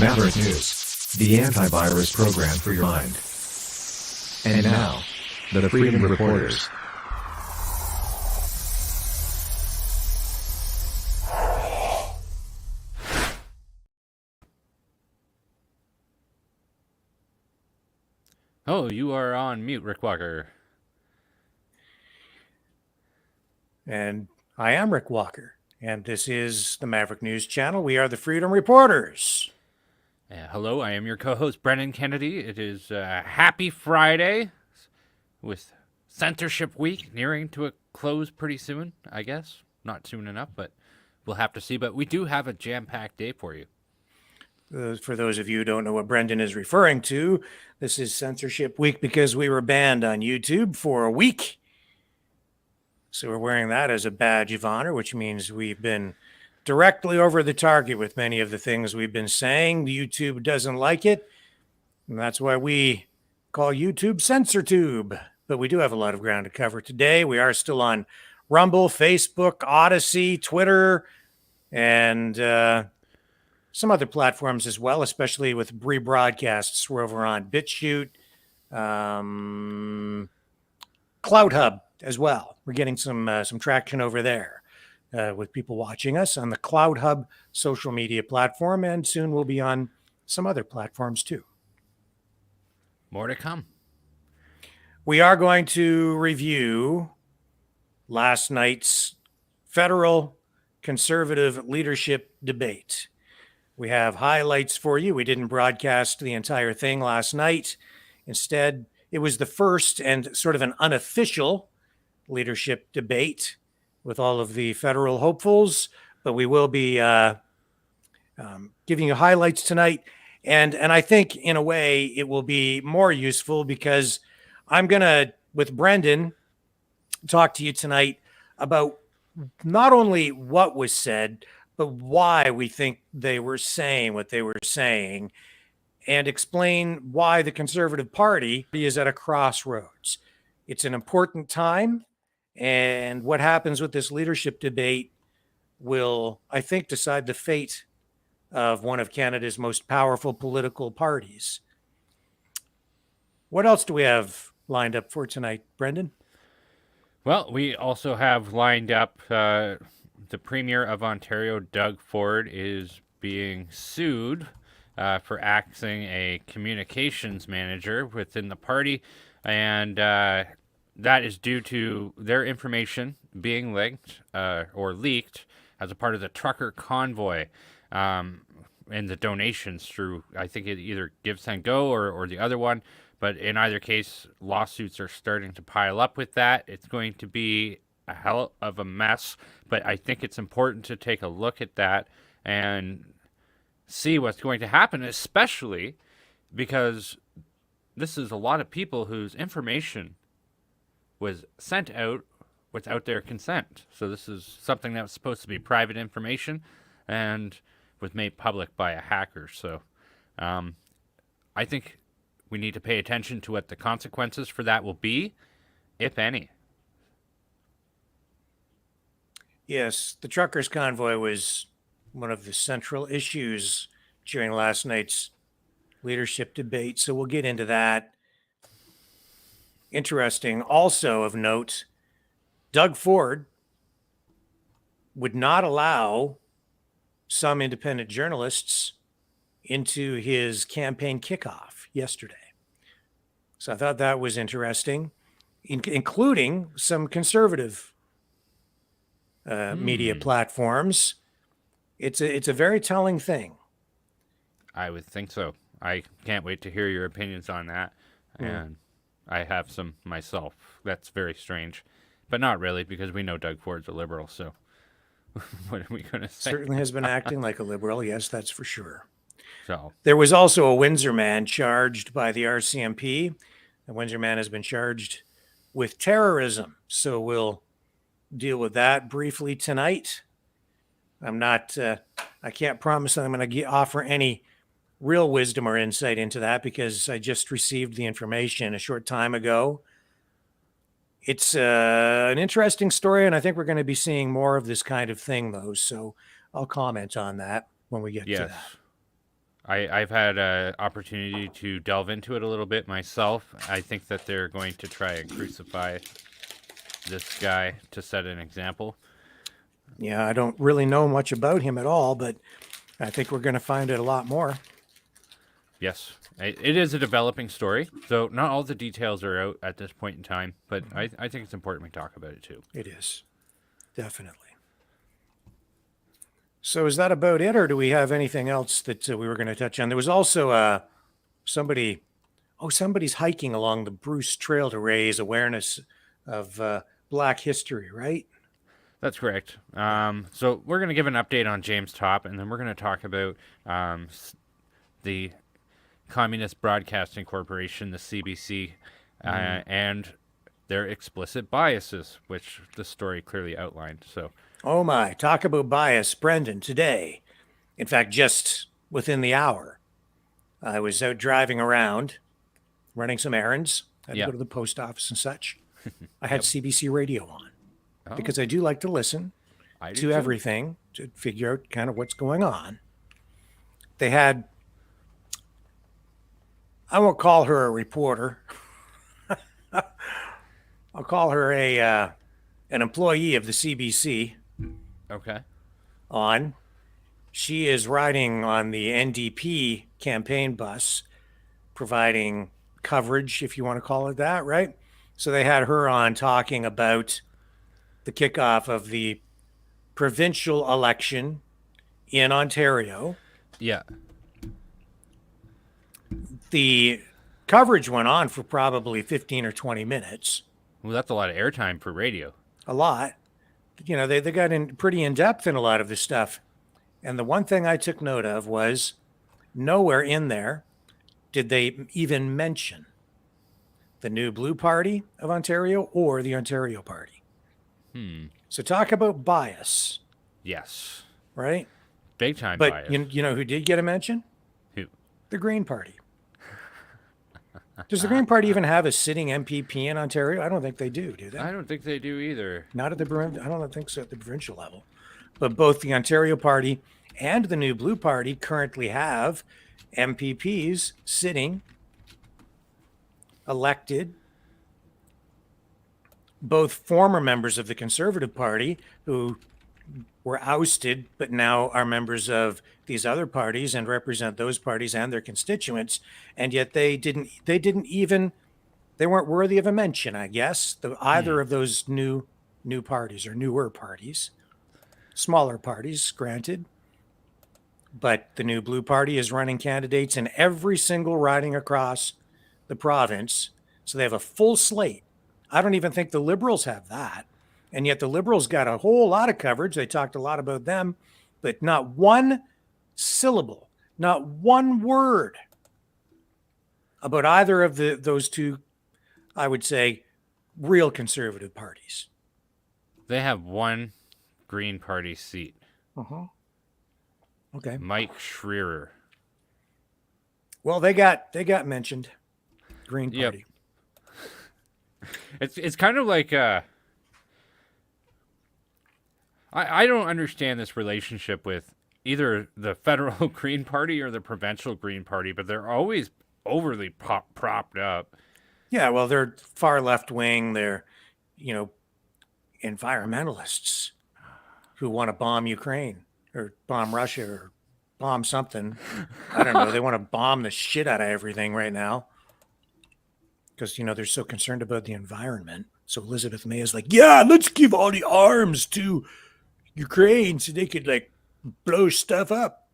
Maverick News, the antivirus program for your mind. And now, the Freedom Reporters. Oh, you are on mute, Rick Walker. And I am Rick Walker, and this is the Maverick News Channel. We are the Freedom Reporters. Hello, I am your co-host, Brennan Kennedy. It is Happy Friday, with Censorship Week nearing to a close pretty soon, I guess. Not soon enough, but we'll have to see. But we do have a jam-packed day for you. For those of you who don't know what Brendan is referring to, this is Censorship Week because we were banned on YouTube for a week. So we're wearing that as a badge of honor, which means we've been directly over the target with many of the things we've been saying. YouTube doesn't like it, and that's why we call YouTube CensorTube. But we do have a lot of ground to cover today. We are still on Rumble, Facebook, Odyssey, Twitter, and some other platforms as well, especially with rebroadcasts. We're over on BitChute, Cloud Hub as well. We're getting some traction over there with people watching us on the Cloud Hub social media platform, and soon we'll be on some other platforms too. More to come. We are going to review last night's federal conservative leadership debate. We have highlights for you. We didn't broadcast the entire thing last night. Instead, it was the first and sort of an unofficial leadership debate with all of the federal hopefuls, but we will be giving you highlights tonight. And I think in a way it will be more useful because I'm going to, with Brendan, talk to you tonight about not only what was said, but why we think they were saying what they were saying, and explain why the Conservative Party is at a crossroads. It's an important time, and what happens with this leadership debate will, I think, decide the fate of one of Canada's most powerful political parties. What else do we have lined up for tonight, Brendan? Well, we also have lined up the Premier of Ontario, Doug Ford, is being sued for acting a communications manager within the party, and that is due to their information being linked or leaked as a part of the trucker convoy and the donations through, I think, it either Give, Send, Go or the other one. But in either case, lawsuits are starting to pile up with that. It's going to be a hell of a mess, but I think it's important to take a look at that and see what's going to happen, especially because this is a lot of people whose information was sent out without their consent. So this is something that was supposed to be private information and was made public by a hacker. So I think we need to pay attention to what the consequences for that will be, if any. Yes, the truckers' convoy was one of the central issues during last night's leadership debate, so we'll get into that. Interesting, also of note, Doug Ford would not allow some independent journalists into his campaign kickoff yesterday. So I thought that was interesting, including some conservative media platforms. It's a very telling thing. I would think so. I can't wait to hear your opinions on that. And I have some myself. That's very strange. But not really, because we know Doug Ford's a liberal, so what are we going to say? Certainly has been acting like a liberal, yes, that's for sure. So there was also a Windsor man charged by the RCMP. The Windsor man has been charged with terrorism, so we'll deal with that briefly tonight. I can't promise that I'm going to offer any real wisdom or insight into that because I just received the information a short time ago. It's an interesting story, and I think we're going to be seeing more of this kind of thing, though. So I'll comment on that when we get to that. I've had an opportunity to delve into it a little bit myself. I think that they're going to try and crucify this guy to set an example. Yeah, I don't really know much about him at all, but I think we're going to find out a lot more. Yes, it is a developing story, so not all the details are out at this point in time, but I think it's important we talk about it too. It is, definitely. So is that about it, or do we have anything else that we were going to touch on? There was also somebody's hiking along the Bruce Trail to raise awareness of Black history, right? That's correct. So we're going to give an update on James Topp, and then we're going to talk about the Communist Broadcasting Corporation, the CBC, and their explicit biases, which the story clearly outlined. So, oh my, talk about bias, Brendan, today. In fact, just within the hour, I was out driving around, running some errands. I had to go to the post office and such. I had CBC radio on because I do like to listen to everything to figure out kind of what's going on. They had, I won't call her a reporter. I'll call her an employee of the CBC. Okay. On. She is riding on the NDP campaign bus, providing coverage, if you want to call it that, right? So they had her on talking about the kickoff of the provincial election in Ontario. Yeah. The coverage went on for probably 15 or 20 minutes. Well, that's a lot of airtime for radio. A lot. You know, they got in pretty in depth in a lot of this stuff. And the one thing I took note of was nowhere in there did they even mention the New Blue Party of Ontario or the Ontario Party. So talk about bias. Yes. Right? Big time bias. But you know who did get a mention? Who? The Green Party. Does the Green Party even have a sitting MPP in Ontario? I don't think they do they? I don't think they do either. Not at the I don't think so at the provincial level. But both the Ontario Party and the New Blue Party currently have MPPs sitting, elected, both former members of the Conservative Party who were ousted, but now are members of these other parties and represent those parties and their constituents. And yet they weren't worthy of a mention, I guess, either of those new parties or newer parties, smaller parties, granted. But the New Blue Party is running candidates in every single riding across the province. So they have a full slate. I don't even think the Liberals have that. And yet the Liberals got a whole lot of coverage. They talked a lot about them, but not one syllable, not one word about either of those two, I would say, real conservative parties. They have one Green Party seat. Okay. Mike Schreier. Well, they got mentioned. Green Party. Yep. It's kind of like I don't understand this relationship with either the federal Green Party or the provincial Green Party, but they're always overly propped up. Yeah, well, they're far left wing. They're, environmentalists who want to bomb Ukraine or bomb Russia or bomb something. I don't know. They want to bomb the shit out of everything right now because, they're so concerned about the environment. So Elizabeth May is like, yeah, let's give all the arms to Ukraine so they could blow stuff up.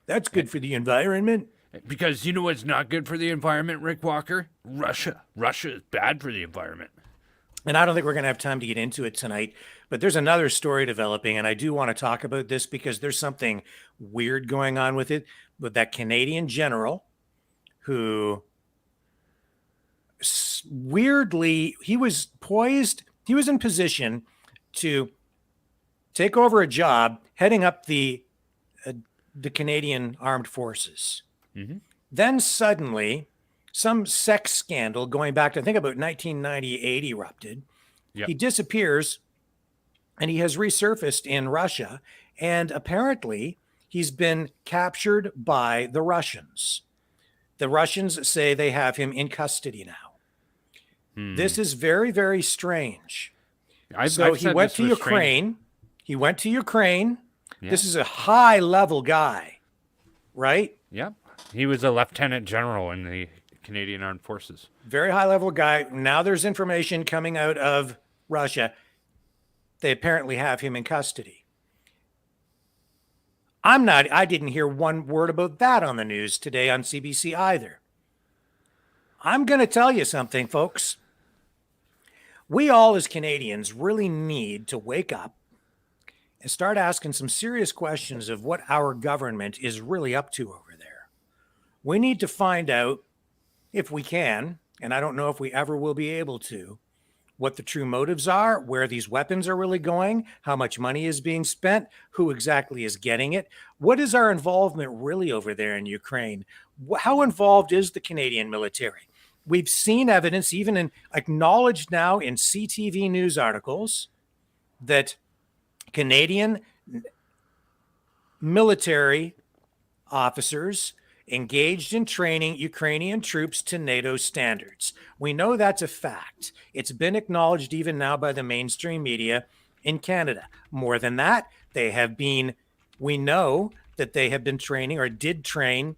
That's good for the environment. Because you know what's not good for the environment, Rick Walker? Russia. Russia is bad for the environment. And I don't think we're going to have time to get into it tonight, but there's another story developing, and I do want to talk about this because there's something weird going on with it, with that Canadian general who weirdly, he was in position to take over a job heading up the Canadian Armed Forces. Mm-hmm. Then suddenly, some sex scandal going back to, I think, about 1998 erupted. Yep. He disappears, and he has resurfaced in Russia. And apparently, He's been captured by the Russians. The Russians say they have him in custody now. This is very, very strange. So he went to Ukraine. He went to Ukraine. Yeah. This is a high-level guy, right? Yep. He was a lieutenant general in the Canadian Armed Forces. Very high-level guy. Now there's information coming out of Russia. They apparently have him in custody. I didn't hear one word about that on the news today on CBC either. I'm going to tell you something, folks. We all as Canadians really need to wake up and start asking some serious questions of what our government is really up to over there. We need to find out, if we can, and I don't know if we ever will be able to, what the true motives are, where these weapons are really going, how much money is being spent, who exactly is getting it. What is our involvement really over there in Ukraine? How involved is the Canadian military? We've seen evidence, even acknowledged now in CTV news articles, that Canadian military officers engaged in training Ukrainian troops to NATO standards. We know that's a fact. It's been acknowledged even now by the mainstream media in Canada. More than that, we know that they have been training or did train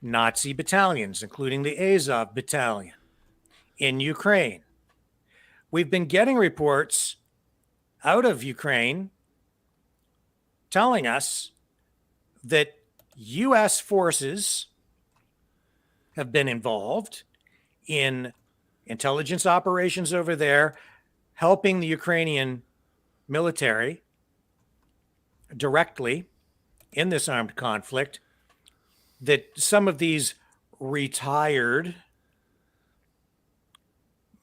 Nazi battalions, including the Azov battalion in Ukraine. We've been getting reports out of Ukraine telling us that U.S. forces have been involved in intelligence operations over there, helping the Ukrainian military directly in this armed conflict, that some of these retired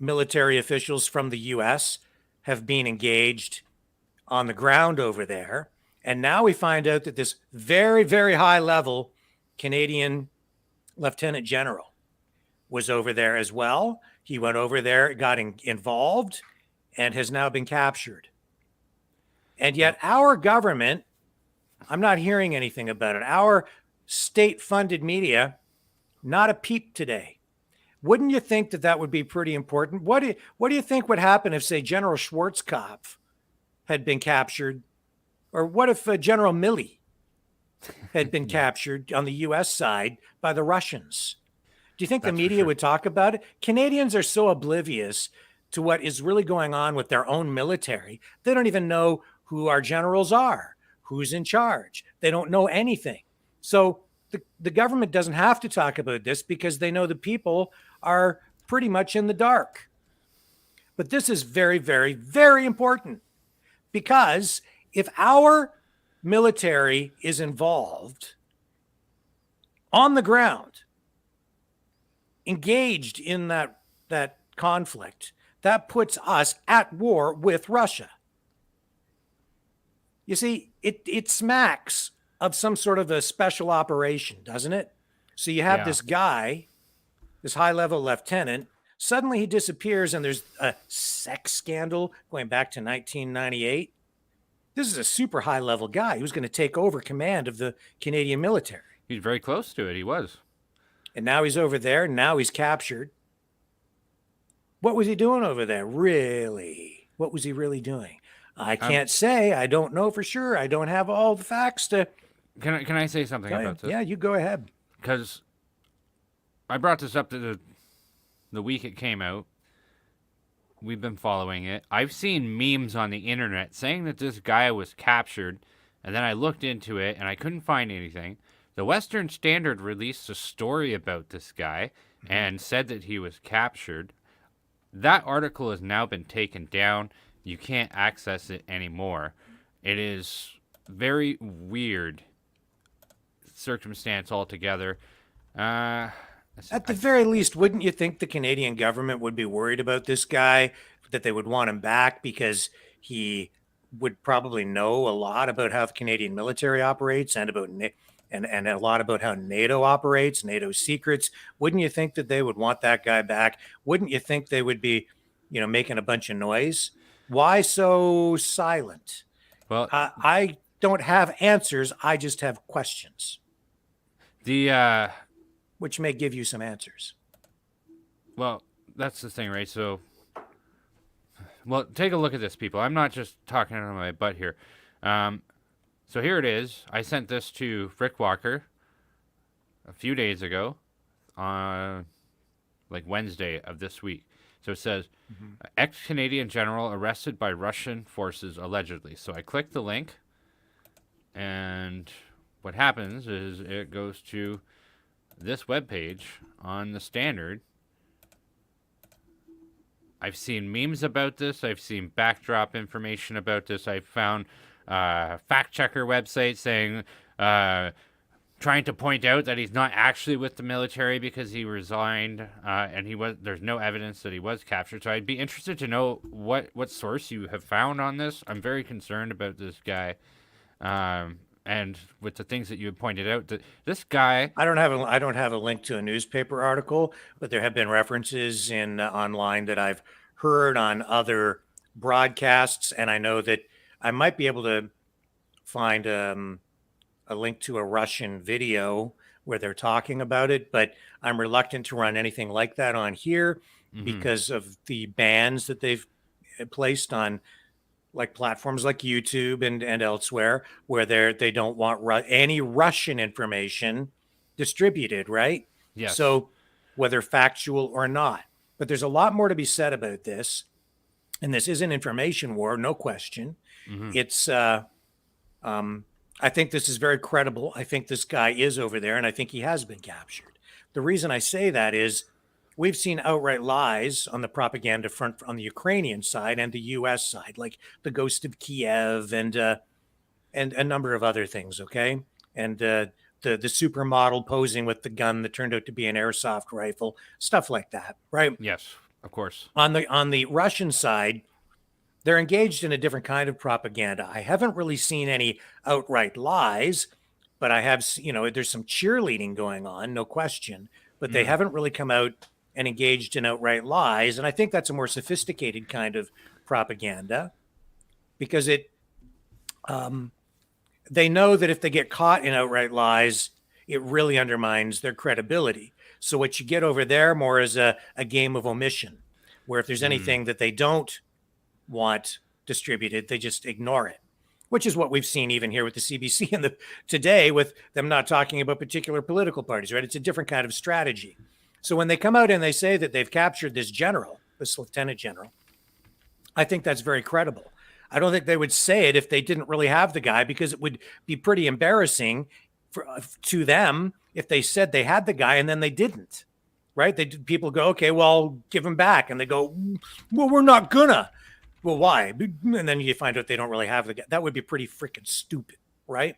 military officials from the U.S. have been engaged on the ground over there. And now we find out that this very, very high level Canadian lieutenant general was over there as well. He went over there, got involved, and has now been captured. And yet our government, I'm not hearing anything about it. Our state-funded media, not a peep today. Wouldn't you think that would be pretty important? What do you think would happen if, say, General Schwarzkopf had been captured? Or what if General Milley had been captured on the U.S. side by the Russians? Do you think the media would talk about it? Canadians are so oblivious to what is really going on with their own military. They don't even know who our generals are, who's in charge. They don't know anything. So the government doesn't have to talk about this because they know the people are pretty much in the dark. But this is very, very, very important, because if our military is involved on the ground, engaged in that conflict, that puts us at war with Russia. You see, it smacks of some sort of a special operation, doesn't it? So you have this guy, this high-level lieutenant, suddenly he disappears and there's a sex scandal going back to 1998. This is a super high-level guy who's going to take over command of the Canadian military. He's very close to it. He was. And now he's over there. Now he's captured. What was he doing over there? Really? What was he really doing? I can't say. I don't know for sure. I don't have all the facts to... Can I say something about this? Yeah, you go ahead. Because I brought this up to the week it came out. We've been following it. I've seen memes on the internet saying that this guy was captured, and then I looked into it and I couldn't find anything. The Western Standard released a story about this guy and said that he was captured. That article has now been taken down. You can't access it anymore. It is very weird circumstance altogether. At the very least, wouldn't you think the Canadian government would be worried about this guy, that they would want him back because he would probably know a lot about how the Canadian military operates and about and a lot about how NATO operates, NATO's secrets? Wouldn't you think that they would want that guy back? Wouldn't you think they would be, making a bunch of noise? Why so silent? Well, I don't have answers. I just have questions, which may give you some answers. Well, that's the thing, right? So, well, take a look at this, people. I'm not just talking out of my butt here. So here it is. I sent this to Rick Walker a few days ago, like Wednesday of this week. So it says, ex-Canadian general arrested by Russian forces allegedly. So I click the link, and what happens is it goes to this webpage on the Standard. I've seen memes about this. I've seen backdrop information about this. I've found fact checker websites saying, trying to point out that he's not actually with the military because he resigned, and there's no evidence that he was captured. So I'd be interested to know what source you have found on this. I'm very concerned about this guy, and with the things that you had pointed out, that this guy. I don't have a link to a newspaper article, but there have been references in online that I've heard on other broadcasts, and I know that I might be able to find a link to a Russian video where they're talking about it, but I'm reluctant to run anything like that on here because of the bans that they've placed on like platforms like YouTube and elsewhere, where they don't want any Russian information distributed, right? Yes. So whether factual or not. But there's a lot more to be said about this. And this is an information war, no question. It's I think this is very credible. I think this guy is over there, and I think he has been captured. The reason I say that is we've seen outright lies on the propaganda front on the Ukrainian side and the U.S. side, like the ghost of Kiev and a number of other things, okay? And the supermodel posing with the gun that turned out to be an airsoft rifle, stuff like that, right? Yes, of course. On the Russian side, they're engaged in a different kind of propaganda. I haven't really seen any outright lies, but I have, there's some cheerleading going on, no question, but they haven't really come out and engaged in outright lies. And I think that's a more sophisticated kind of propaganda because they know that if they get caught in outright lies, it really undermines their credibility. So what you get over there more is a game of omission, where if there's anything that they don't want distributed, they just ignore it, which is what we've seen even here with the CBC and today with them not talking about particular political parties, right? It's a different kind of strategy. So when they come out and they say that they've captured this general, this lieutenant general, I think that's very credible. I don't think they would say it if they didn't really have the guy, because it would be pretty embarrassing to them if they said they had the guy and then they didn't, right? People go, okay, well, give him back. And they go, well, we're not gonna. Well, why? And then you find out they don't really have the guy. That would be pretty freaking stupid, right?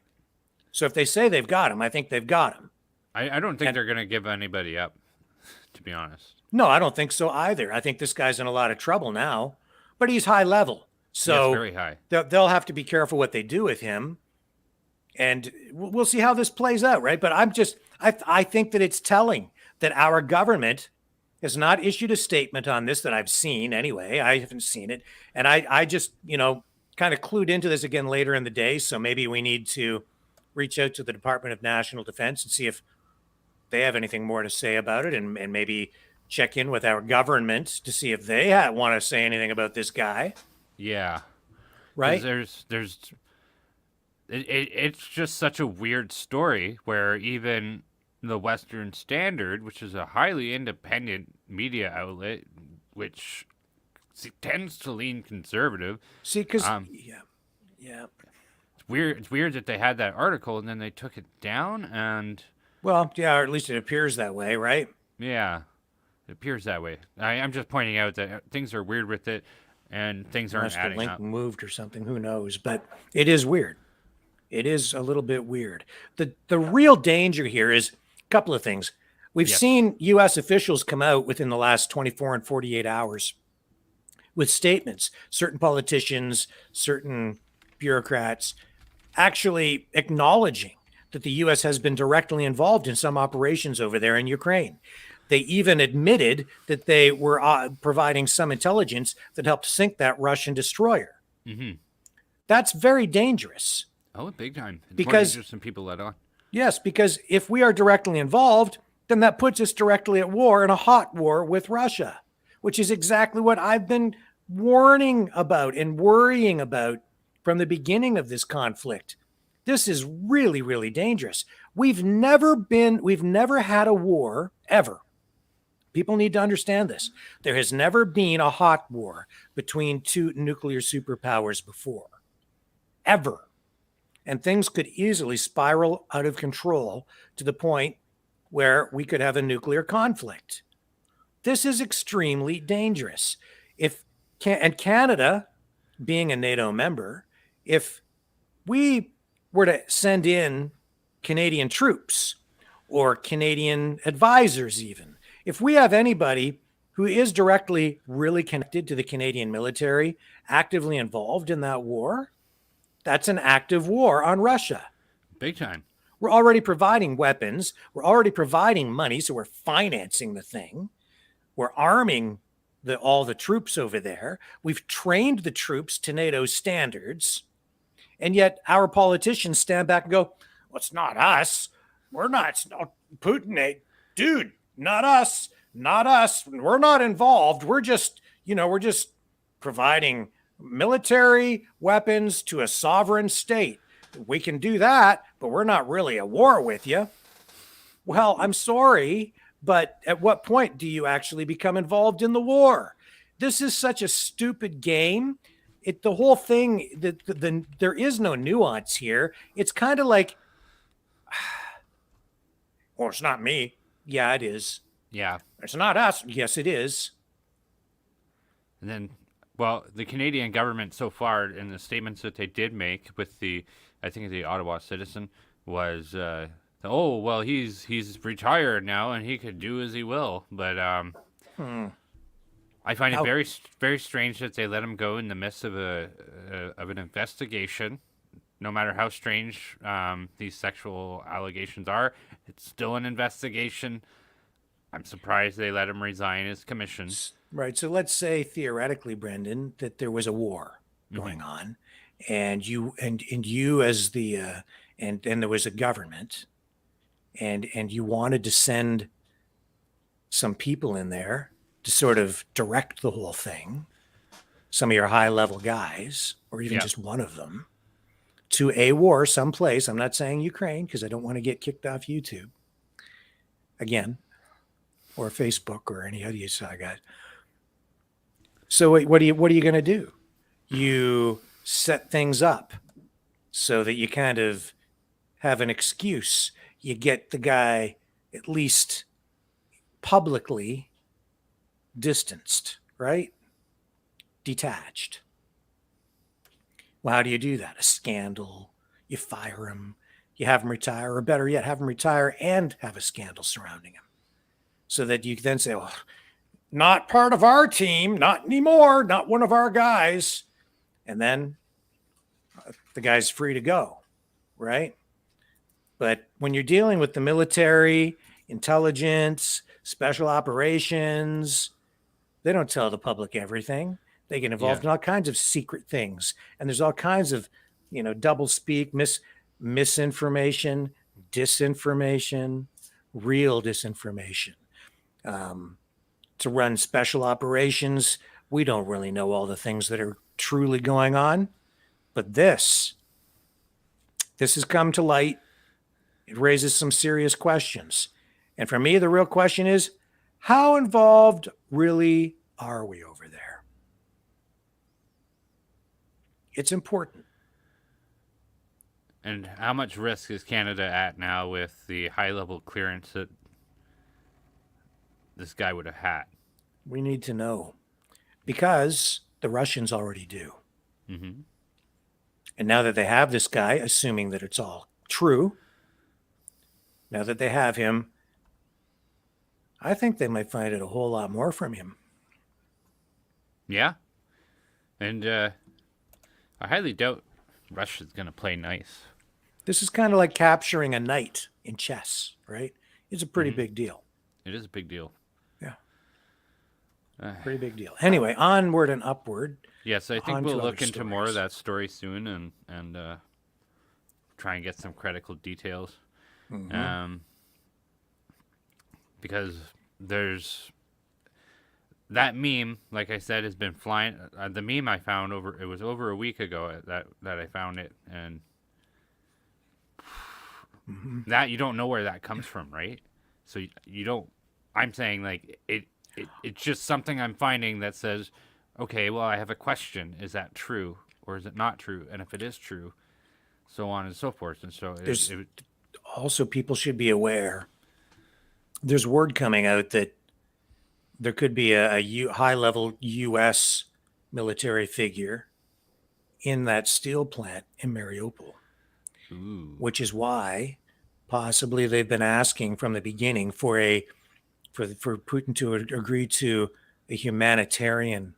So if they say they've got him, I think they've got him. I don't think they're going to give anybody up, to be honest. No, I don't think so either. I think this guy's in a lot of trouble now, but he's high level. So yes, very high. They'll have to be careful what they do with him. And we'll see how this plays out, right? But I think that it's telling that our government has not issued a statement on this that I've seen anyway. I haven't seen it. And I just, kind of clued into this again later in the day. So maybe we need to reach out to the Department of National Defense and see if they have anything more to say about it, and maybe check in with our government to see if they want to say anything about this guy. Yeah. Right. It's just such a weird story where even the Western Standard, which is a highly independent media outlet, which tends to lean conservative. See, because it's weird. It's weird that they had that article and then they took it down. And well, yeah, or at least it appears that way, right? Yeah, it appears that way. I'm just pointing out that things are weird with it, and things aren't adding link up. Moved or something, who knows? But it is weird. It is a little bit weird. The real danger here is a couple of things. We've seen U.S. officials come out within the last 24 and 48 hours with statements, certain politicians, certain bureaucrats actually acknowledging that the U.S. has been directly involved in some operations over there in Ukraine. They even admitted that they were providing some intelligence that helped sink that Russian destroyer. Mm-hmm. That's very dangerous. Oh, big time. It's more Because dangerous than people let on. yes, because if we are directly involved, then that puts us directly at war, in a hot war with Russia, which is exactly what I've been warning about and worrying about from the beginning of this conflict. This is really, really dangerous. We've never had a war ever. People need to understand this. There has never been a hot war between two nuclear superpowers before, ever. And things could easily spiral out of control to the point where we could have a nuclear conflict. This is extremely dangerous. And Canada, being a NATO member, if we were to send in Canadian troops or Canadian advisors, even, if we have anybody who is directly really connected to the Canadian military, actively involved in that war, that's an active war on Russia. Big time. We're already providing weapons. We're already providing money, so we're financing the thing. We're arming all the troops over there. We've trained the troops to NATO standards. And yet our politicians stand back and go, well, it's not us. We're not Putin. Dude, not us. Not us. We're not involved. We're just providing military weapons to a sovereign state. We can do that, but we're not really at war with you. Well, I'm sorry, but at what point do you actually become involved in the war? This is such a stupid game. The whole thing, there is no nuance here. It's kind of like, well, it's not me. Yeah, it is. Yeah. It's not us. Yes, it is. And then, well, the Canadian government so far, in the statements that they did make with I think the Ottawa Citizen, was, oh, well, he's retired now and he could do as he will. But I find it very, very strange that they let him go in the midst of an investigation. No matter how strange these sexual allegations are, it's still an investigation. I'm surprised they let him resign his commission. Right. So let's say theoretically, Brendan, that there was a war going on, and you as the and there was a government, and you wanted to send some people in there to sort of direct the whole thing, some of your high level guys, or even just one of them, to a war someplace. I'm not saying Ukraine, because I don't want to get kicked off YouTube again, or Facebook, or any other side guys. So what are you going to do? You set things up so that you kind of have an excuse. You get the guy at least publicly distanced, right? Detached. Well, how do you do that? A scandal. You fire him. You have him retire, or better yet, have him retire and have a scandal surrounding him, so that you can then say, well, not part of our team, not anymore, not one of our guys. And then the guy's free to go, right? But when you're dealing with the military, intelligence, special operations, they don't tell the public everything. They get involved in all kinds of secret things. And there's all kinds of, double speak, misinformation, disinformation, real disinformation. To run special operations, we don't really know all the things that are truly going on. But this has come to light. It raises some serious questions. And for me, the real question is, how involved really are we over there? It's important. And how much risk is Canada at now with the high-level clearance that this guy would have had? We need to know, because the Russians already do. Mm-hmm. And now that they have this guy, assuming that it's all true, now that they have him, I think they might find it a whole lot more from him. Yeah. And I highly doubt Russia's going to play nice. This is kind of like capturing a knight in chess, right? It's a pretty big deal. It is a big deal. Yeah. Pretty big deal. Anyway, onward and upward. Yes, I think we'll look into more of that story soon, and try and get some critical details. Mm-hmm. Because there's that meme, like I said, has been flying. The meme I found it was over a week ago that I found it, and that you don't know where that comes from, right? So you don't. I'm saying like it's just something I'm finding that says, okay, well, I have a question. Is that true or is it not true? And if it is true, so on and so forth. And so There's also, people should be aware. There's word coming out that there could be a high-level U.S. military figure in that steel plant in Mariupol, which is why possibly they've been asking from the beginning for Putin to agree to a humanitarian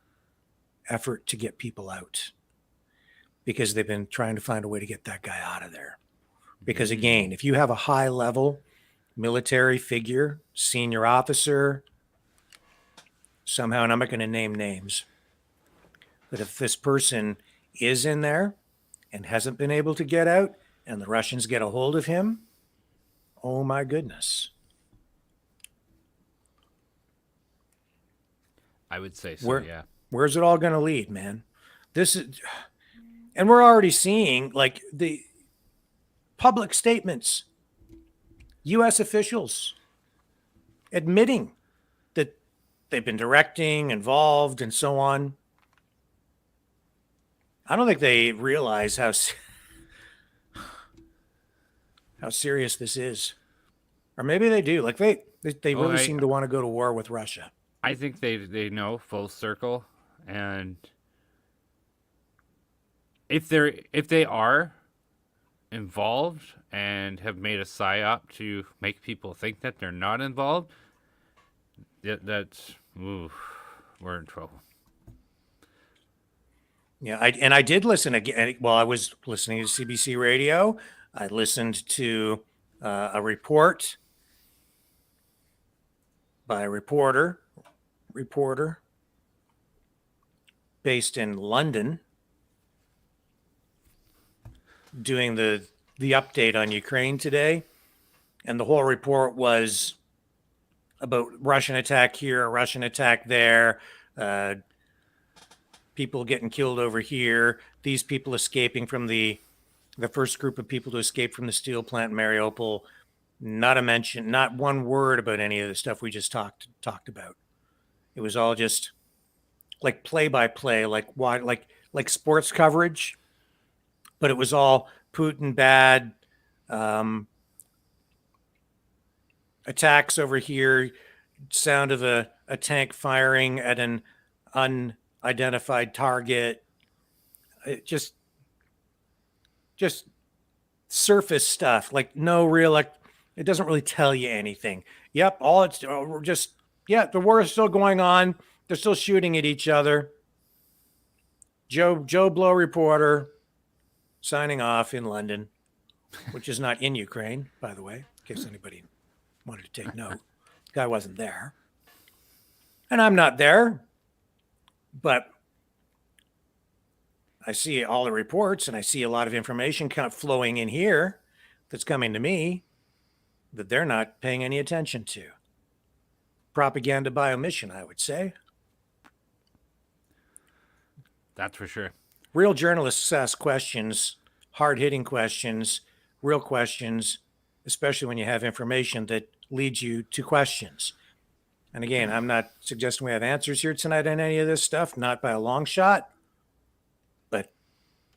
effort to get people out, because they've been trying to find a way to get that guy out of there. Because again, if you have a high-level military figure, senior officer, somehow, and I'm not going to name names, but if this person is in there and hasn't been able to get out, and the Russians get a hold of him, oh my goodness. I would say so, yeah. Where's it all going to lead, man? And we're already seeing like the public statements, U.S. officials admitting that they've been directing, involved, and so on. I don't think they realize how serious this is. Or maybe they do. Like they really seem to want to go to war with Russia. I think they know full circle, and if they are involved and have made a psyop to make people think that they're not involved, we're in trouble. Yeah, I did listen again. Well, I was listening to CBC radio. I listened to a report by a reporter based in London, doing the update on Ukraine today. And the whole report was about Russian attack here, Russian attack there, people getting killed over here, these people escaping from the first group of people to escape from the steel plant in Mariupol. Not one word about any of the stuff we just talked about. It was all just like play by play, like sports coverage, but it was all Putin bad, attacks over here, sound of a tank firing at an unidentified target. It just surface stuff, like no real, like it doesn't really tell you anything. Yep, all it's just, yeah, the war is still going on. They're still shooting at each other. Joe Blow reporter signing off in London, which is not in Ukraine, by the way, in case anybody wanted to take note. The guy wasn't there. And I'm not there, but I see all the reports and I see a lot of information kind of flowing in here that's coming to me that they're not paying any attention to. Propaganda by omission, I would say. That's for sure. Real journalists ask questions, hard-hitting questions, real questions, especially when you have information that leads you to questions. And again, I'm not suggesting we have answers here tonight on any of this stuff, not by a long shot, but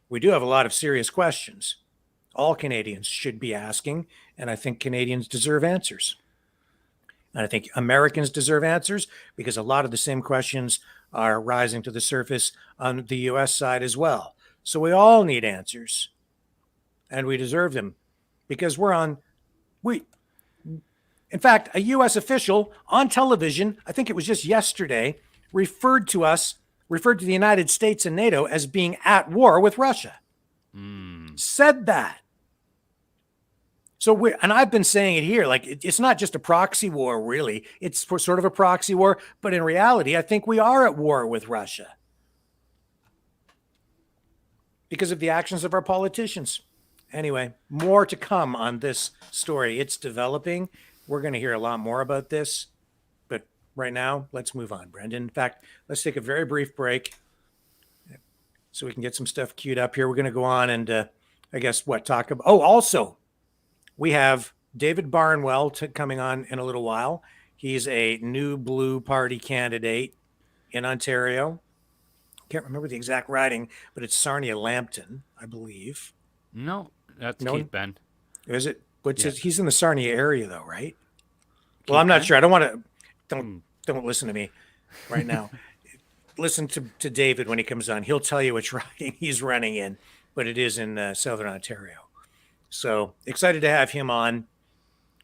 we do have a lot of serious questions. All Canadians should be asking, and I think Canadians deserve answers. And I think Americans deserve answers, because a lot of the same questions are rising to the surface on the U.S. side as well. So we all need answers, and we deserve them, because in fact, a U.S. official on television, I think it was just yesterday, referred to the United States and NATO as being at war with Russia. Said that. So and I've been saying it here, like it's not just a proxy war, really. It's sort of a proxy war, but in reality, I think we are at war with Russia because of the actions of our politicians anyway, more to come on this story. It's developing. We're going to hear a lot more about this. But right now, let's move on, Brendan. In fact, let's take a very brief break so we can get some stuff queued up here. We're going to go on and I guess talk about. Oh, also, we have David Barnwell coming on in a little while. He's a new Blue Party candidate in Ontario. Can't remember the exact riding, but it's Sarnia-Lambton, I believe. No, that's Keith Ben. Is it? Yeah. He's in the Sarnia area, though, right? Keith Well, I'm not Ben? sure. I don't want to. Don't listen to me right now. Listen to David when he comes on. He'll tell you which riding he's running in, but it is in Southern Ontario. So excited to have him on.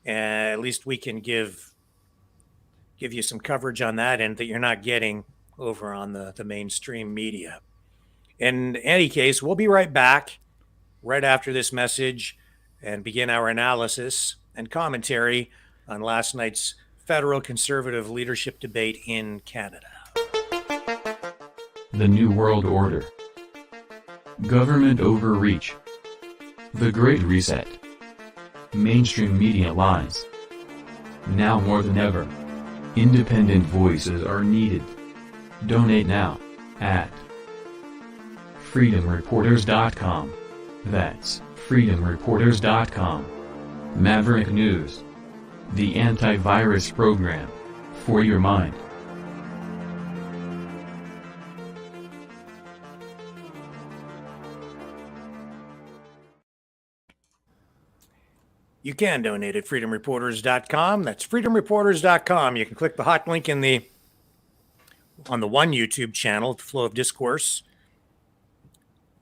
At least we can give you some coverage on that end that you're not getting over on the mainstream media. In any case, we'll be right back right after this message and begin our analysis and commentary on last night's federal conservative leadership debate in Canada. The New World Order. Government overreach. The Great Reset. Mainstream media lies. Now more than ever, independent voices are needed. Donate now at freedomreporters.com. That's freedomreporters.com. Maverick News. The antivirus program for your mind. You can donate at freedomreporters.com. That's freedomreporters.com. You can click the hot link on the one YouTube channel, Flow of Discourse,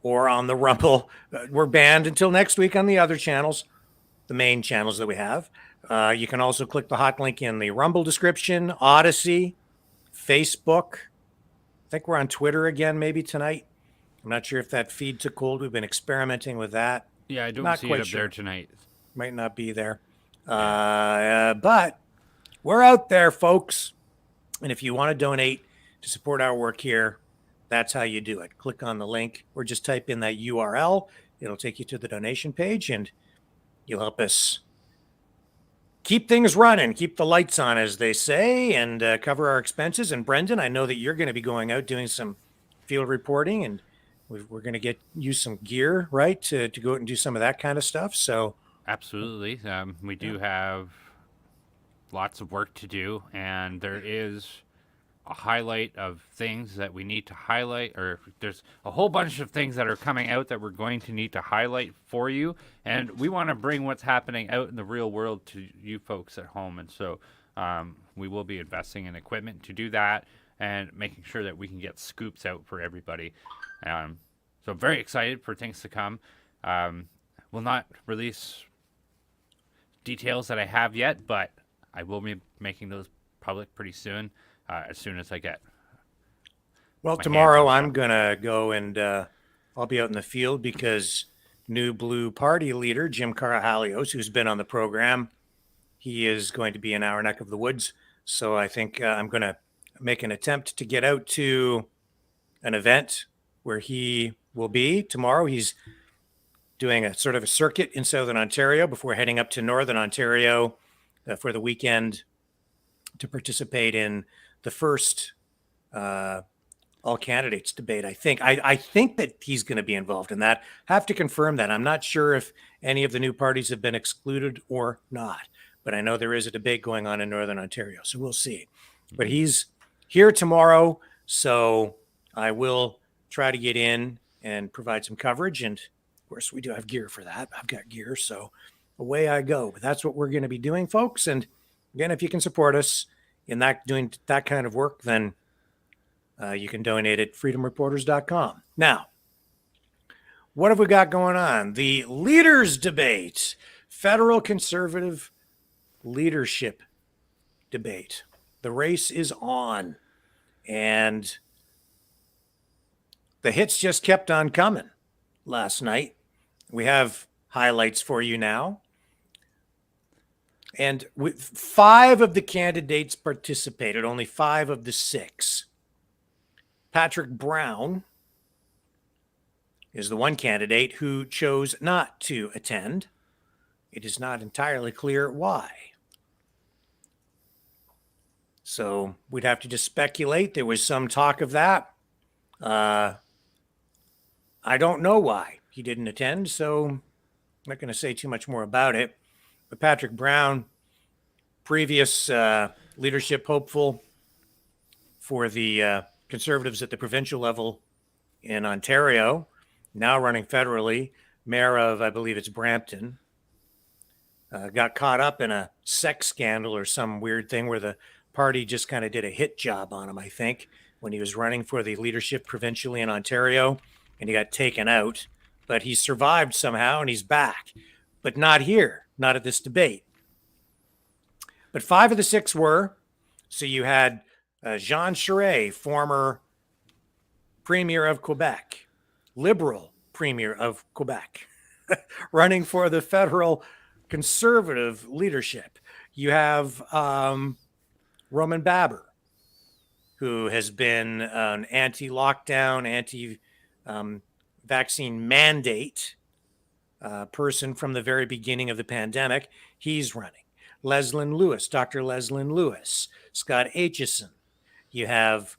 or on the Rumble. We're banned until next week on the other channels, the main channels that we have. You can also click the hot link in the Rumble description, Odyssey, Facebook. I think we're on Twitter again maybe tonight. I'm not sure if that feed took hold. We've been experimenting with that. Yeah, I don't Not see quite it up sure. there tonight. Might not be there. But we're out there, folks. And if you want to donate to support our work here, that's how you do it. Click on the link or just type in that URL. It'll take you to the donation page and you'll help us keep things running, keep the lights on, as they say, and cover our expenses. And Brendan, I know that you're going to be going out doing some field reporting, and we're going to use some gear, right, to go out and do some of that kind of stuff. So Absolutely. We do have lots of work to do, and there is a highlight of things that we need to highlight, or there's a whole bunch of things that are coming out that we're going to need to highlight for you, and we want to bring what's happening out in the real world to you folks at home. And so we will be investing in equipment to do that and making sure that we can get scoops out for everybody. So very excited for things to come. We'll not release details that I have yet, but I will be making those public pretty soon, as soon as I get. Well, my tomorrow hands on I'm going to go and I'll be out in the field because new Blue Party leader, Jim Carahalios, who's been on the program, he is going to be in our neck of the woods. So I think I'm going to make an attempt to get out to an event where he will be tomorrow. He's doing a sort of a circuit in Southern Ontario before heading up to Northern Ontario for the weekend to participate in the first all candidates debate. I think that he's going to be involved in that. Have to confirm that. I'm not sure if any of the new parties have been excluded or not, but I know there is a debate going on in Northern Ontario, so we'll see. But he's here tomorrow, so I will try to get in and provide some coverage. And of course, we do have gear for that. I've got gear, so away I go. But that's what we're going to be doing, folks. And again, if you can support us in doing that kind of work, then you can donate at freedomreporters.com. Now, what have we got going on? The leaders debate, federal conservative leadership debate. The race is on, and the hits just kept on coming last night. We have highlights for you now. And with 5 of the candidates participated, only 5 of the 6. Patrick Brown is the one candidate who chose not to attend. It is not entirely clear why. So we'd have to just speculate. There was some talk of that. I don't know why he didn't attend, so I'm not going to say too much more about it. But Patrick Brown, previous leadership hopeful for the Conservatives at the provincial level in Ontario, now running federally, mayor of, I believe it's Brampton, got caught up in a sex scandal or some weird thing where the party just kind of did a hit job on him, I think, when he was running for the leadership provincially in Ontario, and he got taken out. But he survived somehow, and he's back. But not here, not at this debate. But 5 of the 6 were. So you had Jean Charest, former Premier of Quebec, Liberal Premier of Quebec, running for the federal Conservative leadership. You have Roman Baber, who has been an anti-lockdown, anti-vaccine mandate person from the very beginning of the pandemic. He's running. Leslyn Lewis, Dr. Leslyn Lewis, Scott Aitchison. You have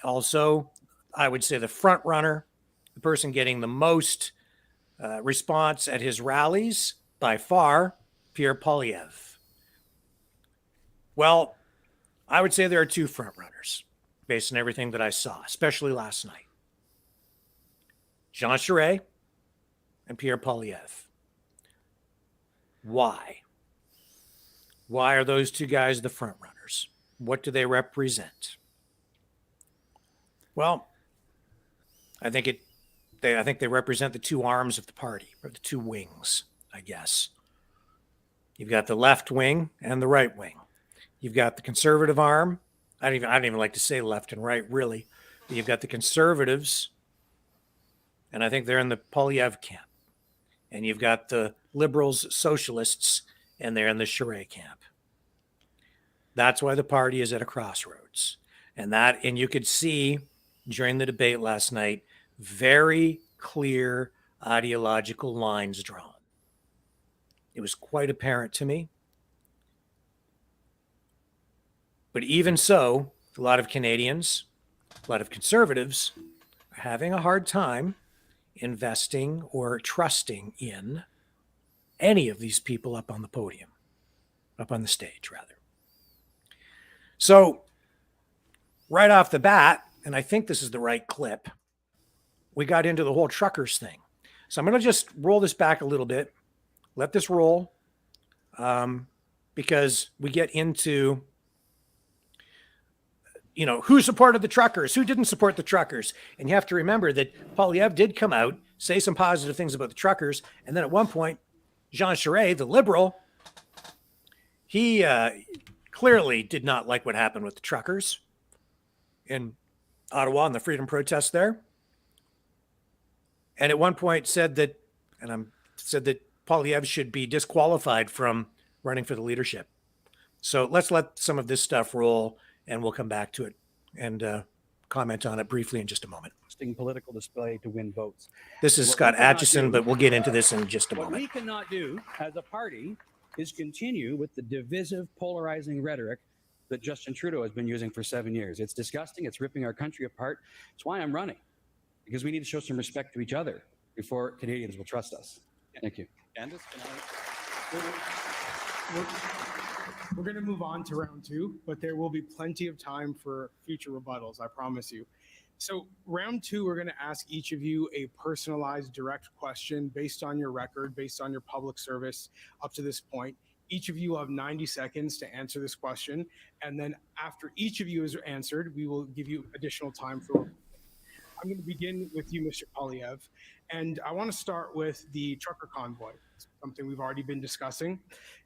also, I would say, the front runner, the person getting the most response at his rallies by far, Pierre Poilievre. Well, I would say there are 2 front runners based on everything that I saw, especially last night. Jean Charest and Pierre Poilievre. Why? Why are those 2 guys the front runners? What do they represent? Well, I think they represent the 2 arms of the party, or the 2 wings, I guess. You've got the left wing and the right wing. You've got the conservative arm. I don't even like to say left and right, really. But you've got the conservatives, and I think they're in the Poilievre camp. And you've got the liberals, socialists, and they're in the Charest camp. That's why the party is at a crossroads. And you could see during the debate last night, very clear ideological lines drawn. It was quite apparent to me. But even so, a lot of Canadians, a lot of conservatives are having a hard time investing or trusting in any of these people up on the podium, up on the stage, rather. So right off the bat, and I think this is the right clip, we got into the whole truckers thing. So I'm going to just roll this back a little bit, let this roll, because we get into, who supported the truckers, who didn't support the truckers. And you have to remember that Poilievre did come out, say some positive things about the truckers. And then at one point, Jean Charest, the liberal, he clearly did not like what happened with the truckers in Ottawa and the freedom protests there. And at one point said that Poilievre should be disqualified from running for the leadership. So let's let some of this stuff roll, and we'll come back to it and comment on it briefly in just a moment. Political display to win votes. This is Scott Aitchison, but we'll get into this in just a moment. What we cannot do as a party is continue with the divisive, polarizing rhetoric that Justin Trudeau has been using for 7 years. It's disgusting. It's ripping our country apart. It's why I'm running, because we need to show some respect to each other before Canadians will trust us. Thank you. Candace, we're going to move on to round 2, but there will be plenty of time for future rebuttals, I promise you. So round 2, we're going to ask each of you a personalized, direct question based on your record, based on your public service up to this point. Each of you will have 90 seconds to answer this question. And then after each of you has answered, we will give you additional time for. I'm going to begin with you, Mr. Poilievre. And I want to start with the trucker convoy, something we've already been discussing.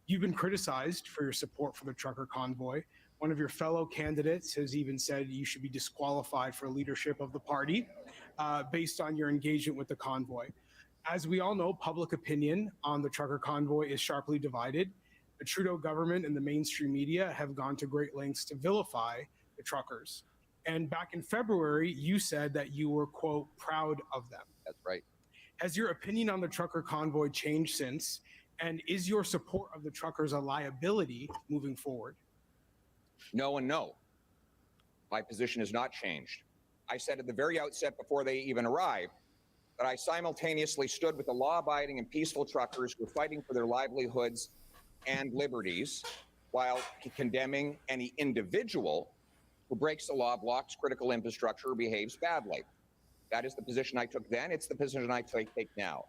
You've been criticized for your support for the trucker convoy. One of your fellow candidates has even said you should be disqualified for leadership of the party based on your engagement with the convoy. As we all know, public opinion on the trucker convoy is sharply divided. The Trudeau government and the mainstream media have gone to great lengths to vilify the truckers. And back in February, you said that you were, quote, proud of them. That's right. Has your opinion on the trucker convoy changed since? And is your support of the truckers a liability moving forward? No and no. My position has not changed. I said at the very outset, before they even arrived, that I simultaneously stood with the law-abiding and peaceful truckers who are fighting for their livelihoods and liberties, while condemning any individual who breaks the law, blocks critical infrastructure, or behaves badly. That is the position I took then. It's the position I take now.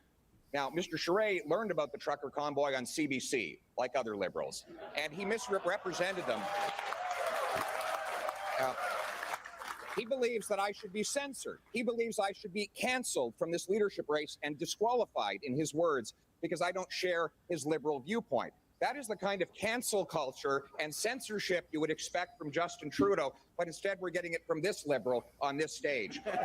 Now, Mr. Charest learned about the trucker convoy on CBC, like other liberals, and he misrepresented them. He believes that I should be censored. He believes I should be canceled from this leadership race and disqualified, in his words, because I don't share his liberal viewpoint. That is the kind of cancel culture and censorship you would expect from Justin Trudeau, but instead we're getting it from this liberal on this stage. And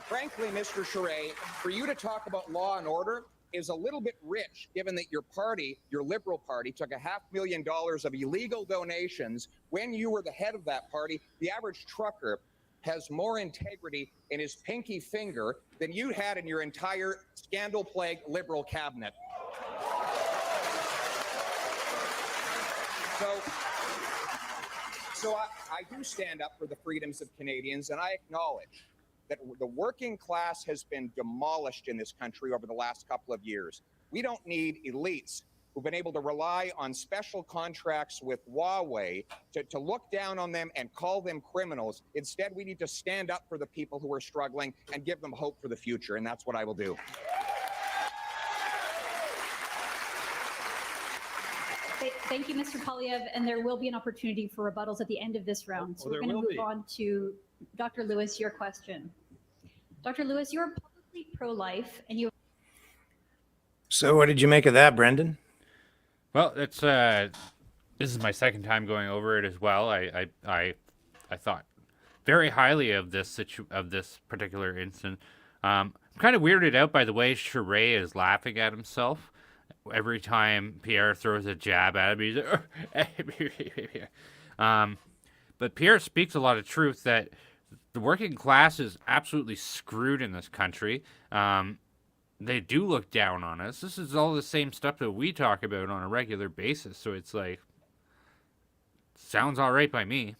frankly, Mr. Charest, for you to talk about law and order is a little bit rich, given that your party, your Liberal Party, took $500,000 of illegal donations when you were the head of that party. The average trucker has more integrity in his pinky finger than you had in your entire scandal-plagued Liberal cabinet. So I do stand up for the freedoms of Canadians, and I acknowledge that the working class has been demolished in this country over the last couple of years. We don't need elites who've been able to rely on special contracts with Huawei to look down on them and call them criminals. Instead, we need to stand up for the people who are struggling and give them hope for the future, and that's what I will do. Thank you, Mr. Polyev, and there will be an opportunity for rebuttals at the end of this round. So we're going to move on to Dr. Lewis, your question. Dr. Lewis, you're publicly pro-life, and you... So what did you make of that, Brendan? Well, it's this is my second time going over it as well. I thought very highly of this particular incident. I'm kind of weirded out by the way Charest is laughing at himself every time Pierre throws a jab at him. He's like, but Pierre speaks a lot of truth that the working class is absolutely screwed in this country. They do look down on us. This is all the same stuff that we talk about on a regular basis. So it's like, sounds all right by me.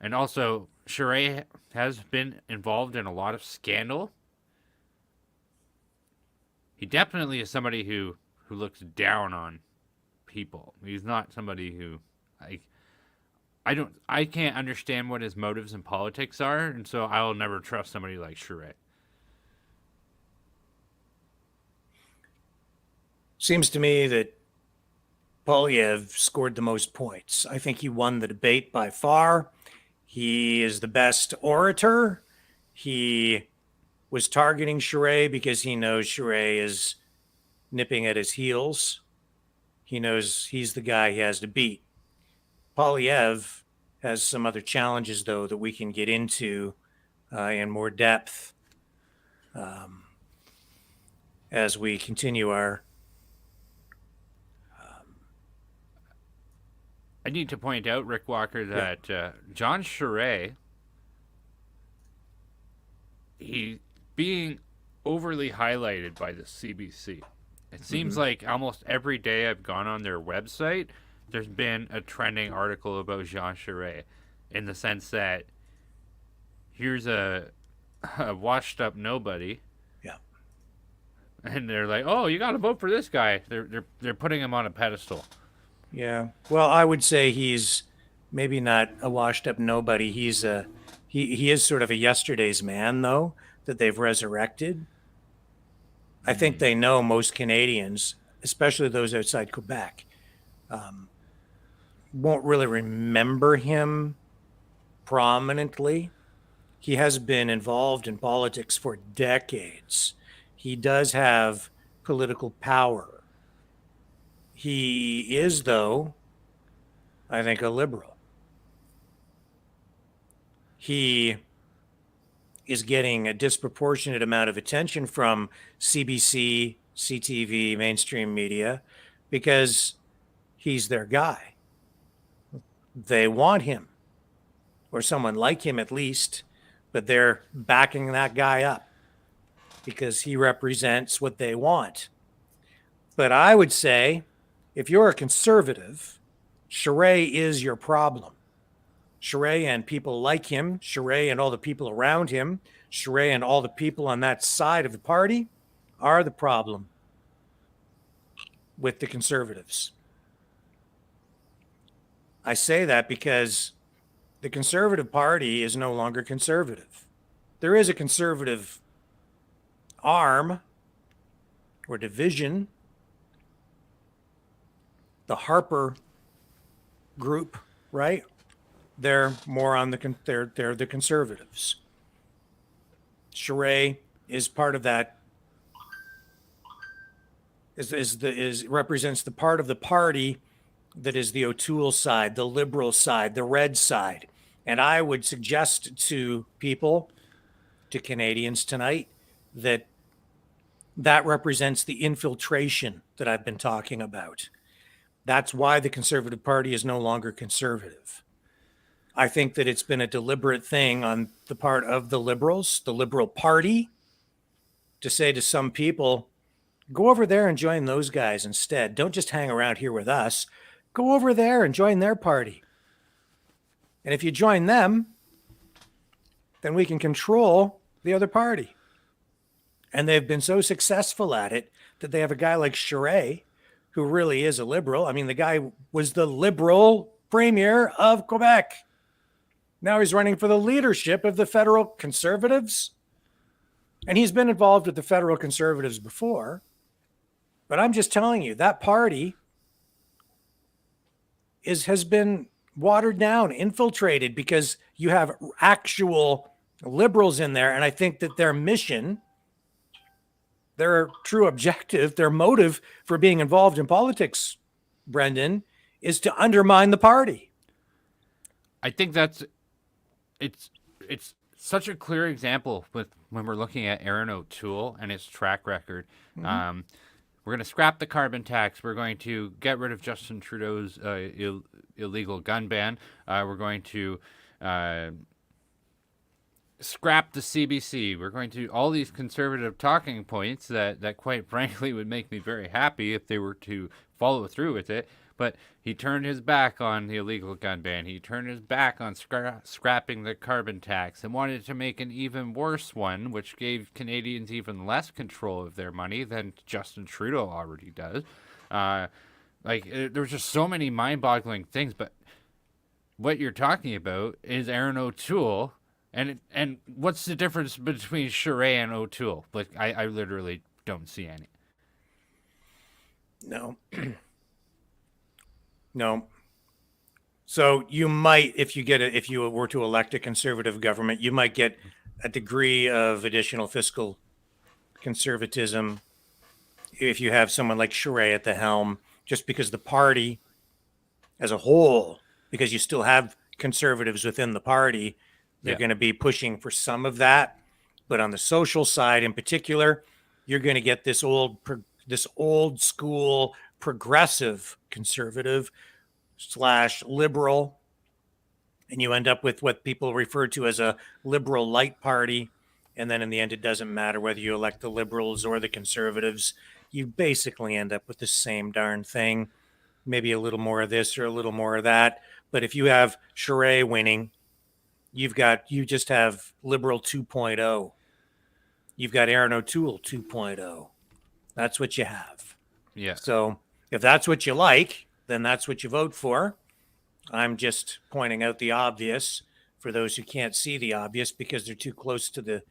And also, Charest has been involved in a lot of scandal. He definitely is somebody who looks down on people. He's not somebody who, I can't understand what his motives in politics are, and so I will never trust somebody like Charest. Seems to me that Polyev scored the most points. I think he won the debate by far. He is the best orator. He was targeting Charest because he knows Charest is nipping at his heels. He knows he's the guy he has to beat. Polyev has some other challenges, though, that we can get into in more depth as we continue our... I need to point out, Rick Walker, that John Charest, he being overly highlighted by the CBC. It seems like almost every day I've gone on their website, there's been a trending article about Jean Charest, in the sense that here's a washed up nobody. Yeah. And they're like, oh, you got to vote for this guy. They're putting him on a pedestal. Yeah. Well, I would say he's maybe not a washed up nobody. He's he is sort of a yesterday's man, though, that they've resurrected. I think they know most Canadians, especially those outside Quebec, won't really remember him prominently. He has been involved in politics for decades. He does have political power. He is, though, I think, a liberal. He is getting a disproportionate amount of attention from CBC, CTV, mainstream media, because he's their guy. They want him, or someone like him at least, but they're backing that guy up because he represents what they want. But I would say if you're a conservative, Charest is your problem. Charest and people like him, Charest and all the people around him, Charest and all the people on that side of the party are the problem with the conservatives. I say that because the Conservative Party is no longer conservative. There is a conservative arm or division, the Harper group, right? They're more on they're the conservatives. Charest is part of that. Represents the part of the party that is the O'Toole side, the liberal side, the red side. And I would suggest to people, to Canadians tonight, that represents the infiltration that I've been talking about. That's why the Conservative Party is no longer conservative. I think that it's been a deliberate thing on the part of the Liberals, the Liberal Party, to say to some people, go over there and join those guys instead. Don't just hang around here with us. Go over there and join their party. And if you join them, then we can control the other party. And they've been so successful at it that they have a guy like Charest, who really is a liberal. I mean, the guy was the liberal premier of Quebec. Now he's running for the leadership of the federal Conservatives. And he's been involved with the federal Conservatives before. But I'm just telling you, that party has been watered down, infiltrated, because you have actual liberals in there. And I think that their mission, their true objective, their motive for being involved in politics, Brendan, is to undermine the party. I think it's such a clear example with when we're looking at Aaron O'Toole and his track record. Mm-hmm. We're going to scrap the carbon tax. We're going to get rid of Justin Trudeau's illegal gun ban. We're going to scrap the CBC. We're going to all these conservative talking points that quite frankly would make me very happy if they were to follow through with it. But he turned his back on the illegal gun ban. He turned his back on scrapping the carbon tax and wanted to make an even worse one, which gave Canadians even less control of their money than Justin Trudeau already does. There's just so many mind-boggling things. But what you're talking about is Aaron O'Toole. And what's the difference between Charest and O'Toole? Like, I literally don't see any. No. No. So you might, if you were to elect a conservative government, you might get a degree of additional fiscal conservatism if you have someone like Charest at the helm, just because the party as a whole, because you still have conservatives within the party, they're going to be pushing for some of that. But on the social side in particular, you're going to get this old school progressive conservative / liberal, and you end up with what people refer to as a liberal light party. And then in the end, it doesn't matter whether you elect the liberals or the conservatives. You basically end up with the same darn thing, maybe a little more of this or a little more of that. But if you have Charest winning, you just have liberal 2.0. You've got Aaron O'Toole 2.0. That's what you have. Yeah. So if that's what you like, then that's what you vote for. I'm just pointing out the obvious for those who can't see the obvious because they're too close to the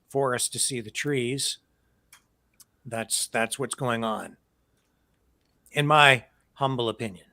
forest to see the trees. That's what's going on, in my humble opinion.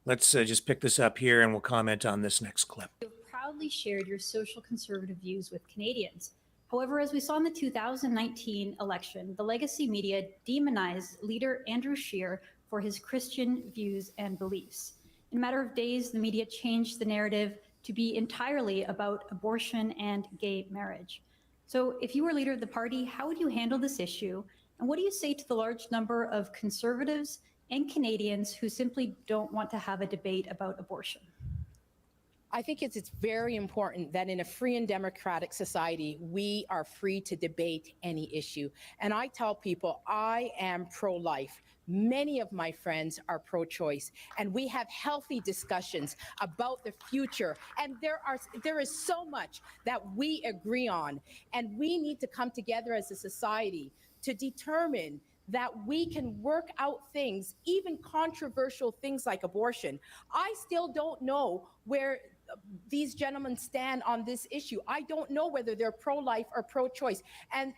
Let's just pick this up here and we'll comment on this next clip. You've proudly shared your social conservative views with Canadians. However, as we saw in the 2019 election, the legacy media demonized leader Andrew Scheer for his Christian views and beliefs. In a matter of days, the media changed the narrative to be entirely about abortion and gay marriage. So if you were leader of the party, how would you handle this issue? And what do you say to the large number of conservatives and Canadians who simply don't want to have a debate about abortion? I think it's very important that in a free and democratic society, we are free to debate any issue. And I tell people I am pro-life. Many of my friends are pro-choice, and we have healthy discussions about the future. And there is so much that we agree on, and we need to come together as a society to determine that we can work out things, even controversial things like abortion. I still don't know where these gentlemen stand on this issue. I don't know whether they're pro-life or pro-choice, and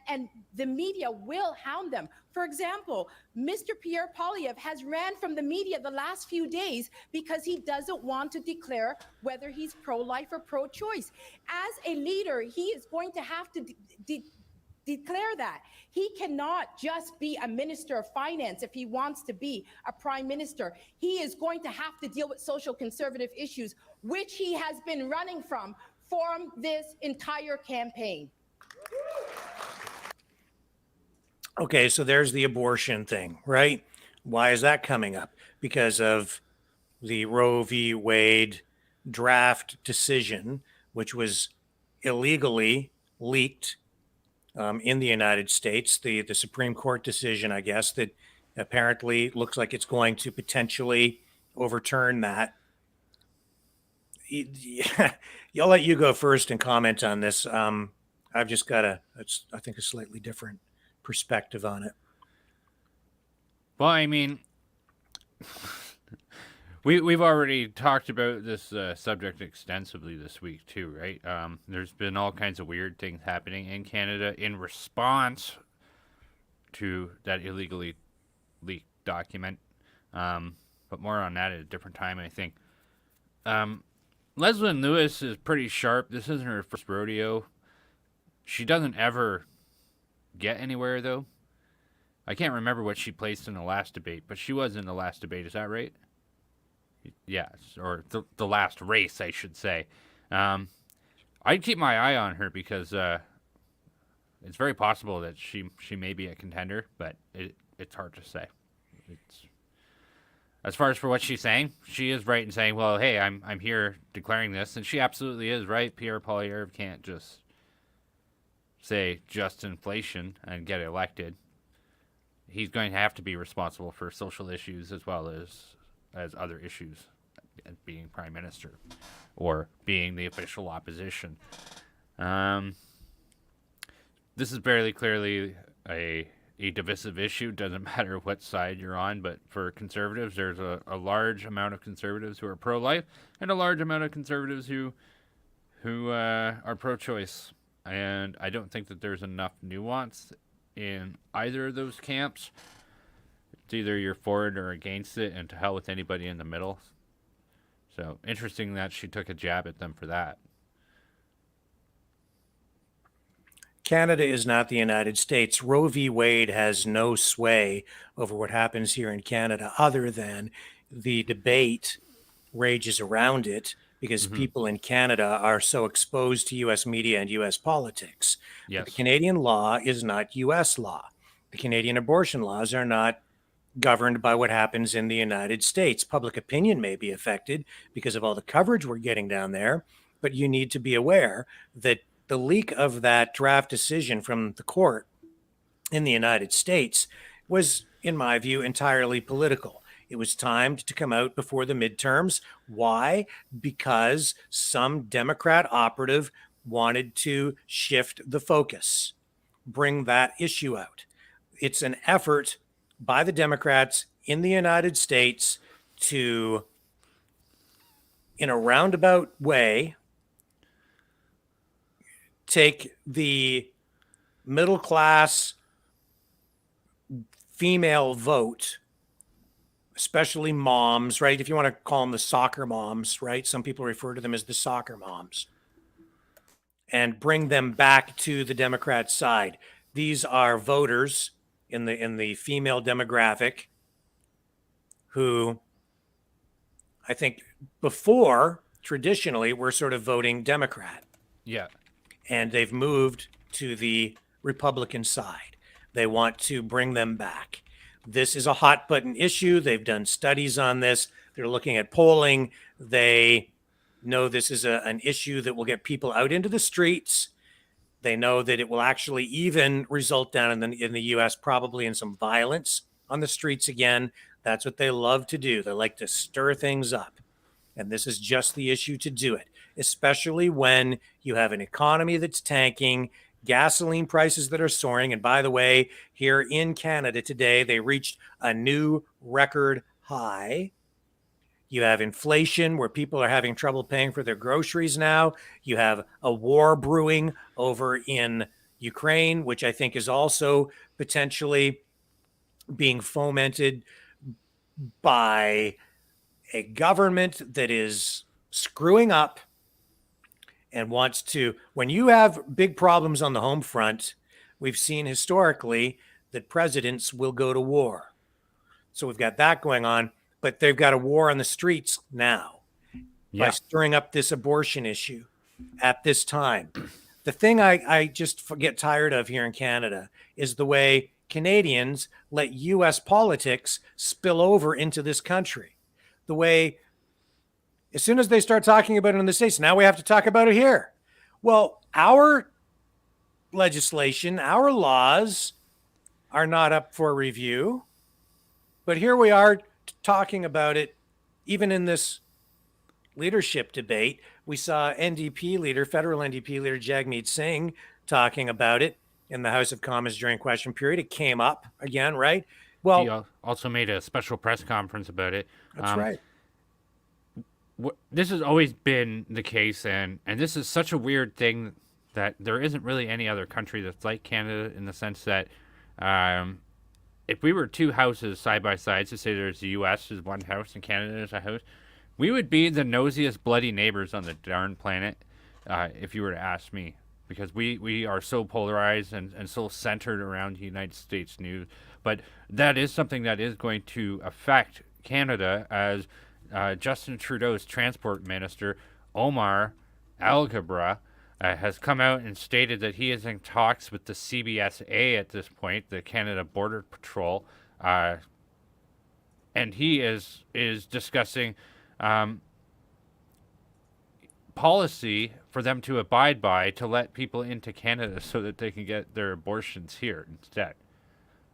the media will hound them. For example, Mr. Pierre Poilievre has ran from the media the last few days because he doesn't want to declare whether he's pro-life or pro-choice. As a leader, he is going to have to declare that. He cannot just be a minister of finance if he wants to be a prime minister. He is going to have to deal with social conservative issues, which he has been running from this entire campaign. Okay, so there's the abortion thing, right? Why is that coming up? Because of the Roe v. Wade draft decision, which was illegally leaked in the United States, the Supreme Court decision, I guess, that apparently looks like it's going to potentially overturn that. I'll let you go first and comment on this. I've just got I think, a slightly different perspective on it. Well, I mean, we've already talked about this subject extensively this week too, right? There's been all kinds of weird things happening in Canada in response to that illegally leaked document. But more on that at a different time, I think. Leslyn Lewis is pretty sharp. This isn't her first rodeo. She doesn't ever get anywhere, though. I can't remember what she placed in the last debate, but she was in the last debate. Is that right? Yes, or the last race, I should say. I'd keep my eye on her because it's very possible that she may be a contender, but it's hard to say. As far as for what she's saying, she is right in saying, well, hey, I'm here declaring this, and she absolutely is right. Pierre Poilievre can't just say just inflation and get elected. He's going to have to be responsible for social issues as well as other issues, being prime minister or being the official opposition. This is very clearly a divisive issue. Doesn't matter what side you're on, but for conservatives, there's a large amount of conservatives who are pro-life and a large amount of conservatives who are pro-choice. And I don't think that there's enough nuance in either of those camps. It's either you're for it or against it, and to hell with anybody in the middle. So interesting that she took a jab at them for that. Canada is not the United States. Roe v. Wade has no sway over what happens here in Canada other than the debate rages around it because people in Canada are so exposed to U.S. media and U.S. politics. Yes. But the Canadian law is not U.S. law. The Canadian abortion laws are not governed by what happens in the United States. Public opinion may be affected because of all the coverage we're getting down there, but you need to be aware that the leak of that draft decision from the court in the United States was, in my view, entirely political. It was timed to come out before the midterms. Why? Because some Democrat operative wanted to shift the focus, bring that issue out. It's an effort by the Democrats in the United States to, in a roundabout way, take the middle class female vote, especially moms, right? If you want to call them the soccer moms, right? Some people refer to them as the soccer moms, and bring them back to the Democrat side. These are voters in the female demographic who I think before traditionally were sort of voting Democrat. Yeah. And they've moved to the Republican side. They want to bring them back. This is a hot button issue. They've done studies on this. They're looking at polling. They know this is an issue that will get people out into the streets. They know that it will actually even result down in the U.S. probably in some violence on the streets again. That's what they love to do. They like to stir things up. And this is just the issue to do it, especially when you have an economy that's tanking, gasoline prices that are soaring. And by the way, here in Canada today, they reached a new record high. You have inflation where people are having trouble paying for their groceries now. You have a war brewing over in Ukraine, which I think is also potentially being fomented by a government that is screwing up and wants to. When you have big problems on the home front, we've seen historically that presidents will go to war. So we've got that going on, but they've got a war on the streets now by stirring up this abortion issue at this time. The thing I just get tired of here in Canada is the way Canadians let U.S. politics spill over into this country. The way, as soon as they start talking about it in the States, now we have to talk about it here. Well, our legislation, our laws are not up for review, but here we are talking about it even in this leadership debate. We saw NDP leader, federal NDP leader Jagmeet Singh talking about it in the House of Commons during question period. It came up again, right? Well, he also made a special press conference about it. That's right. This has always been the case, and this is such a weird thing that there isn't really any other country that's like Canada in the sense that if we were two houses side by side, so say there's the U.S. is one house and Canada is a house, we would be the nosiest bloody neighbors on the darn planet, if you were to ask me, because we are so polarized and so centered around the United States news. But that is something that is going to affect Canada, as Justin Trudeau's transport minister, Omar Alghabra, has come out and stated that he is in talks with the CBSA at this point, the Canada Border Patrol, and he is discussing policy for them to abide by to let people into Canada so that they can get their abortions here instead.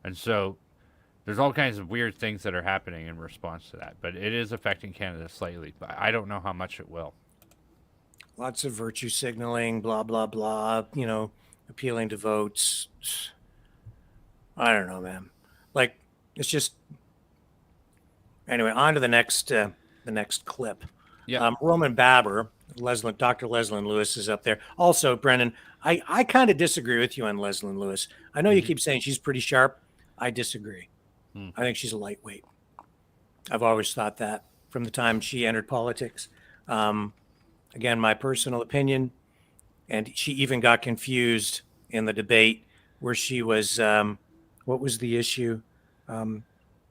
And so there's all kinds of weird things that are happening in response to that, but it is affecting Canada slightly, but I don't know how much it will. Lots of virtue signaling, blah, blah, blah, appealing to votes. I don't know, man. Like, it's just, anyway, on to the next clip. Yeah. Roman Baber, Dr. Leslyn Lewis is up there. Also, Brendan, I kind of disagree with you on Leslyn Lewis. I know you keep saying she's pretty sharp. I disagree. I think she's a lightweight. I've always thought that from the time she entered politics. Again, my personal opinion, and she even got confused in the debate where she was, what was the issue?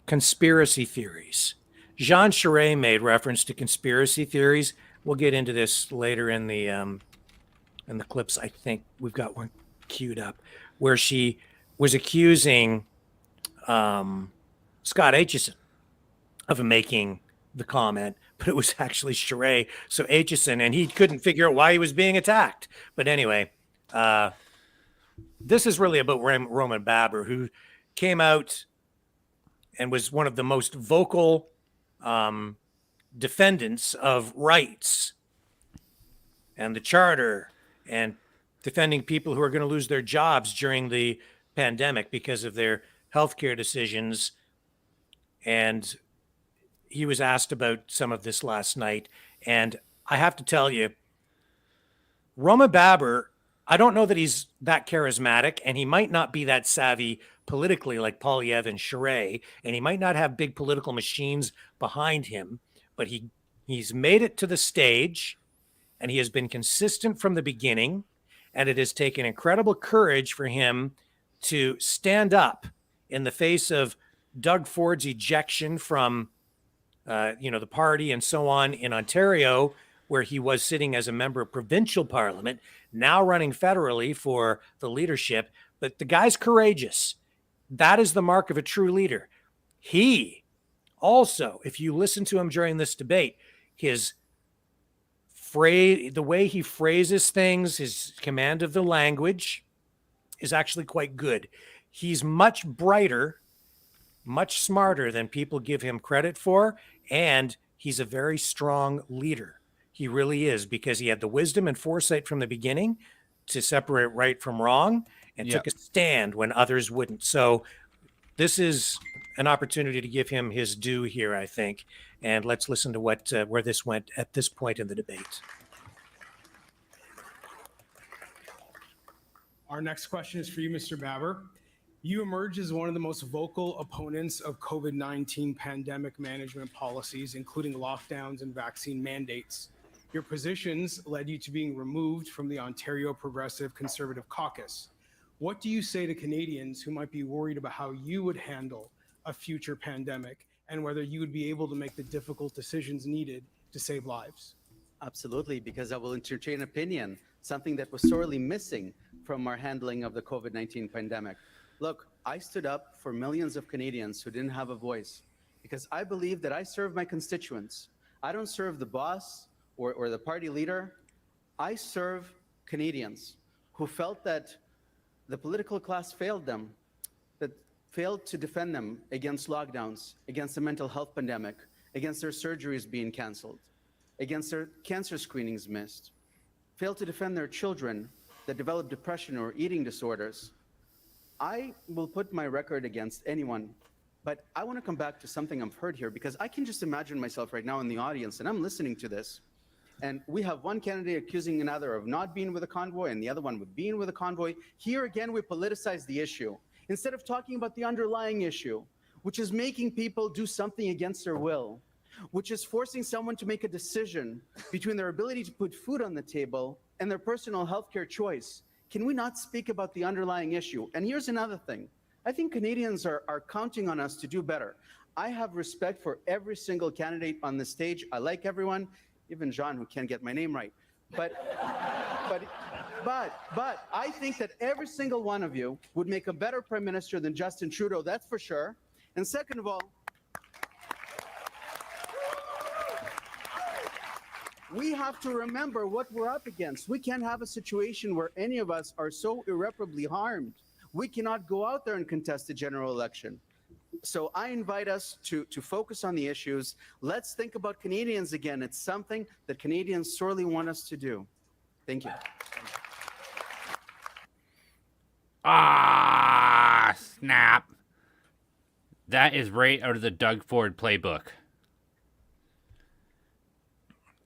Conspiracy theories. Jean Charest made reference to conspiracy theories. We'll get into this later in the clips. I think we've got one queued up where she was accusing Scott Aitchison of making the comment, but it was actually Charest. So Aitchison, and he couldn't figure out why he was being attacked. But anyway, this is really about Roman Baber, who came out and was one of the most vocal defendants of rights and the charter and defending people who are going to lose their jobs during the pandemic because of their healthcare decisions. And he was asked about some of this last night. And I have to tell you, Roma Baber, I don't know that he's that charismatic, and he might not be that savvy politically like Poilievre and Charest, and he might not have big political machines behind him, but he's made it to the stage, and he has been consistent from the beginning, and it has taken incredible courage for him to stand up in the face of Doug Ford's ejection from the party and so on in Ontario, where he was sitting as a member of provincial parliament, now running federally for the leadership. But the guy's courageous. That is the mark of a true leader. He also, if you listen to him during this debate, his the way he phrases things, his command of the language is actually quite good. He's much brighter, much smarter than people give him credit for, and he's a very strong leader. He really is, because he had the wisdom and foresight from the beginning to separate right from wrong, and Yep. took a stand when others wouldn't. So this is an opportunity to give him his due here, I think. And let's listen to what where this went at this point in the debate. Our next question is for you, Mr. Baber. You emerged as one of the most vocal opponents of COVID-19 pandemic management policies, including lockdowns and vaccine mandates. Your positions led you to being removed from the Ontario Progressive Conservative Caucus. What do you say to Canadians who might be worried about how you would handle a future pandemic and whether you would be able to make the difficult decisions needed to save lives? Absolutely, because I will entertain opinion, something that was sorely missing from our handling of the COVID-19 pandemic. Look, I stood up for millions of Canadians who didn't have a voice because I believe that I serve my constituents. I don't serve the boss or the party leader. I serve Canadians who felt that the political class failed them, that failed to defend them against lockdowns, against the mental health pandemic, against their surgeries being canceled, against their cancer screenings missed, failed to defend their children that develop depression or eating disorders. I will put my record against anyone, but I want to come back to something I've heard here, because I can just imagine myself right now in the audience and I'm listening to this. And we have one candidate accusing another of not being with a convoy and the other one with being with a convoy. Here again, we politicize the issue. Instead of talking about the underlying issue, which is making people do something against their will, which is forcing someone to make a decision between their ability to put food on the table and their personal healthcare choice. Can we not speak about the underlying issue? And here's another thing. I think Canadians are counting on us to do better. I have respect for every single candidate on the stage. I like everyone, even John, who can't get my name right. But I think that every single one of you would make a better prime minister than Justin Trudeau, that's for sure. And second of all, we have to remember what we're up against. We can't have a situation where any of us are so irreparably harmed. We cannot go out there and contest a general election. So I invite us to focus on the issues. Let's think about Canadians again. It's something that Canadians sorely want us to do. Thank you. Ah, snap. That is right out of the Doug Ford playbook.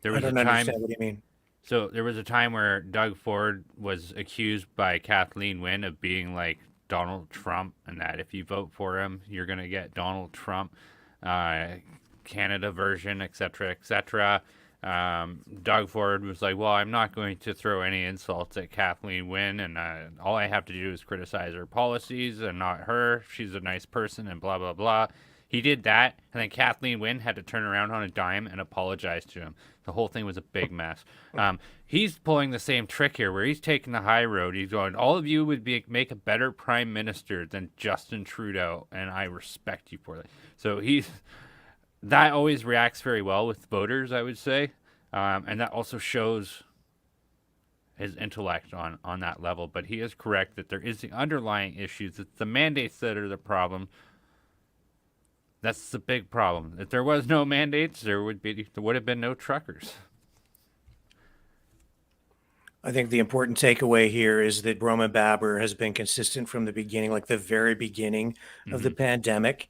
There was I don't a time, understand what you mean. So there was a time where Doug Ford was accused by Kathleen Wynne of being like Donald Trump, and that if you vote for him, you're going to get Donald Trump, Canada version, etc., etc. Doug Ford was like, well, I'm not going to throw any insults at Kathleen Wynne, and all I have to do is criticize her policies and not her. She's a nice person and blah, blah, blah. He did that, and then Kathleen Wynne had to turn around on a dime and apologize to him. The whole thing was a big mess. He's pulling the same trick here, where he's taking the high road. He's going, all of you would make a better prime minister than Justin Trudeau, and I respect you for that. So that always reacts very well with voters, I would say, and that also shows his intellect on that level. But he is correct that there is the underlying issues. It's the mandates that are the problem. That's the big problem. If there was no mandates, there would have been no truckers. I think the important takeaway here is that Roman Baber has been consistent from the beginning, like the very beginning of the pandemic,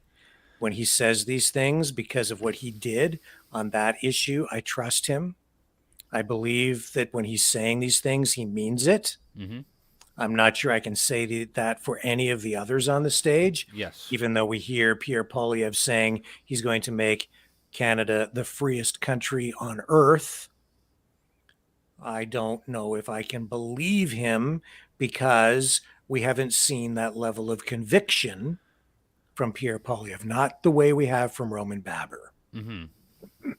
when he says these things because of what he did on that issue. I trust him. I believe that when he's saying these things, he means it. Mm-hmm. I'm not sure I can say that for any of the others on the stage. Yes. Even though we hear Pierre Poilievre saying he's going to make Canada the freest country on earth, I don't know if I can believe him, because we haven't seen that level of conviction from Pierre Poilievre, not the way we have from Roman Baber. Mm-hmm.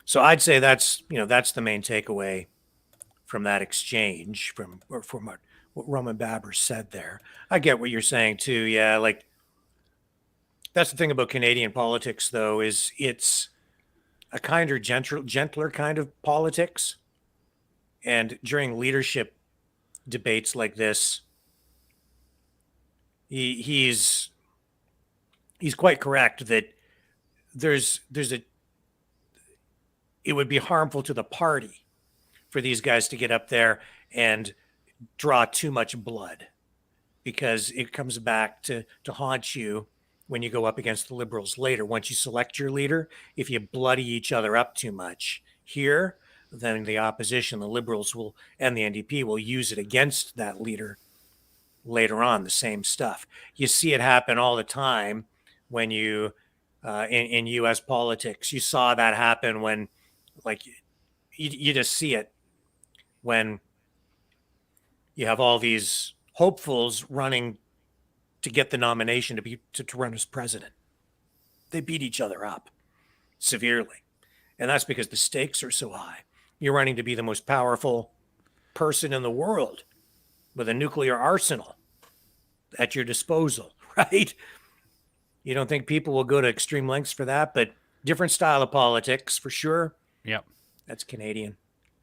So I'd say that's the main takeaway from that exchange, from what Roman Baber said there. I get what you're saying too. Yeah, like That's the thing about Canadian politics, though, is it's a kinder, gentler kind of politics. And during leadership debates like this, he's quite correct that there's a it would be harmful to the party for these guys to get up there and draw too much blood, because it comes back to haunt you when you go up against the Liberals later. Once you select your leader, if you bloody each other up too much here, then the opposition, the Liberals will, and the NDP will use it against that leader later on, the same stuff. You see it happen all the time when you, in US politics, you saw that happen when, like, you just see it when you have all these hopefuls running to get the nomination to run as president. They beat each other up severely. And that's because the stakes are so high. You're running to be the most powerful person in the world with a nuclear arsenal at your disposal, right? You don't think people will go to extreme lengths for that, but different style of politics for sure. Yep. That's Canadian.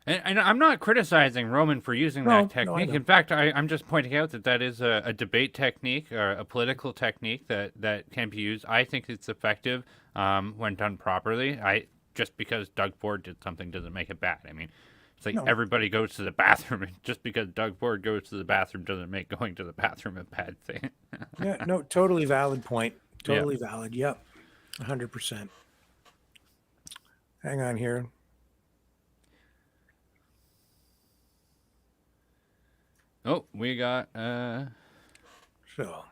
And I'm not criticizing Roman for using that technique. In fact, I'm just pointing out that is a debate technique or a political technique that can be used. I think it's effective when done properly. Just because Doug Ford did something doesn't make it bad. I mean, it's like everybody goes to the bathroom. And just because Doug Ford goes to the bathroom doesn't make going to the bathroom a bad thing. Yeah, no, totally valid point. Totally valid. Yep. 100%. Hang on here. Oh, we got So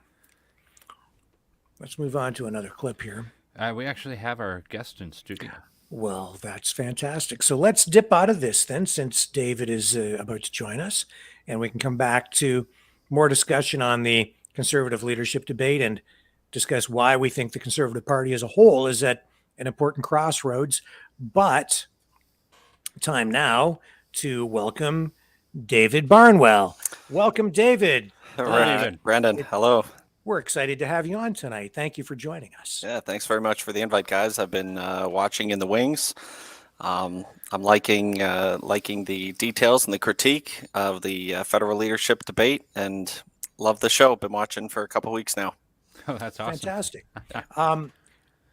let's move on to another clip here. We actually have our guest in studio. Well, that's fantastic. So let's dip out of this then, since David is about to join us, and we can come back to more discussion on the Conservative leadership debate and discuss why we think the Conservative Party as a whole is at an important crossroads. But time now to welcome David Barnwell. Welcome, David. All right, David. Brandon, hello. We're excited to have you on tonight. Thank you for joining us. Yeah, thanks very much for the invite, guys. I've been watching in the wings. I'm liking the details and the critique of the federal leadership debate, and love the show. Been watching for a couple weeks now. Oh, that's awesome. Fantastic.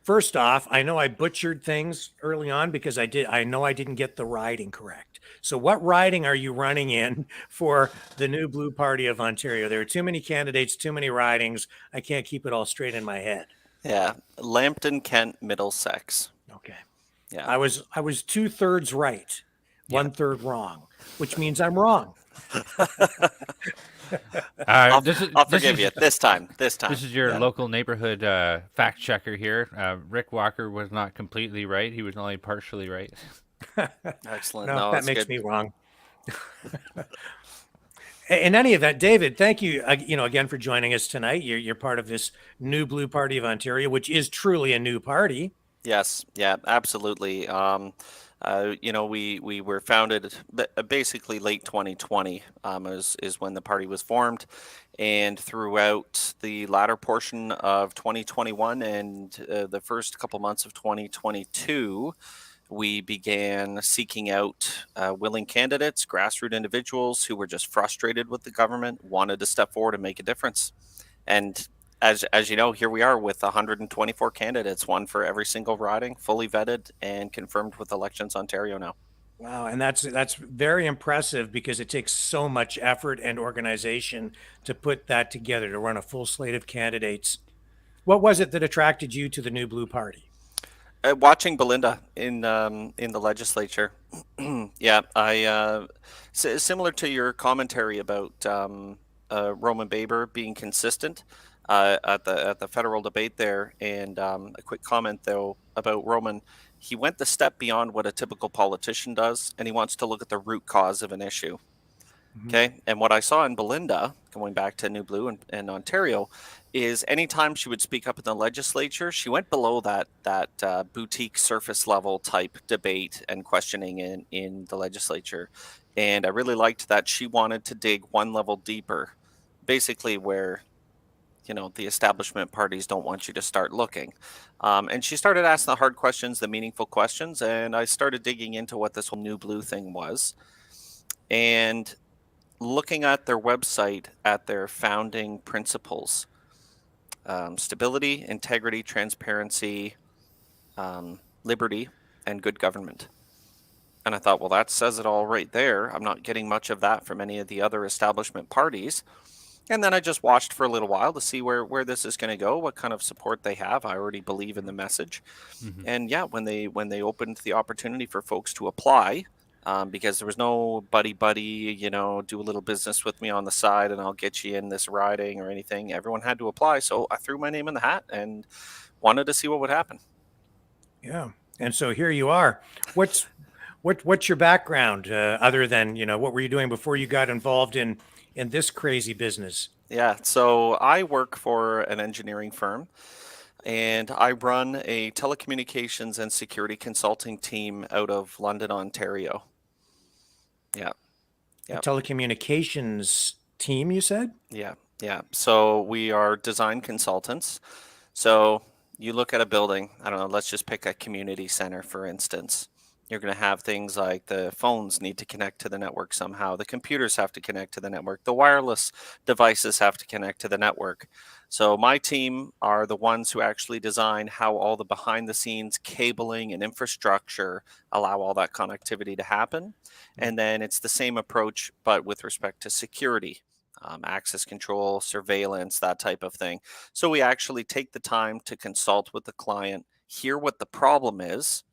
First off, I know I butchered things early on because I know I didn't get the riding correct. So what riding are you running in for the New Blue Party of Ontario? There are too many candidates, too many ridings. I can't keep it all straight in my head. Yeah, Lambton, Kent, Middlesex. Okay. Yeah, I was 2/3 right, 1/3 wrong, which means I'm wrong. I'll forgive you this time. This is your local neighborhood fact checker here. Rick Walker was not completely right. He was only partially right. Excellent. No, that makes me wrong. In any event, David, thank you, again for joining us tonight. You're part of this New Blue Party of Ontario, which is truly a new party. Yes, yeah, absolutely. We were founded basically late 2020 is when the party was formed, and throughout the latter portion of 2021 and the first couple months of 2022, we began seeking out willing candidates, grassroots individuals who were just frustrated with the government, wanted to step forward and make a difference. And as you know, here we are with 124 candidates, one for every single riding, fully vetted and confirmed with Elections Ontario now. Wow, and that's very impressive because it takes so much effort and organization to put that together, to run a full slate of candidates. What was it that attracted you to the New Blue Party? Watching Belinda in the legislature, yeah, similar to your commentary about Roman Baber being consistent at the federal debate there, and a quick comment though about Roman. He went the step beyond what a typical politician does, and he wants to look at the root cause of an issue. Mm-hmm. Okay, and what I saw in Belinda, going back to New Blue and Ontario, is anytime she would speak up in the legislature, she went below that boutique surface level type debate and questioning in the legislature. And I really liked that she wanted to dig one level deeper, basically where the establishment parties don't want you to start looking. And she started asking the hard questions, the meaningful questions, and I started digging into what this whole new blue thing was. And looking at their website, at their founding principles, stability, integrity, transparency, liberty, and good government. And I thought, well, that says it all right there. I'm not getting much of that from any of the other establishment parties. And then I just watched for a little while to see where this is going to go, what kind of support they have. I already believe in the message. Mhm. And yeah, when they opened the opportunity for folks to apply, because there was no buddy, do a little business with me on the side and I'll get you in this riding or anything. Everyone had to apply. So I threw my name in the hat and wanted to see what would happen. Yeah. And so here you are. What's your background other than, what were you doing before you got involved in this crazy business? Yeah, so I work for an engineering firm and I run a telecommunications and security consulting team out of London, Ontario. Yeah. A Yep. telecommunications team, you said? Yeah. So we are design consultants. So you look at a building, I don't know, let's just pick a community center, for instance. You're going to have things like the phones need to connect to the network somehow. The computers have to connect to the network. The wireless devices have to connect to the network. So my team are the ones who actually design how all the behind the scenes cabling and infrastructure allow all that connectivity to happen. And then it's the same approach, but with respect to security, access control, surveillance, that type of thing. So we actually take the time to consult with the client, hear what the problem is,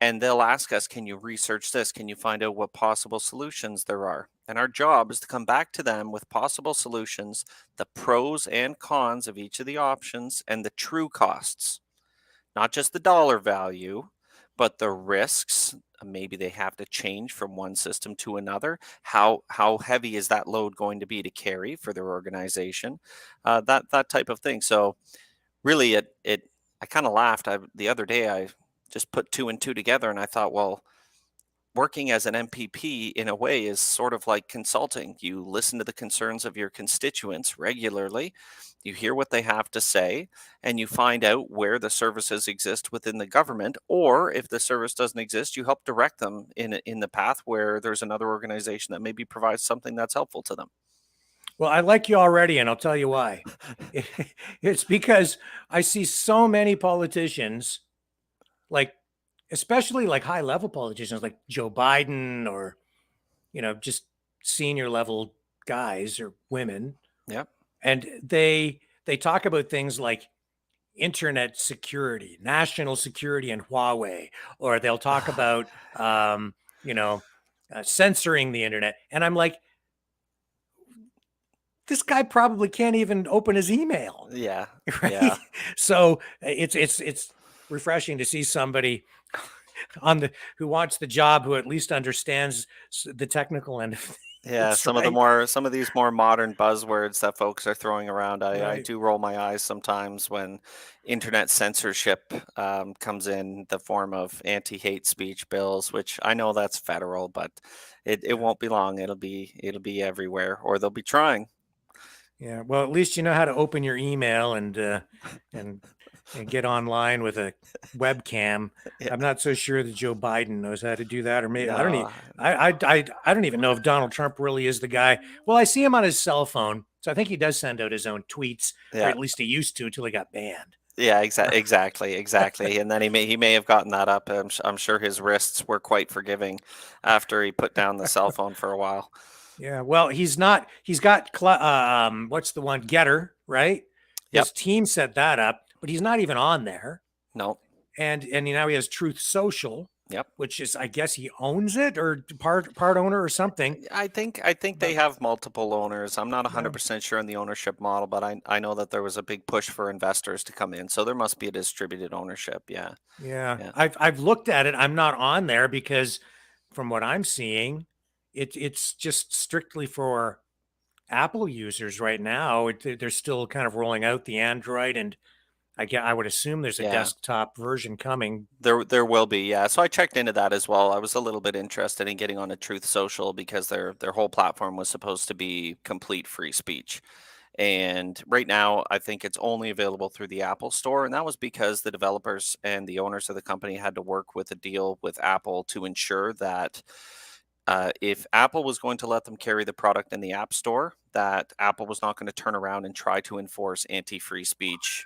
and they'll ask us, can you research this? Can you find out what possible solutions there are? And our job is to come back to them with possible solutions, the pros and cons of each of the options, and the true costs. Not just the dollar value, but the risks. Maybe they have to change from one system to another. How heavy is that load going to be to carry for their organization? That type of thing. So really, I kind of laughed. The other day I just put two and two together, and I thought, well, working as an MPP in a way is sort of like consulting. You listen to the concerns of your constituents regularly, you hear what they have to say, and you find out where the services exist within the government, or if the service doesn't exist, you help direct them in the path where there's another organization that maybe provides something that's helpful to them. Well, I like you already, and I'll tell you why. It's because I see so many politicians, especially like high level politicians like Joe Biden or, just senior level guys or women. Yep. And they talk about things like internet security, national security, and Huawei, or they'll talk about, censoring the internet. And I'm like, this guy probably can't even open his email. Yeah. Right. Yeah. So it's refreshing to see somebody who wants the job, who at least understands the technical end of things. Yeah, some of these more modern buzzwords that folks are throwing around, I Right. do roll my eyes sometimes when internet censorship comes in the form of anti-hate speech bills, which I know that's federal, but it won't be long. It'll be everywhere, or they'll be trying. Yeah. Well, at least you know how to open your email and get online with a webcam. Yeah. I'm not so sure that Joe Biden knows how to do that, or maybe I don't No, I don't even know if Donald Trump really is the guy. Well, I see him on his cell phone, so I think he does send out his own tweets, or yeah. at least he used to until he got banned. Yeah, exactly. And then he may have gotten that up. I'm sure his wrists were quite forgiving after he put down the cell phone for a while. Yeah. Well, he's not. He's got what's the one, Getter, right? Yep. His team set that up, but he's not even on there. No. And now he has Truth Social. Yep. Which is, I guess he owns it, or part owner or something. I think they have multiple owners. I'm not 100% sure on the ownership model, but I know that there was a big push for investors to come in. So there must be a distributed ownership. Yeah. Yeah. I've looked at it. I'm not on there because from what I'm seeing, it's just strictly for Apple users right now. They're still kind of rolling out the Android, and I would assume there's a desktop version coming. There will be, yeah. So I checked into that as well. I was a little bit interested in getting on a Truth Social because their whole platform was supposed to be complete free speech. And right now, I think it's only available through the Apple Store. And that was because the developers and the owners of the company had to work with a deal with Apple to ensure that if Apple was going to let them carry the product in the App Store, that Apple was not going to turn around and try to enforce anti-free speech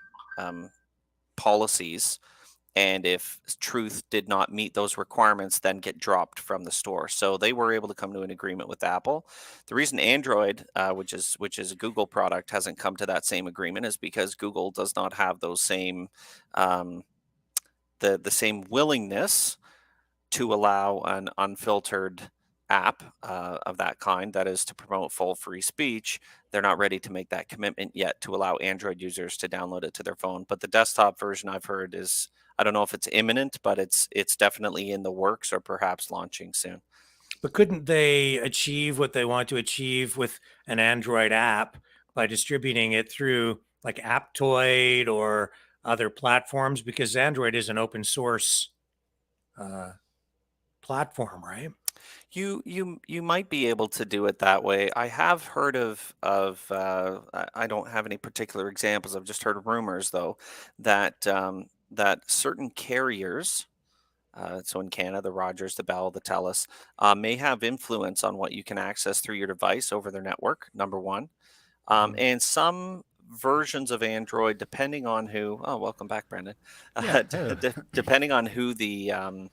policies. And if Truth did not meet those requirements, then get dropped from the store. So they were able to come to an agreement with Apple. The reason Android, which is a Google product, hasn't come to that same agreement is because Google does not have those same the same willingness to allow an unfiltered app of that kind, that is to promote full free speech. They're not ready to make that commitment yet to allow Android users to download it to their phone. But the desktop version I've heard is, I don't know if it's imminent, but it's definitely in the works or perhaps launching soon. But couldn't they achieve what they want to achieve with an Android app by distributing it through like Aptoid or other platforms? Because Android is an open source platform, right? You might be able to do it that way. I have heard of I don't have any particular examples. I've just heard rumors though that that certain carriers, so in Canada, the Rogers, the Bell, the TELUS, may have influence on what you can access through your device over their network. Number one, and some versions of Android, depending on who. Oh, welcome back, Brendan. Yeah. Depending on who the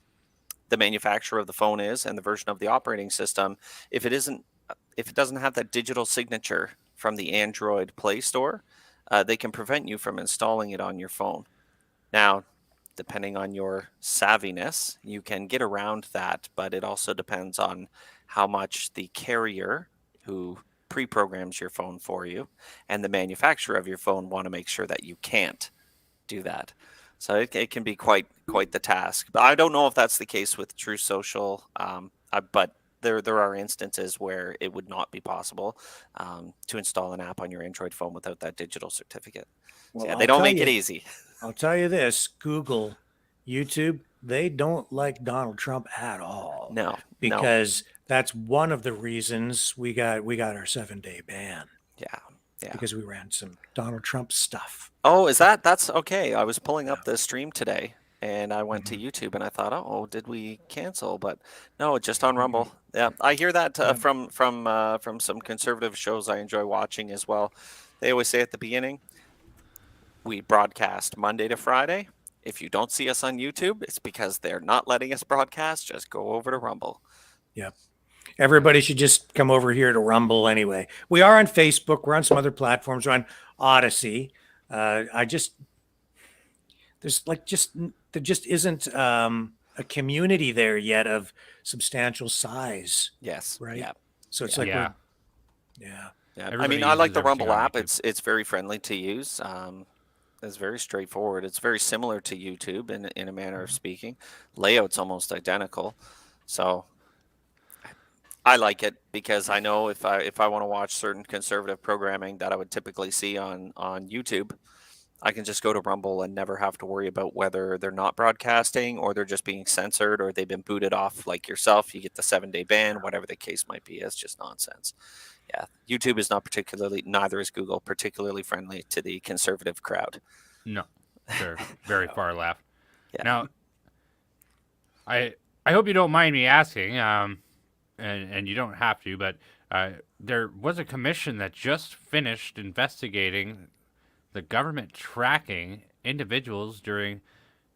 manufacturer of the phone is and the version of the operating system, if it doesn't have that digital signature from the Android Play Store, they can prevent you from installing it on your phone. Now, depending on your savviness, you can get around that, but it also depends on how much the carrier who pre-programs your phone for you and the manufacturer of your phone want to make sure that you can't do that. So it can be quite the task. But I don't know if that's the case with True Social, but there are instances where it would not be possible to install an app on your Android phone without that digital certificate. Well, So yeah, they don't make it easy. I'll tell you this, Google, YouTube, they don't like Donald Trump at all. No. Because that's one of the reasons we got our 7-day ban. Yeah. Because we ran some Donald Trump stuff. Oh, that's okay. I was pulling up the stream today and I went to YouTube and I thought, oh, did we cancel? But no, just on Rumble. Yeah, I hear that from some conservative shows I enjoy watching as well. They always say at the beginning, we broadcast Monday to Friday. If you don't see us on YouTube, it's because they're not letting us broadcast. Just go over to Rumble. Yep. Everybody should just come over here to Rumble anyway. We are on Facebook. We're on some other platforms. We're on Odyssey. There just isn't a community there yet of substantial size. Yes. Right. Yeah. So it's like, yeah. Everybody I mean, I like uses the Rumble everything on app. YouTube. It's very friendly to use. It's very straightforward. It's very similar to YouTube in a manner of speaking. Layout's almost identical. So I like it because I know if I want to watch certain conservative programming that I would typically see on YouTube, I can just go to Rumble and never have to worry about whether they're not broadcasting or they're just being censored or they've been booted off like yourself. You get the 7-day ban, whatever the case might be. It's just nonsense. Yeah, YouTube is not particularly, neither is Google, particularly friendly to the conservative crowd. No, they're very far left. Yeah. Now, I hope you don't mind me asking, and you don't have to, but there was a commission that just finished investigating the government tracking individuals during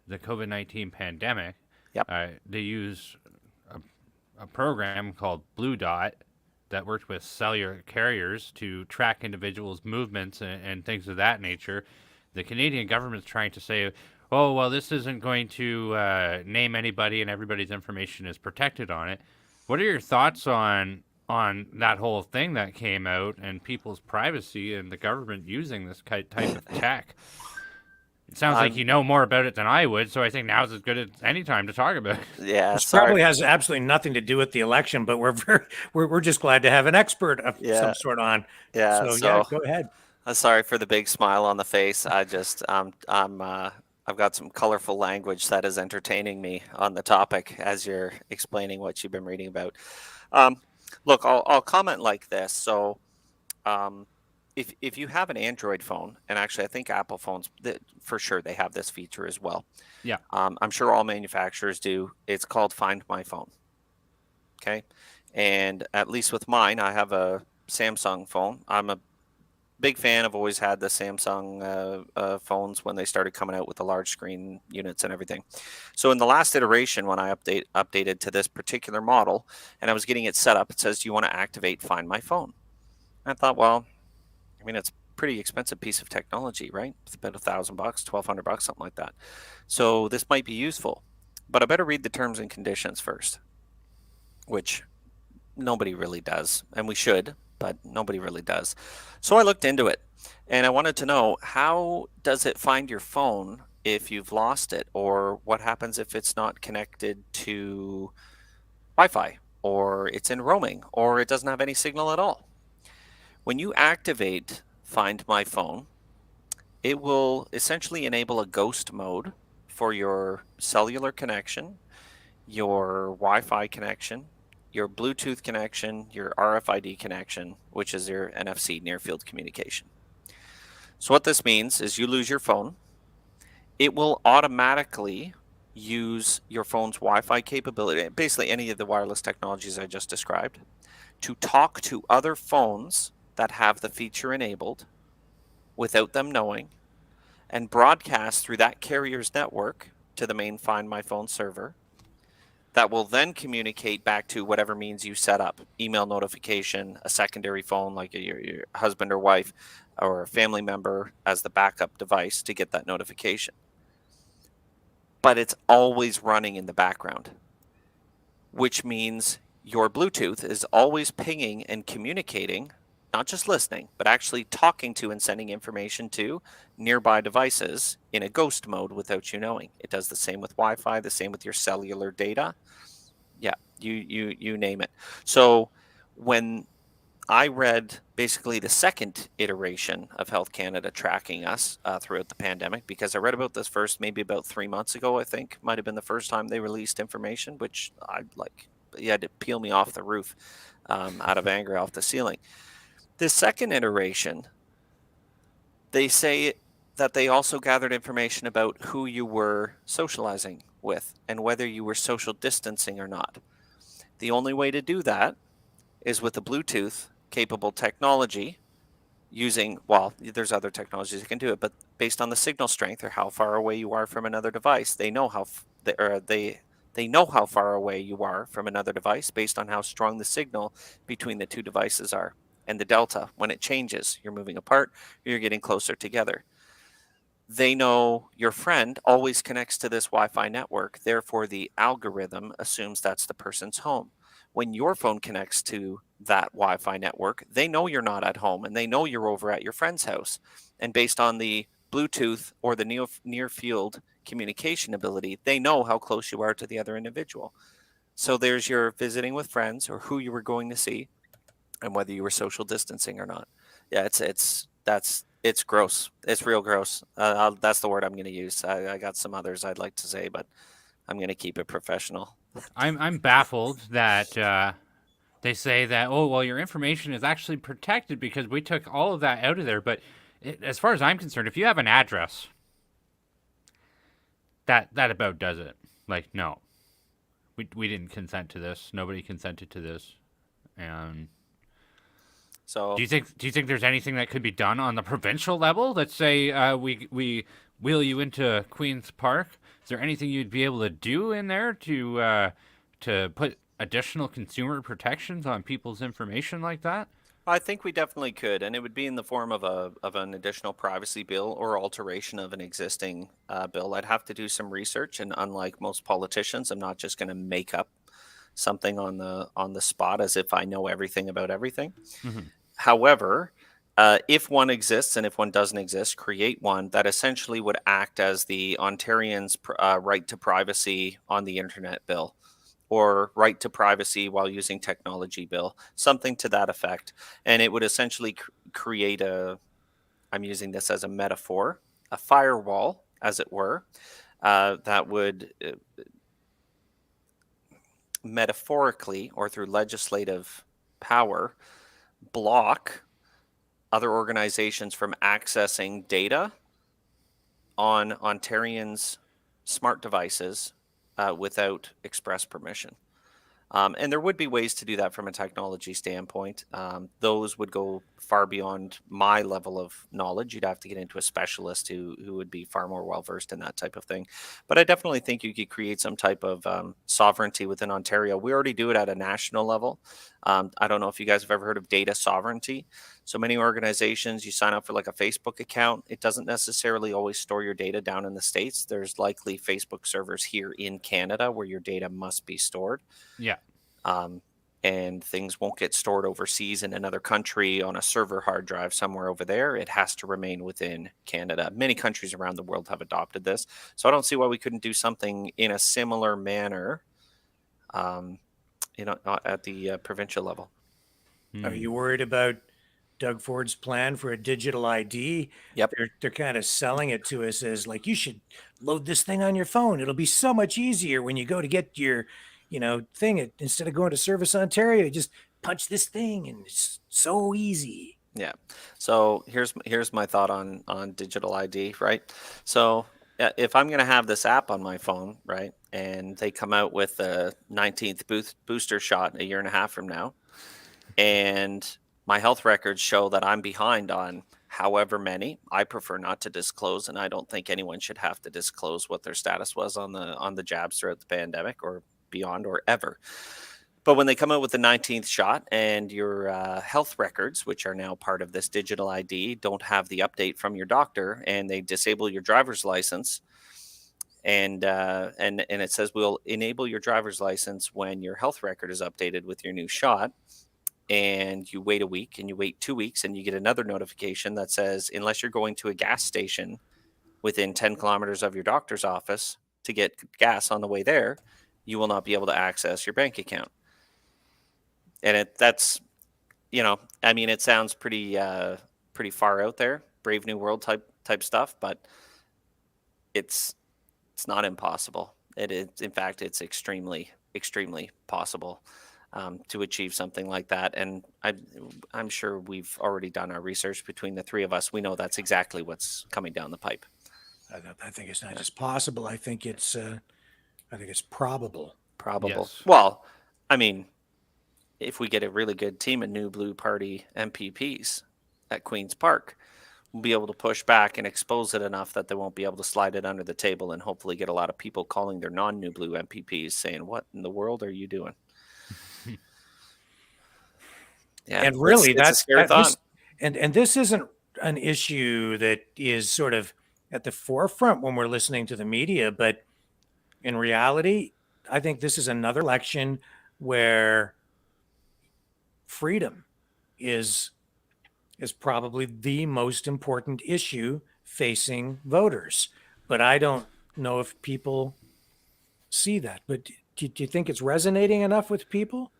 the COVID-19 pandemic. Yep. They use a program called Blue Dot that worked with cellular carriers to track individuals' movements and things of that nature. The Canadian government's trying to say, oh, well, this isn't going to name anybody and everybody's information is protected on it. What are your thoughts on that whole thing that came out and people's privacy and the government using this type of tech? It sounds like you know more about it than I would, so I think now's as good as any time to talk about it. Yeah, this probably has absolutely nothing to do with the election, but we're just glad to have an expert of some sort on. Yeah, so go ahead. Sorry for the big smile on the face. I just I've got some colorful language that is entertaining me on the topic as you're explaining what you've been reading about. Look, I'll comment like this. So, if you have an Android phone, and actually I think Apple phones, for sure they have this feature as well. Yeah. I'm sure all manufacturers do. It's called Find My Phone. Okay. And at least with mine, I have a Samsung phone. I'm a big fan. I've always had the Samsung phones when they started coming out with the large screen units and everything. So in the last iteration, when I updated to this particular model and I was getting it set up, it says, do you want to activate Find My Phone? And I thought, well, I mean, it's a pretty expensive piece of technology, right? It's about $1,000, $1,200, something like that. So this might be useful, but I better read the terms and conditions first, which nobody really does, and we should, but nobody really does. So I looked into it, and I wanted to know, how does it find your phone if you've lost it, or what happens if it's not connected to Wi-Fi, or it's in roaming, or it doesn't have any signal at all? When you activate Find My Phone, it will essentially enable a ghost mode for your cellular connection, your Wi-Fi connection, your Bluetooth connection, your RFID connection, which is your NFC, near field communication. So what this means is you lose your phone, it will automatically use your phone's Wi-Fi capability, basically any of the wireless technologies I just described, to talk to other phones that have the feature enabled without them knowing, and broadcast through that carrier's network to the main Find My Phone server. That will then communicate back to whatever means you set up, email notification, a secondary phone like your husband or wife or a family member as the backup device to get that notification. But it's always running in the background, which means your Bluetooth is always pinging and communicating, not just listening, but actually talking to and sending information to nearby devices in a ghost mode without you knowing. It does the same with Wi-Fi, the same with your cellular data. Yeah, you name it. So when I read basically the second iteration of Health Canada tracking us throughout the pandemic, because I read about this first maybe about 3 months ago, I think, might have been the first time they released information, which I like, you had to peel me off the roof out of anger, off the ceiling. This second iteration, they say that they also gathered information about who you were socializing with and whether you were social distancing or not. The only way to do that is with a Bluetooth capable technology using, well, there's other technologies that can do it, but based on the signal strength or how far away you are from another device, they know how they know how far away you are from another device based on how strong the signal between the two devices are. And the delta, when it changes, you're moving apart, you're getting closer together. They know your friend always connects to this Wi-Fi network, therefore the algorithm assumes that's the person's home. When your phone connects to that Wi-Fi network, they know you're not at home and they know you're over at your friend's house. And based on the Bluetooth or the near field communication ability, they know how close you are to the other individual. So there's your visiting with friends or who you were going to see, and whether you were social distancing or not. Yeah, it's gross. It's real gross. That's the word I'm going to use. I got some others I'd like to say, but I'm going to keep it professional. I'm baffled that they say that, oh, well, your information is actually protected because we took all of that out of there. But as far as I'm concerned, if you have an address, that about does it. Like, no, we didn't consent to this. Nobody consented to this, and. So do you think there's anything that could be done on the provincial level? Let's say we wheel you into Queen's Park. Is there anything you'd be able to do in there to put additional consumer protections on people's information like that? I think we definitely could, and it would be in the form of an additional privacy bill or alteration of an existing bill. I'd have to do some research, and unlike most politicians, I'm not just going to make up something on the spot as if I know everything about everything. Mm-hmm. However, if one exists and if one doesn't exist, create one that essentially would act as the Ontarians' right to privacy on the internet bill, or right to privacy while using technology bill, something to that effect. And it would essentially create I'm using this as a metaphor, a firewall, as it were, that would metaphorically or through legislative power block other organizations from accessing data on Ontarians' smart devices without express permission. And there would be ways to do that from a technology standpoint. Those would go far beyond my level of knowledge. You'd have to get into a specialist who would be far more well versed in that type of thing. But I definitely think you could create some type of sovereignty within Ontario. We already do it at a national level. I don't know if you guys have ever heard of data sovereignty. So many organizations, you sign up for like a Facebook account. It doesn't necessarily always store your data down in the States. There's likely Facebook servers here in Canada where your data must be stored. Yeah. And things won't get stored overseas in another country on a server hard drive somewhere over there. It has to remain within Canada. Many countries around the world have adopted this. So I don't see why we couldn't do something in a similar manner, at the provincial level. Are you worried about Doug Ford's plan for a digital ID? Yep. They're kind of selling it to us as like, you should load this thing on your phone. It'll be so much easier when you go to get your thing. Instead of going to Service Ontario, you just punch this thing and it's so easy. Yeah. So here's my thought on digital ID, right? So if I'm going to have this app on my phone, right, and they come out with the 19th booster shot a year and a half from now, and my health records show that I'm behind on however many, I prefer not to disclose, and I don't think anyone should have to disclose what their status was on the jabs throughout the pandemic or beyond or ever. But when they come out with the 19th shot and your health records, which are now part of this digital ID, don't have the update from your doctor, and they disable your driver's license, and it says we'll enable your driver's license when your health record is updated with your new shot, and you wait a week and you wait 2 weeks and you get another notification that says unless you're going to a gas station within 10 kilometers of your doctor's office to get gas on the way there, you will not be able to access your bank account. And it sounds pretty far out there, Brave New World type stuff, but it's not impossible. It is, in fact, it's extremely, extremely possible to achieve something like that. And I'm sure we've already done our research between the three of us. We know that's exactly what's coming down the pipe. I think it's not just possible. I think it's probable. Yes. Well, I mean, if we get a really good team of New Blue Party MPPs at Queen's Park, we'll be able to push back and expose it enough that they won't be able to slide it under the table, and hopefully get a lot of people calling their non-New Blue MPPs saying, "What in the world are you doing?" Yeah, and really, it's a scary thought. This isn't an issue that is sort of at the forefront when we're listening to the media, but in reality, I think this is another election where freedom is probably the most important issue facing voters. But I don't know if people see that. But do you think it's resonating enough with people?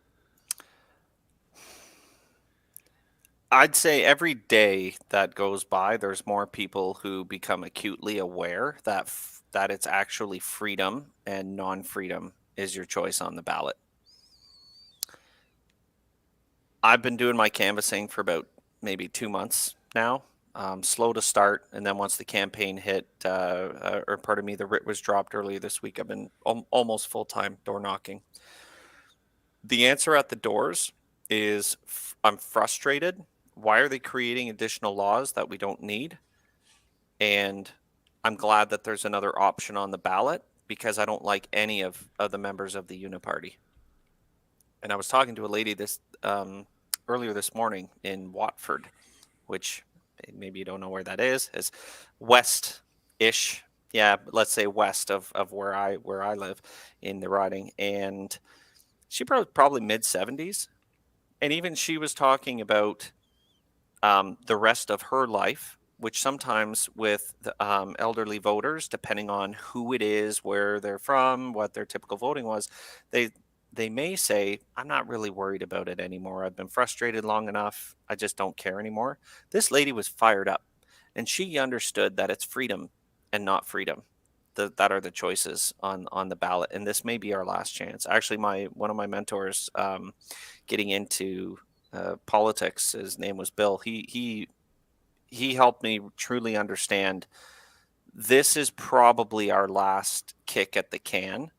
I'd say every day that goes by, there's more people who become acutely aware that it's actually freedom and non-freedom is your choice on the ballot. I've been doing my canvassing for about maybe 2 months now. Slow to start, and then once the campaign hit, the writ was dropped earlier this week, I've been almost full-time door knocking. The answer at the doors is I'm frustrated. Why are they creating additional laws that we don't need? And I'm glad that there's another option on the ballot because I don't like any of the members of the Uniparty. And I was talking to a lady earlier this morning in Watford, which maybe you don't know where that is. It's west-ish, yeah, let's say west of where I live in the riding. And she probably mid-70s, and even she was talking about the rest of her life, which sometimes with the, elderly voters, depending on who it is, where they're from, what their typical voting was, they may say, I'm not really worried about it anymore. I've been frustrated long enough. I just don't care anymore. This lady was fired up, and she understood that it's freedom and not freedom that are the choices on the ballot. And this may be our last chance. Actually, one of my mentors getting into politics, his name was Bill. He he helped me truly understand this is probably our last kick at the can,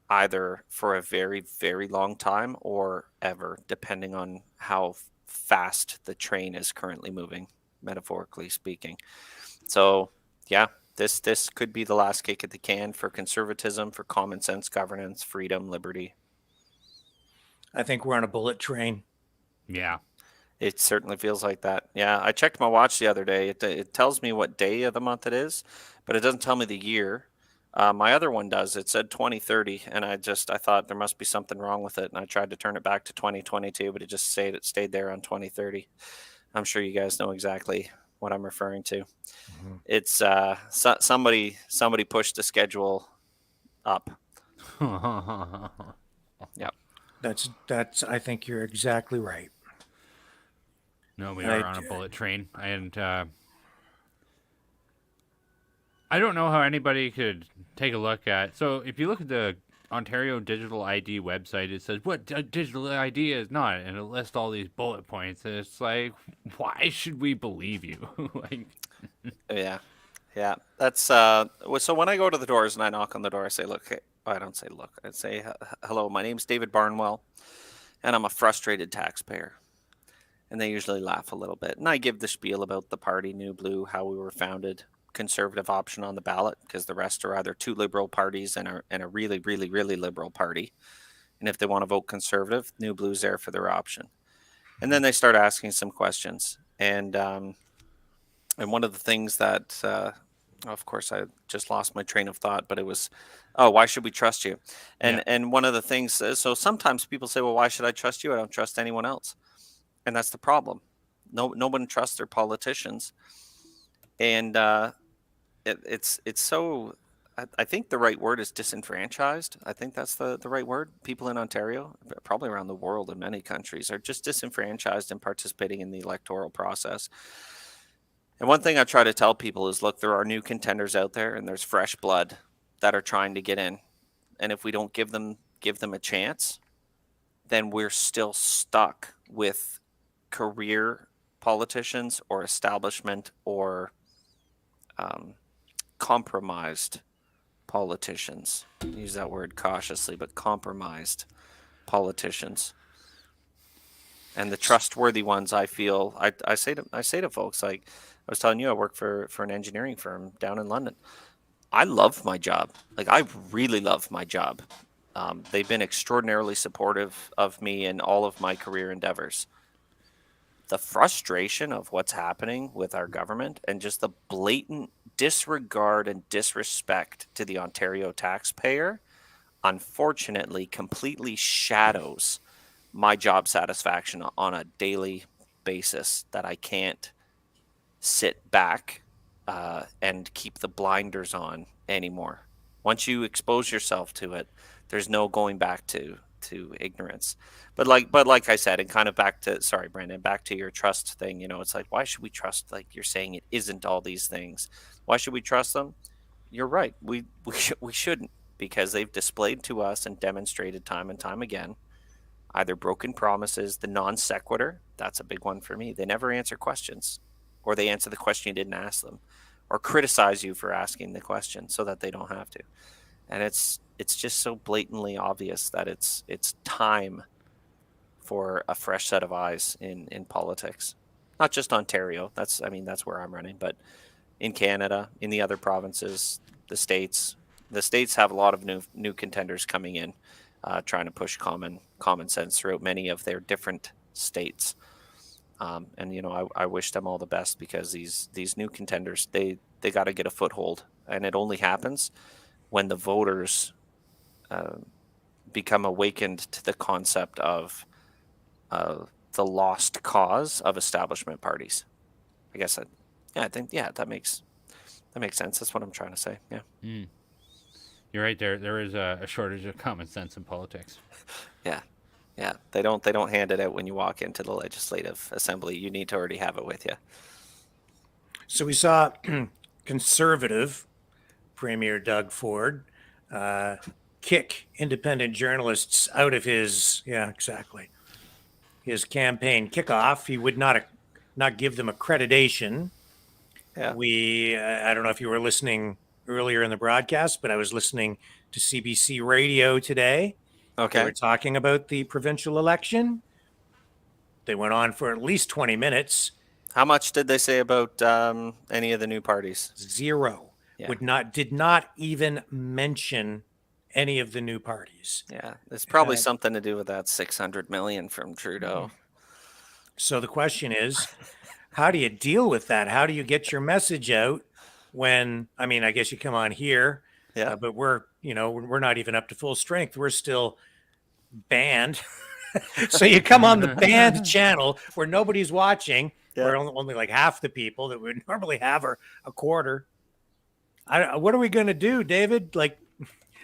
either for a very, very long time or ever, depending on how fast the train is currently moving, metaphorically speaking. So, yeah, this could be the last kick at the can for conservatism, for common sense governance, freedom, liberty. I think we're on a bullet train. Yeah. It certainly feels like that. Yeah, I checked my watch the other day. It tells me what day of the month it is, but it doesn't tell me the year. My other one does. It said 2030, and I thought there must be something wrong with it, and I tried to turn it back to 2022, but it stayed there on 2030. I'm sure you guys know exactly what I'm referring to. Mm-hmm. It's somebody pushed the schedule up. Yep. That's. I think you're exactly right. No, we are on a bullet train, and I don't know how anybody could take a look at. So, if you look at the Ontario Digital ID website, it says what digital ID is not, and it lists all these bullet points. And it's like, why should we believe you? Like, yeah. That's so when I go to the doors and I knock on the door, I say, "Look." I don't say look. I say, "Hello, my name's David Barnwell, and I'm a frustrated taxpayer." And they usually laugh a little bit. And I give the spiel about the party, New Blue, how we were founded, conservative option on the ballot, because the rest are either two liberal parties and a really, really, really liberal party. And if they want to vote conservative, New Blue's there for their option. And then they start asking some questions. And one of the things that, of course, I just lost my train of thought, but it was, oh, why should we trust you? And one of the things, so sometimes people say, well, why should I trust you? I don't trust anyone else. And that's the problem. No one trusts their politicians. And it's so, I think the right word is disenfranchised. I think that's the right word. People in Ontario, probably around the world in many countries, are just disenfranchised in participating in the electoral process. And one thing I try to tell people is, look, there are new contenders out there, and there's fresh blood that are trying to get in. And if we don't give them a chance, then we're still stuck with career politicians or establishment or compromised politicians. Use that word cautiously, but compromised politicians. And the trustworthy ones, I feel, I say to folks, like I was telling you, I work for an engineering firm down in London. I love my job. Like, I really love my job. They've been extraordinarily supportive of me in all of my career endeavors. The frustration of what's happening with our government and just the blatant disregard and disrespect to the Ontario taxpayer, unfortunately, completely shadows my job satisfaction on a daily basis, that I can't sit back and keep the blinders on anymore. Once you expose yourself to it, there's no going back to ignorance. But like I said, and kind of back to, sorry, Brandon, back to your trust thing, it's like, why should we trust, like you're saying, it isn't all these things. Why should we trust them? You're right. We shouldn't, because they've displayed to us and demonstrated time and time again either broken promises, the non sequitur, that's a big one for me. They never answer questions, or they answer the question you didn't ask them, or criticize you for asking the question so that they don't have to. And it's just so blatantly obvious that it's time for a fresh set of eyes in politics. Not just Ontario. That's where I'm running, but in Canada, in the other provinces, the states have a lot of new contenders coming in, trying to push common sense throughout many of their different states. And I wish them all the best, because these new contenders, they got to get a foothold, and it only happens when the voters become awakened to the concept of the lost cause of establishment parties. I guess that makes sense. That's what I'm trying to say. Yeah. Mm. You're right. There is a shortage of common sense in politics. Yeah. They don't hand it out when you walk into the Legislative Assembly. You need to already have it with you. So we saw Conservative Premier Doug Ford kick independent journalists out of his campaign kickoff. He would not give them accreditation Yeah. I don't know if you were listening earlier in the broadcast, but I was listening to CBC radio today. They Okay. were talking about the provincial election. They went on for at least 20 minutes. How much did they say about any of the new parties? Zero. Yeah. Did not even mention any of the new parties. Yeah, it's probably something to do with that 600 million from Trudeau. So the question is, how do you deal with that? How do you get your message out when, I mean, I guess you come on here, Yeah. but we're not even up to full strength. We're still banned. So you come on the banned channel where nobody's watching, where only like half the people that would normally have are a quarter. What are we going to do, David? Like,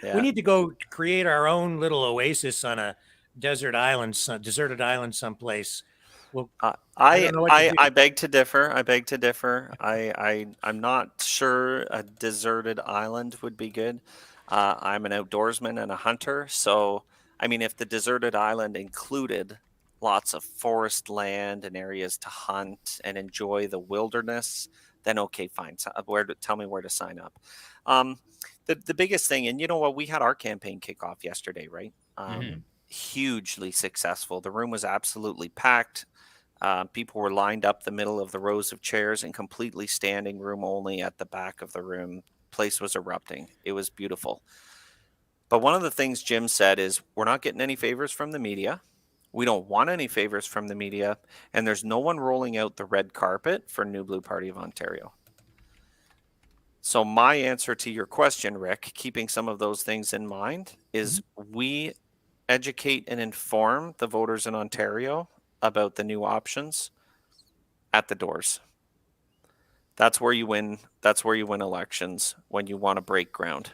we need to go create our own little oasis on a deserted island someplace. Well, I beg to differ. I'm not sure a deserted island would be good. I'm an outdoorsman and a hunter, so I mean, if the deserted island included lots of forest land and areas to hunt and enjoy the wilderness, then okay, fine. So tell me where to sign up. The biggest thing, and you know what, we had our campaign kickoff yesterday, right? Hugely successful. The room was absolutely packed. People were lined up the middle of the rows of chairs and completely standing room only at the back of the room. Place was erupting. It was beautiful. But one of the things Jim said is, we're not getting any favors from the media. We don't want any favors from the media. And there's no one rolling out the red carpet for New Blue Party of Ontario. So my answer to your question, Rick, keeping some of those things in mind, is we educate and inform the voters in Ontario about the new options at the doors. That's where you win. That's where you win elections, when you want to break ground.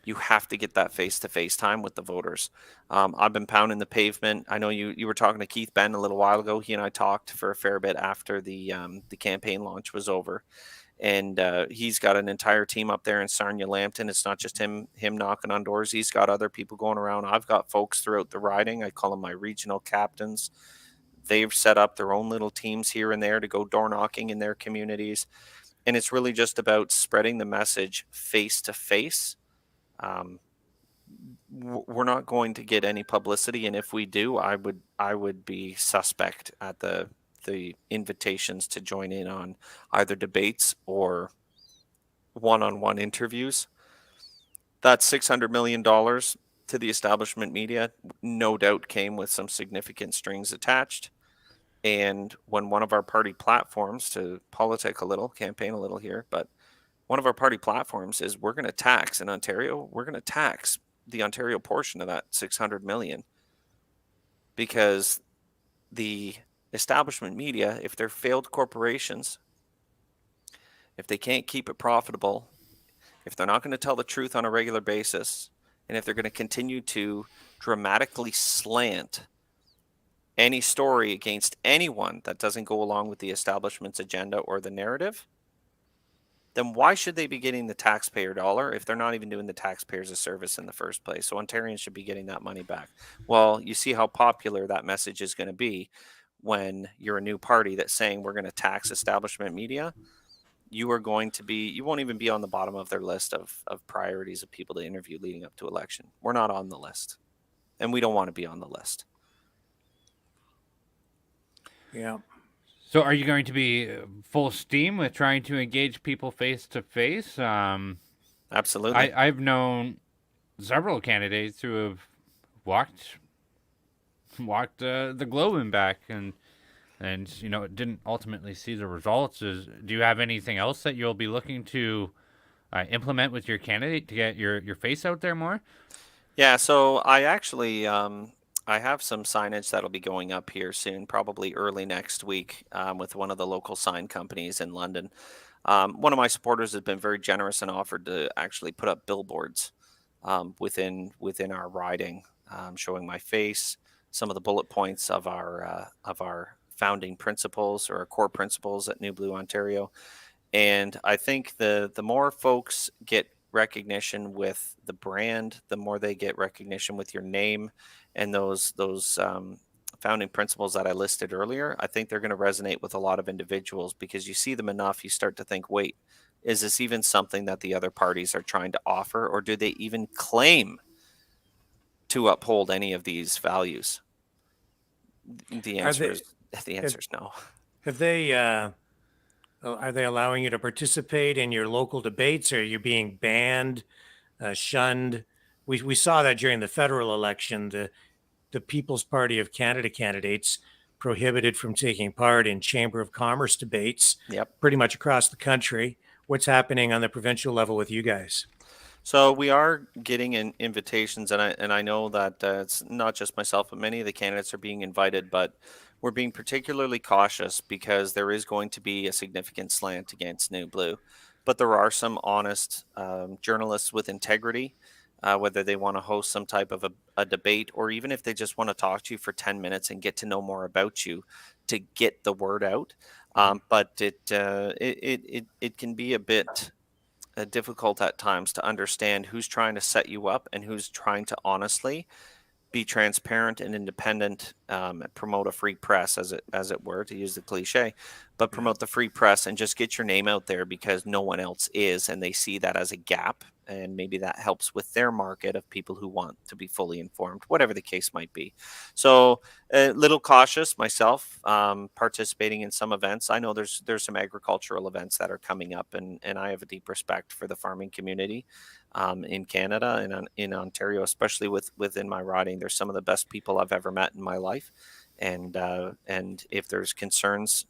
You have to get that face-to-face time with the voters. I've been pounding the pavement. I know you were talking to Keith Ben a little while ago. He and I talked for a fair bit after the campaign launch was over. And he's got an entire team up there in Sarnia Lambton. It's not just him knocking on doors. He's got other people going around. I've got folks throughout the riding. I call them my regional captains. They've set up their own little teams here and there to go door knocking in their communities. And it's really just about spreading the message face to face. We're not going to get any publicity, and if we do, I would be suspect at the invitations to join in on either debates or one-on-one interviews. That $600 million to the establishment media no doubt came with some significant strings attached. And when one of our party platforms, to politic a little, campaign a little here, but one of our party platforms is, we're going to tax in Ontario. We're going to tax the Ontario portion of that 600 million, because the establishment media, if they're failed corporations, if they can't keep it profitable, if they're not going to tell the truth on a regular basis, and if they're going to continue to dramatically slant any story against anyone that doesn't go along with the establishment's agenda or the narrative, then why should they be getting the taxpayer dollar if they're not even doing the taxpayers a service in the first place? So Ontarians should be getting that money back. Well, you see how popular that message is going to be when you're a new party that's saying we're going to tax establishment media. You won't even be on the bottom of their list of priorities of people to interview leading up to election. We're not on the list, and we don't want to be on the list. Yeah. So are you going to be full steam with trying to engage people face to face? Absolutely. I've known several candidates who have walked the globe and back, and didn't ultimately see the results. Do you have anything else that you'll be looking to implement with your candidate to get your face out there more? Yeah. So I actually I have some signage that'll be going up here soon, probably early next week, with one of the local sign companies in London. One of my supporters has been very generous and offered to actually put up billboards within our riding, showing my face, some of the bullet points of our founding principles, or our core principles at New Blue Ontario. And I think the more folks get recognition with the brand, the more they get recognition with your name, and those founding principles that I listed earlier, I think they're going to resonate with a lot of individuals because you see them enough, you start to think, wait, is this even something that the other parties are trying to offer, or do they even claim to uphold any of these values? The answer is no. Have they are they allowing you to participate in your local debates? Or are you being banned, shunned? We saw that during the federal election. The People's Party of Canada candidates prohibited from taking part in Chamber of Commerce debates. Yep. Pretty much across the country. What's happening on the provincial level with you guys? So we are getting invitations, and I know that it's not just myself, but many of the candidates are being invited. But we're being particularly cautious because there is going to be a significant slant against New Blue. But there are some honest journalists with integrity, whether they want to host some type of a debate, or even if they just want to talk to you for 10 minutes and get to know more about you to get the word out. But it can be a bit difficult at times to understand who's trying to set you up and who's trying to honestly be transparent and independent, promote a free press, as it were, to use the cliche, but promote the free press and just get your name out there because no one else is, and they see that as a gap, and maybe that helps with their market of people who want to be fully informed, whatever the case might be. So a little cautious myself, participating in some events. I know there's some agricultural events that are coming up, and I have a deep respect for the farming community in Canada and in Ontario, especially within my riding. There's some of the best people I've ever met in my life, and if there's concerns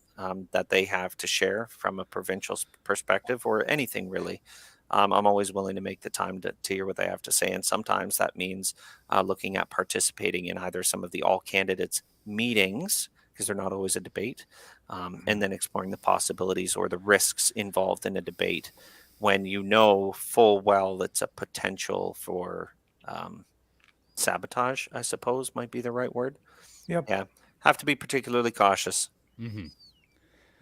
that they have to share from a provincial perspective or anything really, I'm always willing to make the time to hear what they have to say. And sometimes that means looking at participating in either some of the all candidates meetings, because they're not always a debate, and then exploring the possibilities or the risks involved in a debate when you know full well it's a potential for sabotage, I suppose might be the right word. Yep. Yeah. Have to be particularly cautious. Mm-hmm.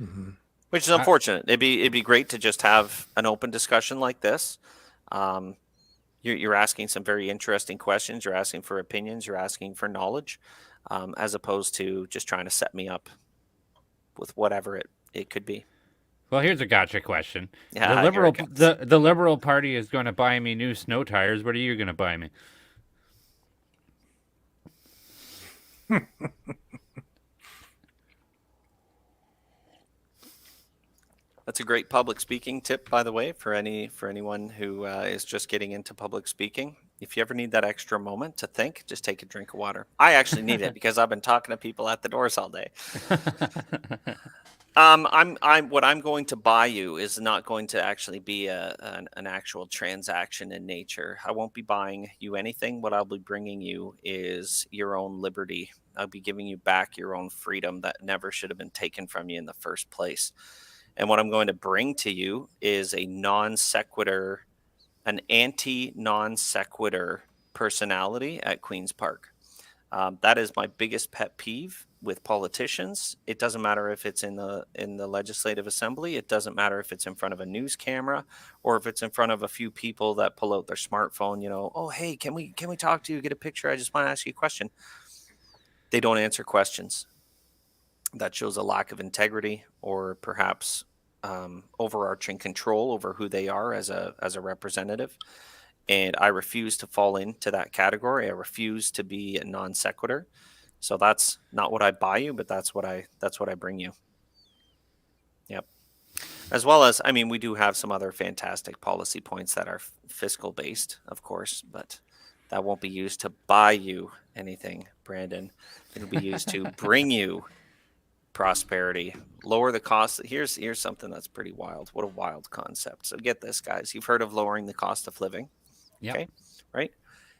Mm-hmm. Which is unfortunate. It'd be great to just have an open discussion like this. You're asking some very interesting questions. You're asking for opinions. You're asking for knowledge, as opposed to just trying to set me up with whatever it could be. Well, here's a gotcha question. Yeah, the Liberal Party is going to buy me new snow tires. What are you going to buy me? That's a great public speaking tip, by the way, for anyone who is just getting into public speaking. If you ever need that extra moment to think, just take a drink of water. I actually need it because I've been talking to people at the doors all day. What I'm going to buy you is not going to actually be an actual transaction in nature. I won't be buying you anything. What I'll be bringing you is your own liberty. I'll be giving you back your own freedom that never should have been taken from you in the first place. And what I'm going to bring to you is a non sequitur, an anti-non sequitur personality at Queen's Park. That is my biggest pet peeve with politicians. It doesn't matter if it's in the Legislative Assembly. It doesn't matter if it's in front of a news camera or if it's in front of a few people that pull out their smartphone. Oh, hey, can we talk to you? Get a picture. I just want to ask you a question. They don't answer questions. That shows a lack of integrity or perhaps overarching control over who they are as a representative. And I refuse to fall into that category. I refuse to be a non sequitur. So that's not what I buy you, but that's what I bring you. Yep. As well as, we do have some other fantastic policy points that are fiscal based, of course, but that won't be used to buy you anything, Brandon. It'll be used to bring you prosperity, lower the cost. Here's something that's pretty wild. What a wild concept. So get this, guys. You've heard of lowering the cost of living. Yep. Okay. Right.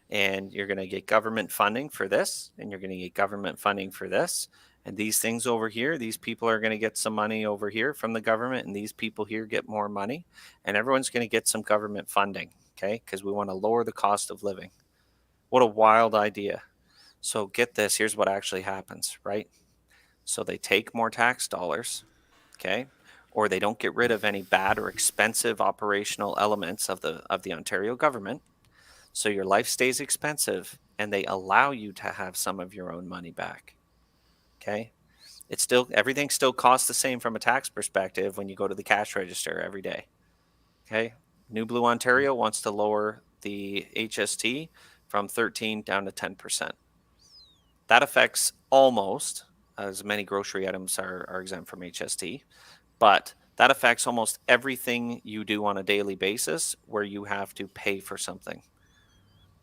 And you're going to get government funding for this, and you're going to get government funding for this. And these things over here, these people are going to get some money over here from the government, and these people here get more money. And everyone's going to get some government funding. Okay. Because we want to lower the cost of living. What a wild idea. So get this. Here's what actually happens, right? So they take more tax dollars, okay, or they don't get rid of any bad or expensive operational elements of the Ontario government. So your life stays expensive, and they allow you to have some of your own money back. Okay, it's still everything still costs the same from a tax perspective when you go to the cash register every day. Okay, New Blue Ontario wants to lower the HST from 13 down to 10%. That affects almost, as many grocery items are exempt from HST, but that affects almost everything you do on a daily basis where you have to pay for something.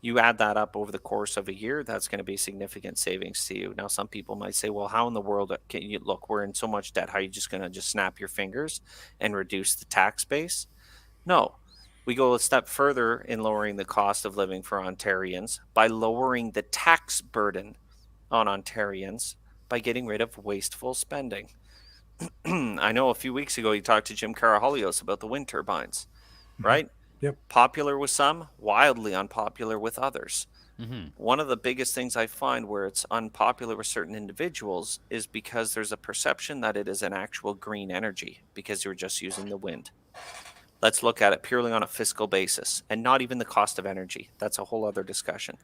You add that up over the course of a year, that's going to be significant savings to you. Now, some people might say, well, how in the world can you look? We're in so much debt. How are you just going to just snap your fingers and reduce the tax base? No. We go a step further in lowering the cost of living for Ontarians by lowering the tax burden on Ontarians by getting rid of wasteful spending. I know a few weeks ago you talked to Jim Karahalios about the wind turbines, right? Yep. Popular with some, wildly unpopular with others. Mm-hmm. One of the biggest things I find where it's unpopular with certain individuals is because there's a perception that it is an actual green energy because you're just using the wind. Let's look at it purely on a fiscal basis and not even the cost of energy. That's a whole other discussion.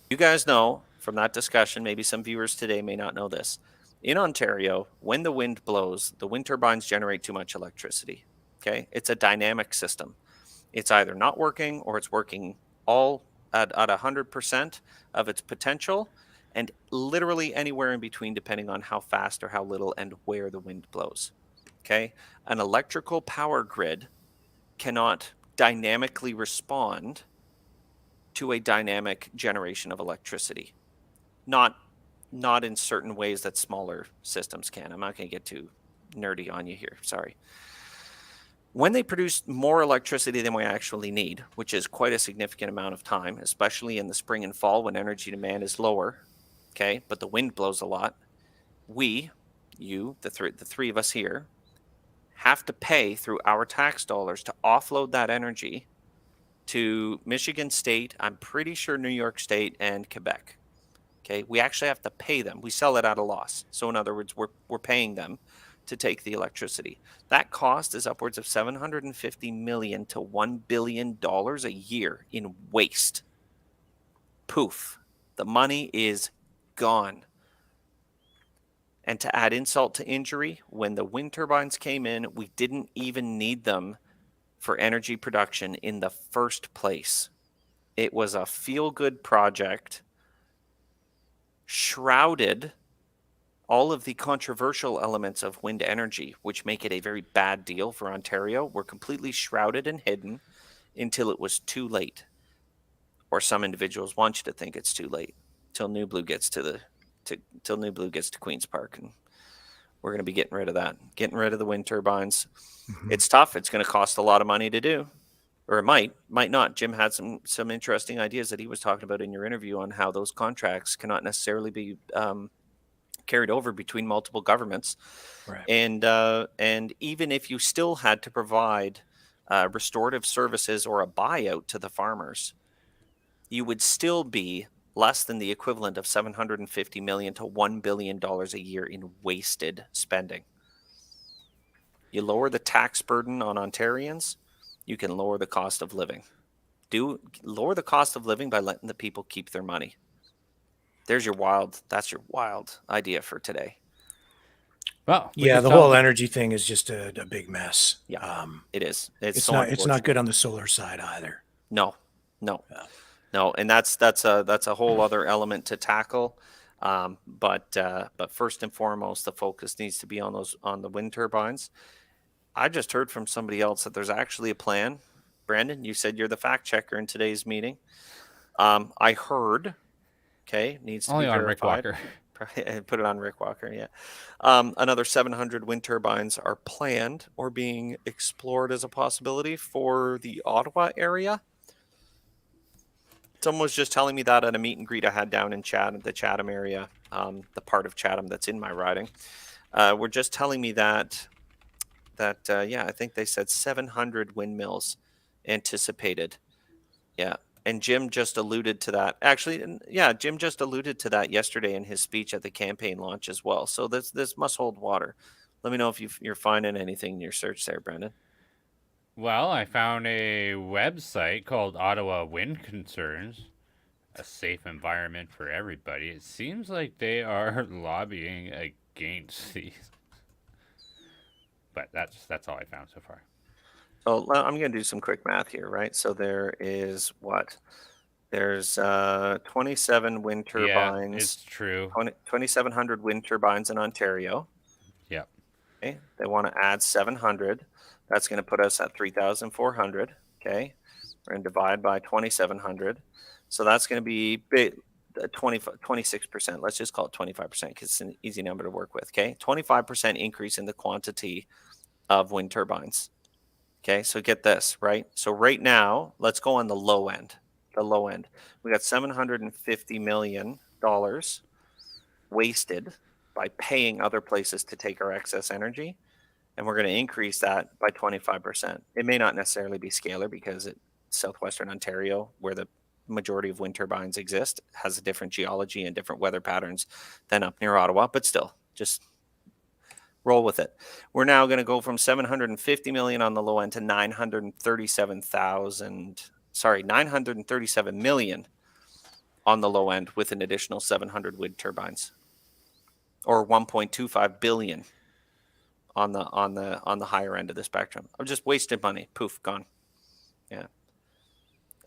You guys know from that discussion, maybe some viewers today may not know this. In Ontario, when the wind blows, the wind turbines generate too much electricity. Okay, it's a dynamic system. It's either not working or it's working all at 100% of its potential, and literally anywhere in between, depending on how fast or how little and where the wind blows. Okay, an electrical power grid cannot dynamically respond to a dynamic generation of electricity. Not in certain ways that smaller systems can. I'm not going to get too nerdy on you here. Sorry. When they produce more electricity than we actually need, which is quite a significant amount of time, especially in the spring and fall when energy demand is lower, okay, but the wind blows a lot, we, you, the three of us here, have to pay through our tax dollars to offload that energy to Michigan State, I'm pretty sure New York State, and Quebec. Okay, we actually have to pay them. We sell it at a loss. So in other words, we're paying them to take the electricity. That cost is upwards of $750 million to $1 billion a year in waste. Poof. The money is gone. And to add insult to injury, when the wind turbines came in, we didn't even need them for energy production in the first place. It was a feel-good project, shrouded all of the controversial elements of wind energy, which make it a very bad deal for Ontario, were completely shrouded and hidden until it was too late. Or some individuals want you to think it's too late, till New Blue gets to Queen's Park, and we're going to be getting rid of that, getting rid of the wind turbines. Mm-hmm. It's tough. It's going to cost a lot of money to do, or it might not. Jim had some interesting ideas that he was talking about in your interview on how those contracts cannot necessarily be carried over between multiple governments. Right. And even if you still had to provide restorative services or a buyout to the farmers, you would still be less than the equivalent of $750 million to $1 billion a year in wasted spending. You lower the tax burden on Ontarians, you can lower the cost of living. Lower the cost of living by letting the people keep their money. That's your wild idea for today. Well, yeah, the whole energy thing is just a big mess. Yeah, it is. It's not good on the solar side either. No. And that's a whole other element to tackle. But first and foremost, the focus needs to be on the wind turbines. I just heard from somebody else that there's actually a plan. Brandon, you said you're the fact checker in today's meeting. I heard. Okay, needs to only be on verified. Rick Walker. Put it on Rick Walker. Yeah, another 700 wind turbines are planned or being explored as a possibility for the Ottawa area. Someone was just telling me that at a meet and greet I had down in the Chatham area, the part of Chatham that's in my riding. Were just telling me that I think they said 700 windmills anticipated. Yeah. And Jim just alluded to that. Actually, Jim just alluded to that yesterday in his speech at the campaign launch as well. So this must hold water. Let me know if you're finding anything in your search there, Brendan. Well, I found a website called Ottawa Wind Concerns. a safe environment for everybody, it seems like they are lobbying against these. But that's all I found so far. So I'm going to do some quick math here, right? So there is what? There's 27 wind Yeah, turbines. it's true. 2,700 wind turbines in Ontario. Yep. Okay. They want to add 700. That's going to put us at 3,400. Okay. We're going to divide by 2,700. So that's going to be 26%. Let's just call it 25% because it's an easy number to work with. Okay. 25% increase in the quantity of wind turbines. Okay. So get this, right? So right now, let's go on the low end. The low end. We got $750 million wasted by paying other places to take our excess energy. And we're going to increase that by 25%. It may not necessarily be scalar because southwestern Ontario, where the majority of wind turbines exist, has a different geology and different weather patterns than up near Ottawa, but still, just roll with it. We're now going to go from 750 million on the low end to 937 million on the low end with an additional 700 wind turbines, or 1.25 billion on the higher end of the spectrum. I've just wasted money. Poof, gone. Yeah.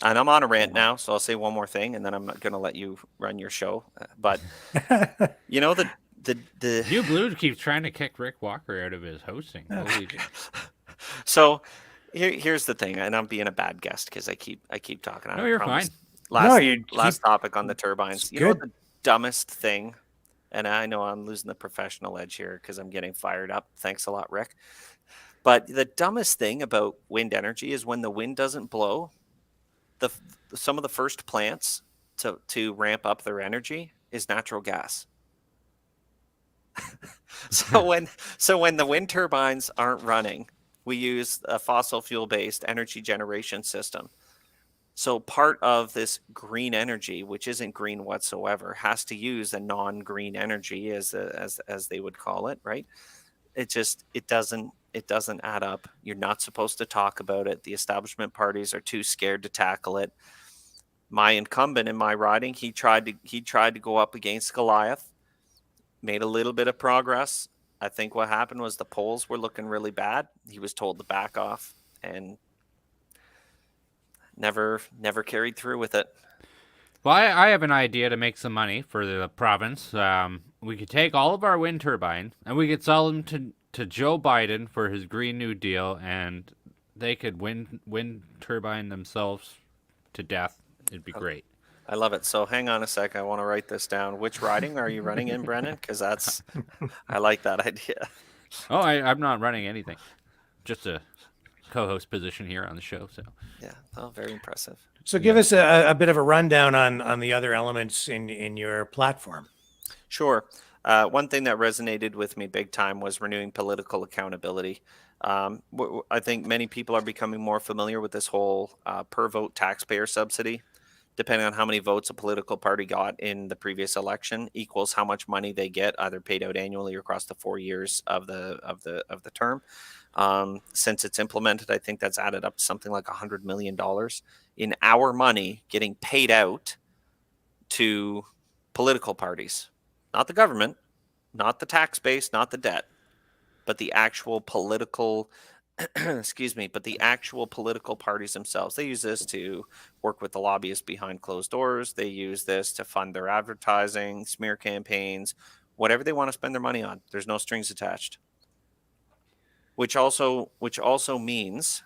And I'm on a rant now, so I'll say one more thing, and then I'm going to let you run your show. But you know the New Blue keeps trying to kick Rick Walker out of his hosting. Holy shit. So here's the thing, and I'm being a bad guest because I keep talking. No, you're fine. Last topic on the turbines. You know good. the dumbest thing, and I know I'm losing the professional edge here because I'm getting fired up. Thanks a lot, Rick. But the dumbest thing about wind energy is when the wind doesn't blow, some of the first plants to ramp up their energy is natural gas. So when the wind turbines aren't running, we use a fossil fuel based energy generation system. So part of this green energy, which isn't green whatsoever, has to use a non-green energy as they would call it, right? It doesn't add up. You're not supposed to talk about it. The establishment parties are too scared to tackle it. My incumbent in my riding, he tried to go up against Goliath, made a little bit of progress. I think what happened was the polls were looking really bad. He was told to back off and never carried through with it. Well, I have an idea to make some money for the province. We could take all of our wind turbines and we could sell them to Joe Biden for his Green New Deal, and they could wind turbine themselves to death. It'd be great. I love it. So hang on a sec. I want to write this down. Which riding are you running in, Brennan? Because I like that idea. Oh, I'm not running anything. Just a co-host position here on the show. So yeah, very impressive. So give us a bit of a rundown on the other elements in your platform. Sure. One thing that resonated with me big time was renewing political accountability. I think many people are becoming more familiar with this whole per vote taxpayer subsidy. Depending on how many votes a political party got in the previous election equals how much money they get, either paid out annually or across the 4 years of the term. Since it's implemented, I think that's added up to something like $100 million in our money getting paid out to political parties, not the government, not the tax base, not the debt, but the actual political but the actual political parties themselves. They use this to work with the lobbyists behind closed doors. They use this to fund their advertising, smear campaigns, whatever they want to spend their money on. There's no strings attached. Which also means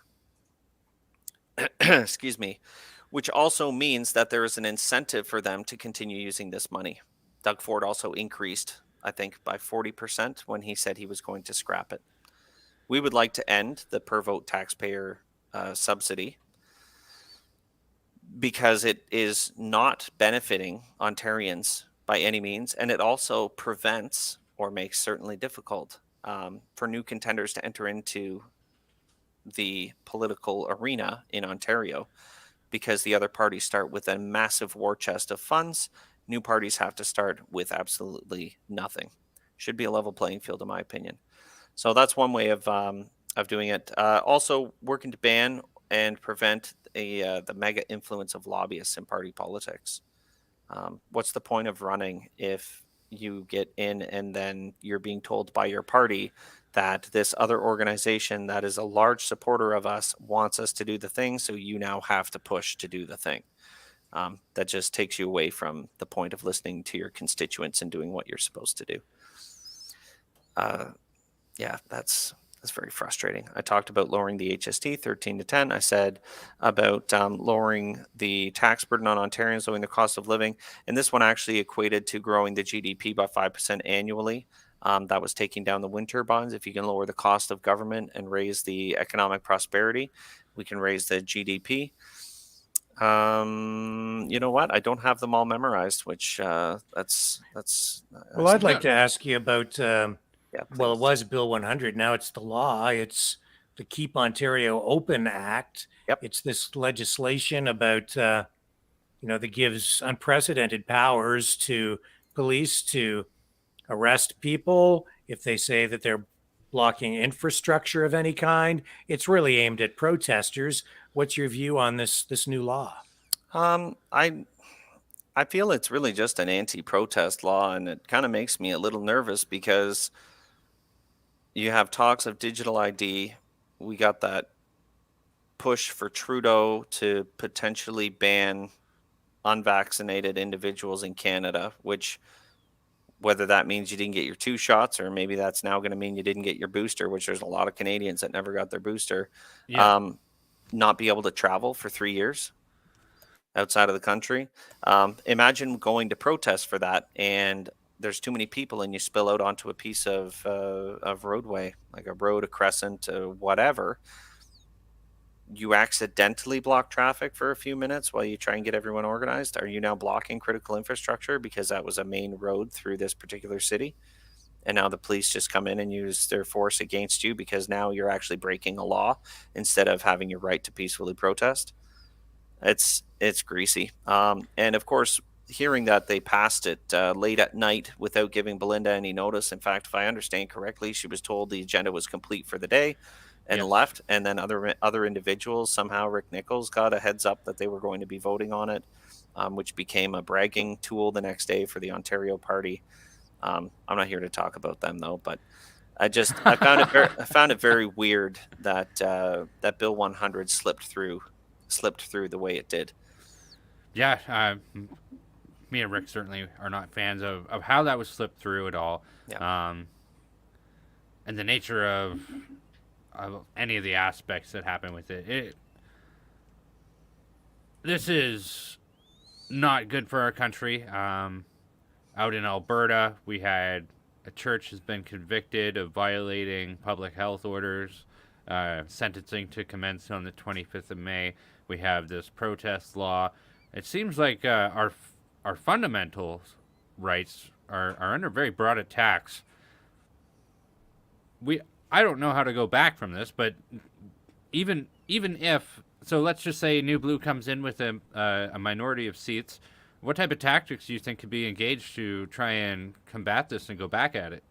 which also means that there is an incentive for them to continue using this money. Doug Ford also increased, I think, by 40% when he said he was going to scrap it. We would like to end the per vote taxpayer subsidy because it is not benefiting Ontarians by any means, and it also prevents or makes certainly difficult for new contenders to enter into the political arena in Ontario, because the other parties start with a massive war chest of funds. New parties have to start with absolutely nothing. Should be a level playing field, in my opinion. So that's one way of doing it. Also, working to ban and prevent the mega influence of lobbyists in party politics. What's the point of running if you get in and then you're being told by your party that this other organization that is a large supporter of us wants us to do the thing, so you now have to push to do the thing? That just takes you away from the point of listening to your constituents and doing what you're supposed to do. Yeah, that's very frustrating. I talked about lowering the HST 13 to 10. I said about lowering the tax burden on Ontarians, lowering the cost of living, and this one actually equated to growing the GDP by 5% annually. That was taking down the wind turbines. If you can lower the cost of government and raise the economic prosperity, we can raise the GDP. You know what? I don't have them all memorized, which that's. Well, I'd like to ask you about. Well, it please. was Bill 100. Now it's the law. It's the Keep Ontario Open Act. Yep. It's this legislation about, that gives unprecedented powers to police to arrest people if they say that they're blocking infrastructure of any kind. It's really aimed at protesters. What's your view on this new law? I feel it's really just an anti-protest law, and it kind of makes me a little nervous because you have talks of digital ID. We got that push for Trudeau to potentially ban unvaccinated individuals in Canada, which, whether that means you didn't get your 2 shots, or maybe that's now going to mean you didn't get your booster, which there's a lot of Canadians that never got their booster, not be able to travel for 3 years outside of the country. Imagine going to protest for that, and there's too many people, and you spill out onto a piece of roadway, like a road, a crescent, whatever. You accidentally block traffic for a few minutes while you try and get everyone organized. Are you now blocking critical infrastructure because that was a main road through this particular city? And now the police just come in and use their force against you because now you're actually breaking a law instead of having your right to peacefully protest. It's greasy. And of course, hearing that they passed it late at night without giving Belinda any notice. In fact, if I understand correctly, she was told the agenda was complete for the day and left. And then other individuals, somehow Rick Nichols got a heads up that they were going to be voting on it, which became a bragging tool the next day for the Ontario Party. I'm not here to talk about them though, but I found it very weird that that Bill 100 slipped through the way it did. Yeah, me and Rick certainly are not fans of how that was slipped through at all. Yeah. And the nature of any of the aspects that happen with it. This is not good for our country. Out in Alberta, we had a church has been convicted of violating public health orders, sentencing to commence on the 25th of May. We have this protest law. It seems like our fundamental rights are under very broad attacks. I don't know how to go back from this, but even if, so let's just say New Blue comes in with a minority of seats, what type of tactics do you think could be engaged to try and combat this and go back at it?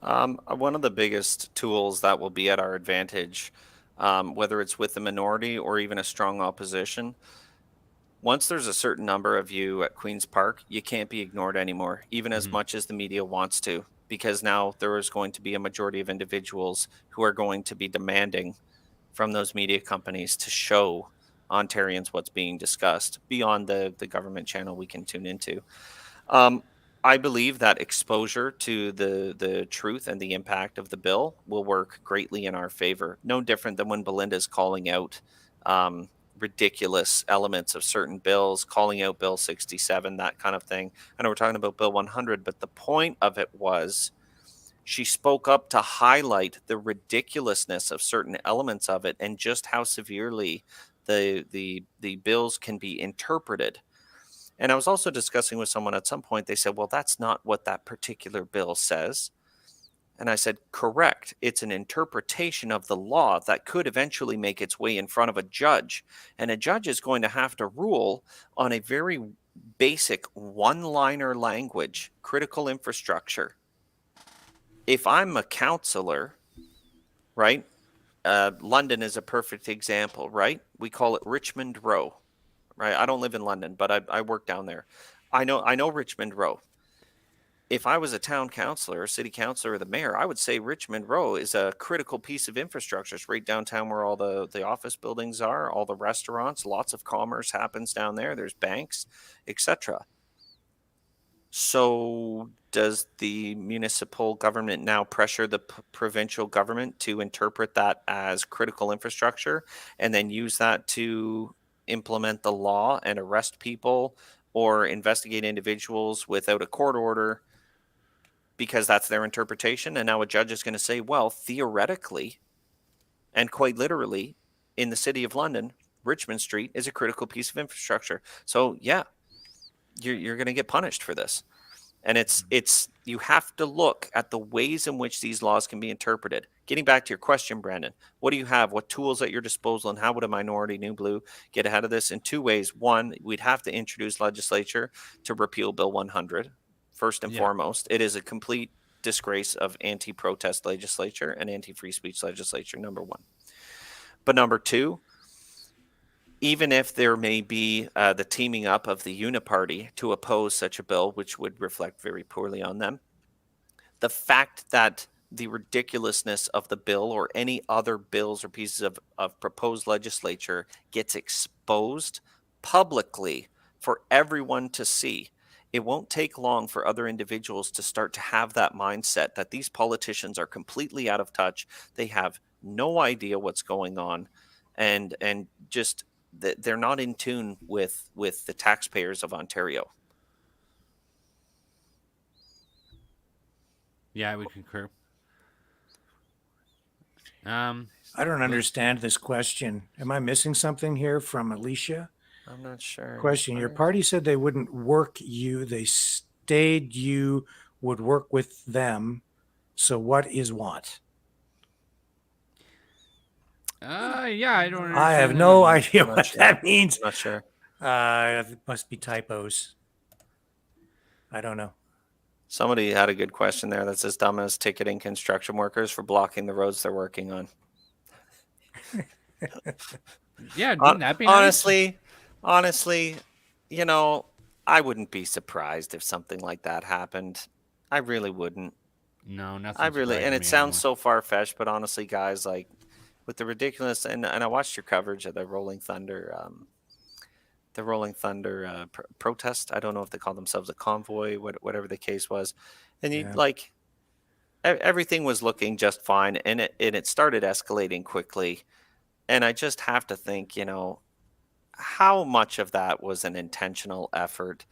One of the biggest tools that will be at our advantage, whether it's with the minority or even a strong opposition, once there's a certain number of you at Queen's Park, you can't be ignored anymore, even as much as the media wants to, because now there is going to be a majority of individuals who are going to be demanding from those media companies to show Ontarians what's being discussed beyond the government channel we can tune into. I believe that exposure to the truth and the impact of the bill will work greatly in our favor. No different than when Belinda's calling out ridiculous elements of certain bills, calling out Bill 67, that kind of thing. I know we're talking about Bill 100, but the point of it was she spoke up to highlight the ridiculousness of certain elements of it and just how severely the bills can be interpreted. And I was also discussing with someone at some point, they said, well, that's not what that particular bill says. And I said, correct. It's an interpretation of the law that could eventually make its way in front of a judge. And a judge is going to have to rule on a very basic one-liner language, critical infrastructure. If I'm a counselor, right? London is a perfect example, right? We call it Richmond Row, right? I don't live in London, but I work down there. I know Richmond Row. If I was a town councillor, city councillor, or the mayor, I would say Richmond Row is a critical piece of infrastructure. It's right downtown where all the office buildings are, all the restaurants, lots of commerce happens down there. There's banks, etc. So does the municipal government now pressure the provincial government to interpret that as critical infrastructure and then use that to implement the law and arrest people or investigate individuals without a court order because that's their interpretation? And now a judge is going to say, well, theoretically and quite literally, in the city of London, Richmond Street is a critical piece of infrastructure. So yeah, you're going to get punished for this. And it's you have to look at the ways in which these laws can be interpreted. Getting back to your question, Brandon, what do you have? What tools at your disposal, and how would a minority, New Blue, get ahead of this? In two ways. One, we'd have to introduce legislature to repeal Bill 100. First and foremost, it is a complete disgrace of anti-protest legislature and anti-free speech legislature, number one. But number two, even if there may be the teaming up of the Uniparty to oppose such a bill, which would reflect very poorly on them, the fact that the ridiculousness of the bill or any other bills or pieces of proposed legislature gets exposed publicly for everyone to see, it won't take long for other individuals to start to have that mindset that these politicians are completely out of touch. They have no idea what's going on, and just they're not in tune with the taxpayers of Ontario. Yeah, I would concur. I don't understand this question. Am I missing something here from Alicia? I'm not sure. Question. Your party said they wouldn't work you. They stayed you would work with them. So what is what? Yeah, I don't understand. I have no idea what that means. I'm not sure. It must be typos. I don't know. Somebody had a good question there that's as dumb as ticketing construction workers for blocking the roads they're working on. Yeah, wouldn't that be nice? Honestly, you know, I wouldn't be surprised if something like that happened. I really wouldn't. No, nothing. And it sounds so far-fetched, but honestly, guys, like with the ridiculous, and I watched your coverage of the Rolling Thunder protest. I don't know if they call themselves a convoy, whatever the case was, and everything was looking just fine, and it started escalating quickly, and I just have to think, you know, how much of that was an intentional effort?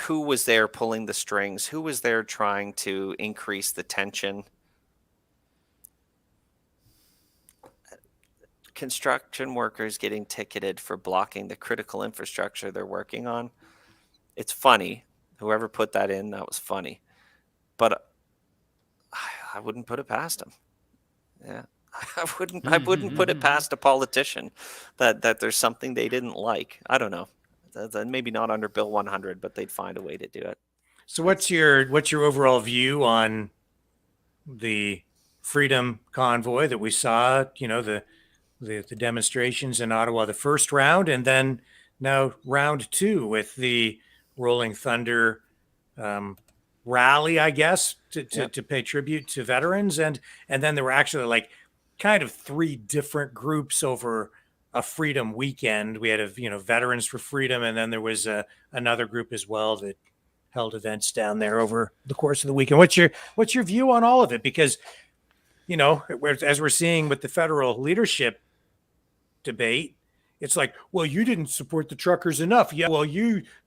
Who was there pulling the strings? Who was there trying to increase the tension? Construction workers getting ticketed for blocking the critical infrastructure they're working on. It's funny. Whoever put that in, that was funny. But I wouldn't put it past them. Yeah. I wouldn't put it past a politician that there's something they didn't like. I don't know. Maybe not under Bill 100, but they'd find a way to do it. So what's your overall view on the Freedom Convoy that we saw, you know, the demonstrations in Ottawa, the first round, and then now round two with the Rolling Thunder rally, I guess, to pay tribute to veterans. And then there were actually like kind of three different groups over a freedom weekend. We had Veterans for Freedom, and then there was another group as well that held events down there over the course of the weekend. What's your view on all of it? Because, you know, as we're seeing with the federal leadership debate, it's like, well, you didn't support the truckers enough. Yeah, well,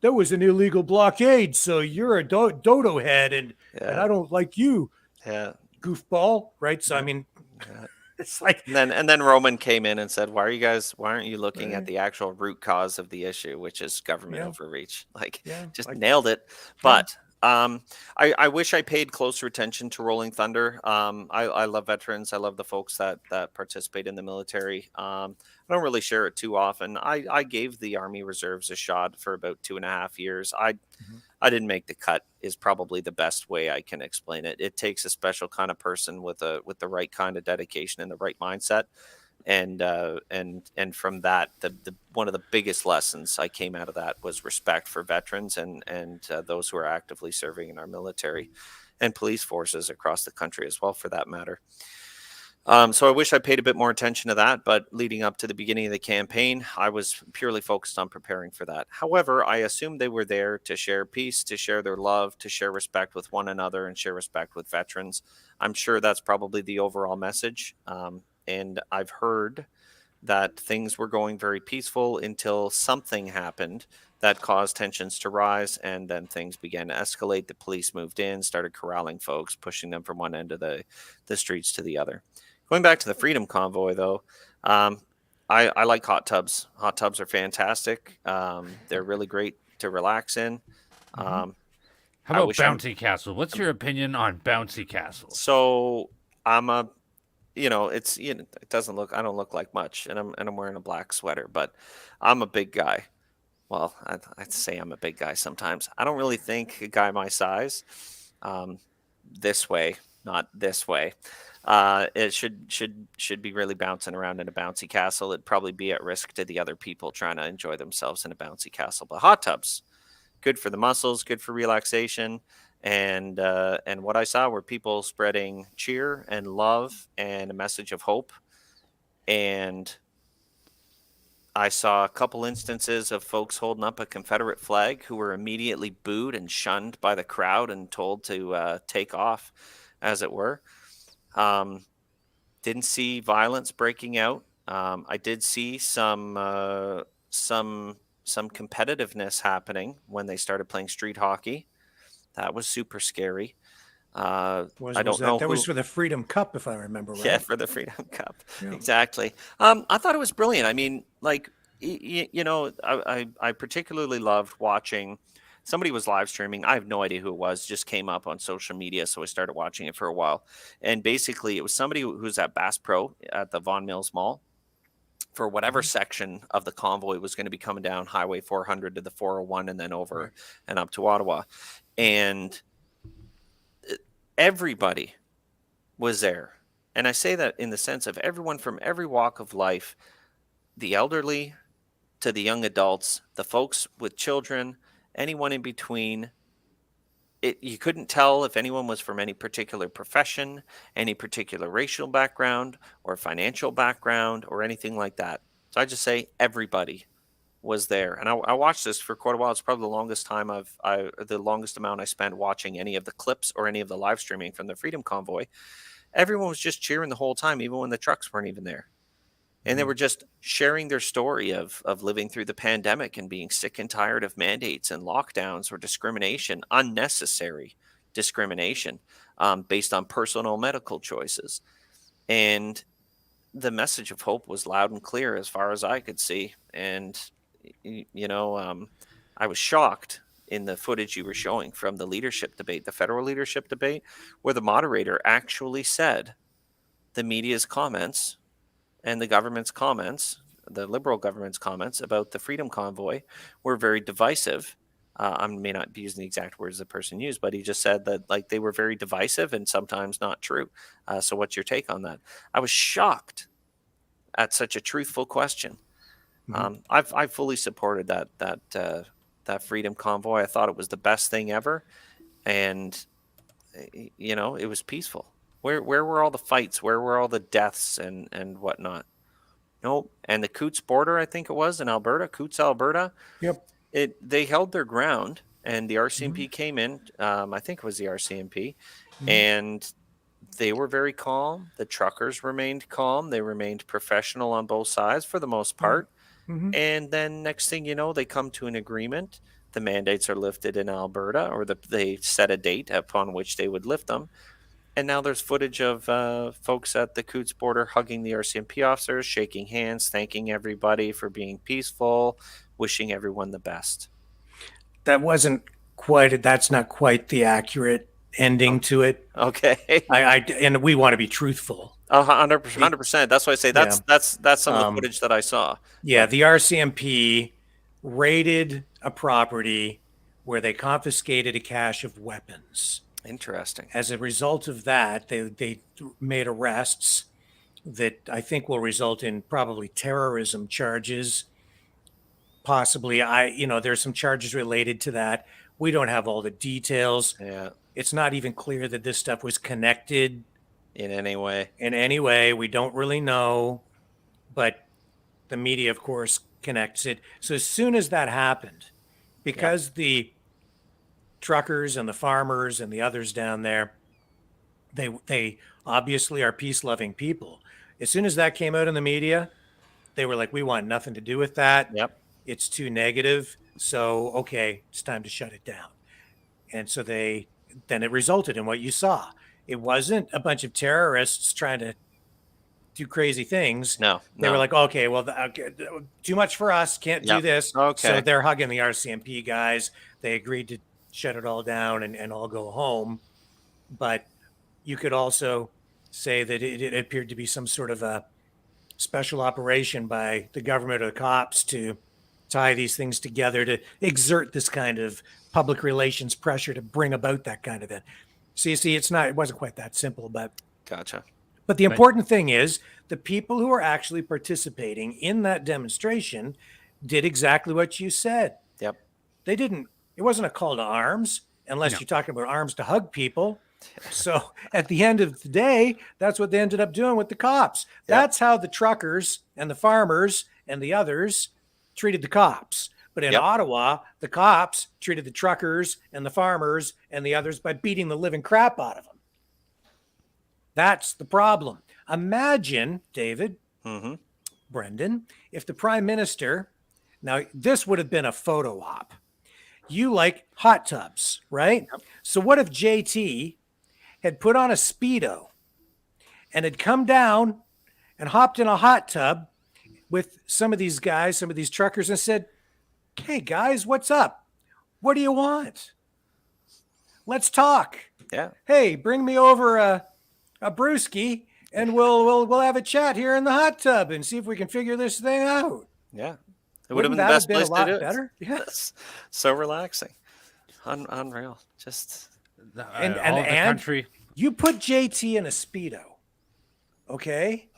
that was an illegal blockade, so you're a dodo head, and I don't like you, goofball, right? So I mean, it's like, and then Roman came in and said, why aren't you looking at the actual root cause of the issue, which is government overreach? Nailed it. But I wish I paid closer attention to Rolling Thunder. I love veterans. I love the folks that participate in the military. I don't really share it too often. I gave the Army Reserves a shot for about 2.5 years. I didn't make the cut is probably the best way I can explain it. It takes a special kind of person with the right kind of dedication and the right mindset. And from that, the one of the biggest lessons I came out of that was respect for veterans and those who are actively serving in our military and police forces across the country as well, for that matter. So I wish I paid a bit more attention to that, but leading up to the beginning of the campaign, I was purely focused on preparing for that. However, I assumed they were there to share peace, to share their love, to share respect with one another, and share respect with veterans. I'm sure that's probably the overall message. And I've heard that things were going very peaceful until something happened that caused tensions to rise, and then things began to escalate. The police moved in, started corralling folks, pushing them from one end of the streets to the other. Going back to the Freedom Convoy, though, I like hot tubs. Hot tubs are fantastic. They're really great to relax in. How about bouncy castle? What's your opinion on bouncy castles? So I'm a, it's, it doesn't look, I don't look like much, and I'm wearing a black sweater, but I'm a big guy. Well, I'd say I'm a big guy sometimes. I don't really think a guy my size, this way, not this way, it should be really bouncing around in a bouncy castle. It'd probably be at risk to the other people trying to enjoy themselves in a bouncy castle. But hot tubs, good for the muscles, good for relaxation. And what I saw were people spreading cheer and love and a message of hope. And I saw a couple instances of folks holding up a Confederate flag who were immediately booed and shunned by the crowd and told to take off, as it were. Didn't see violence breaking out. I did see some competitiveness happening when they started playing street hockey. That was super scary. I don't know. That was for the Freedom Cup, if I remember right. Yeah, for the Freedom Cup. Yeah. Exactly. I thought it was brilliant. I mean, like, I particularly loved watching. Somebody was live streaming. I have no idea who it was. Just came up on social media, so I started watching it for a while. And basically, it was somebody who's at Bass Pro at the Vaughan Mills Mall for whatever section of the convoy was going to be coming down Highway 400 to the 401 and then over and up to Ottawa. And everybody was there. And I say that in the sense of everyone from every walk of life, the elderly to the young adults, the folks with children, anyone in between. You couldn't tell if anyone was from any particular profession, any particular racial background or financial background or anything like that. So I just say everybody was there. And I watched this for quite a while. It's probably the longest time the longest amount I spent watching any of the clips or any of the live streaming from the Freedom Convoy. Everyone was just cheering the whole time, even when the trucks weren't even there. And they were just sharing their story of living through the pandemic and being sick and tired of mandates and lockdowns or discrimination, unnecessary discrimination based on personal medical choices. And the message of hope was loud and clear as far as I could see. And, I was shocked in the footage you were showing from the leadership debate, the federal leadership debate, where the moderator actually said the media's comments and the government's comments, the Liberal government's comments about the Freedom Convoy were very divisive. I may not be using the exact words the person used, but he just said that like they were very divisive and sometimes not true. So what's your take on that? I was shocked at such a truthful question. I fully supported that Freedom Convoy. I thought it was the best thing ever, and it was peaceful. Where were all the fights? Where were all the deaths and whatnot? Nope. And the Coots border, I think it was in Alberta, Coots, Alberta. Yep. They held their ground, and the RCMP came in. I think it was the RCMP, and they were very calm. The truckers remained calm. They remained professional on both sides for the most part. And then next thing you know, they come to an agreement. The mandates are lifted in Alberta, or they set a date upon which they would lift them. And now there's footage of folks at the Coots border hugging the RCMP officers, shaking hands, thanking everybody for being peaceful, wishing everyone the best. That's not quite the accurate ending to it. Okay. And we want to be truthful. 100%. That's why I say that's some of the footage that I saw. Yeah, the RCMP raided a property where they confiscated a cache of weapons. Interesting. As a result of that, they made arrests that I think will result in probably terrorism charges. Possibly, there's some charges related to that. We don't have all the details. Yeah. It's not even clear that this stuff was connected In any way. in any way. We don't really know, but the media, of course, connects it. So as soon as that happened, because the truckers and the farmers and the others down there, they obviously are peace-loving people. As soon as that came out in the media, they were like, we want nothing to do with that. Yep. It's too negative. So, okay, it's time to shut it down. And so then it resulted in what you saw. It wasn't a bunch of terrorists trying to do crazy things. No. They were like, okay, well, too much for us. Can't do this. Okay. So they're hugging the RCMP guys. They agreed to shut it all down and all go home. But you could also say that it appeared to be some sort of a special operation by the government or the cops to tie these things together, to exert this kind of public relations pressure to bring about that kind of event. So you see, it wasn't quite that simple, but Gotcha. But the important thing is the people who are actually participating in that demonstration did exactly what you said. Yep. It wasn't a call to arms, unless you're talking about arms to hug people. So at the end of the day, that's what they ended up doing with the cops. That's how the truckers and the farmers and the others treated the cops. But in Ottawa, the cops treated the truckers and the farmers and the others by beating the living crap out of them. That's the problem. Imagine, David, Brendan, if the Prime Minister, now this would have been a photo op. You like hot tubs, right? Yep. So what if JT had put on a Speedo and had come down and hopped in a hot tub with some of these guys, some of these truckers, and said, hey, guys, what's up? What do you want? Let's talk. Yeah. Hey, bring me over a brewski, and we'll have a chat here in the hot tub and see if we can figure this thing out. Yeah. It would have been the best place to do it. Better? Yes. So relaxing. Unreal. Just and the country. You put JT in a Speedo, okay?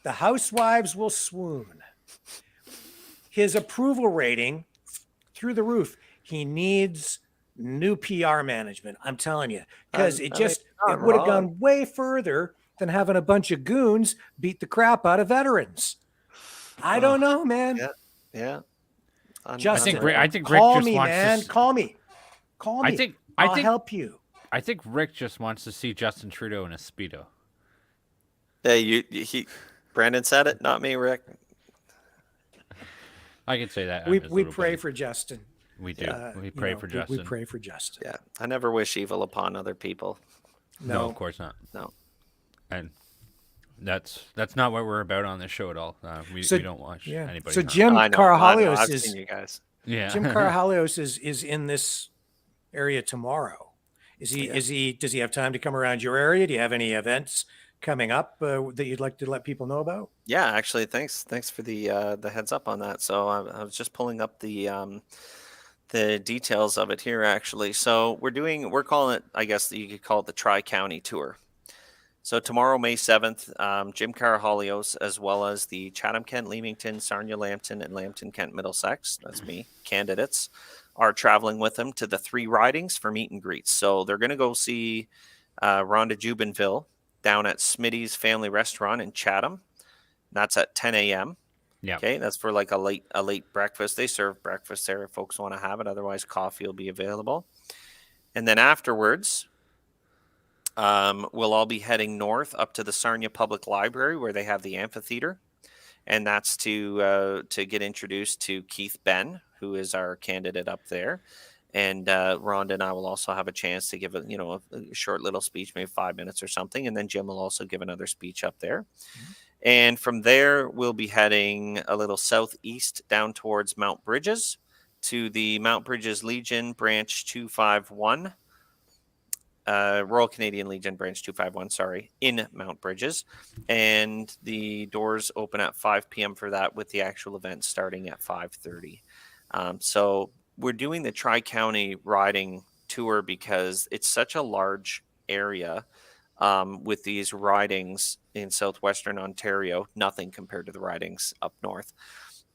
The housewives will swoon. His approval rating through the roof. He needs new PR management. I'm telling you, because it would have gone way further than having a bunch of goons beat the crap out of veterans. I don't know, man. Yeah. Justin, I think Rick call just me, wants man. to. Call me. I'll help you. I think Rick just wants to see Justin Trudeau in a Speedo. Hey, Brandon said it, not me, Rick. I can say that. We pray for Justin. We do. We pray for Justin. We pray for Justin. Yeah. I never wish evil upon other people. No, of course not. No. And that's not what we're about on this show at all. We don't watch anybody. So Jim Carahalios is you guys. Yeah. Jim Carahalios is in this area tomorrow. Does he have time to come around your area? Do you have any events coming up that you'd like to let people know about? Yeah, actually, thanks for the heads up on that. So I was just pulling up the details of it here, actually. So we're calling it, I guess you could call it the Tri-County Tour. So tomorrow, May 7th, Jim Carahalios, as well as the Chatham-Kent, Leamington, Sarnia-Lambton, and Lambton-Kent Middlesex, that's me, candidates, are traveling with him to the 3 ridings for meet and greets. So they're going to go see Rhonda Jubinville down at Smitty's Family Restaurant in Chatham. That's at 10 a.m. Yeah. Okay, that's for like a late breakfast. They serve breakfast there if folks want to have it. Otherwise, coffee will be available. And then afterwards, we'll all be heading north up to the Sarnia Public Library where they have the amphitheater, and that's to get introduced to Keith Ben, who is our candidate up there. And Rhonda and I will also have a chance to give a short little speech, maybe 5 minutes or something, and then Jim will also give another speech up there. Mm-hmm. And from there, we'll be heading a little southeast down towards Mount Bridges to the Mount Bridges Legion Branch 251. Royal Canadian Legion Branch 251, sorry, in Mount Bridges. And the doors open at 5 p.m. for that, with the actual event starting at 5:30. So we're doing the Tri-County riding tour because it's such a large area with these ridings in southwestern Ontario, nothing compared to the ridings up north.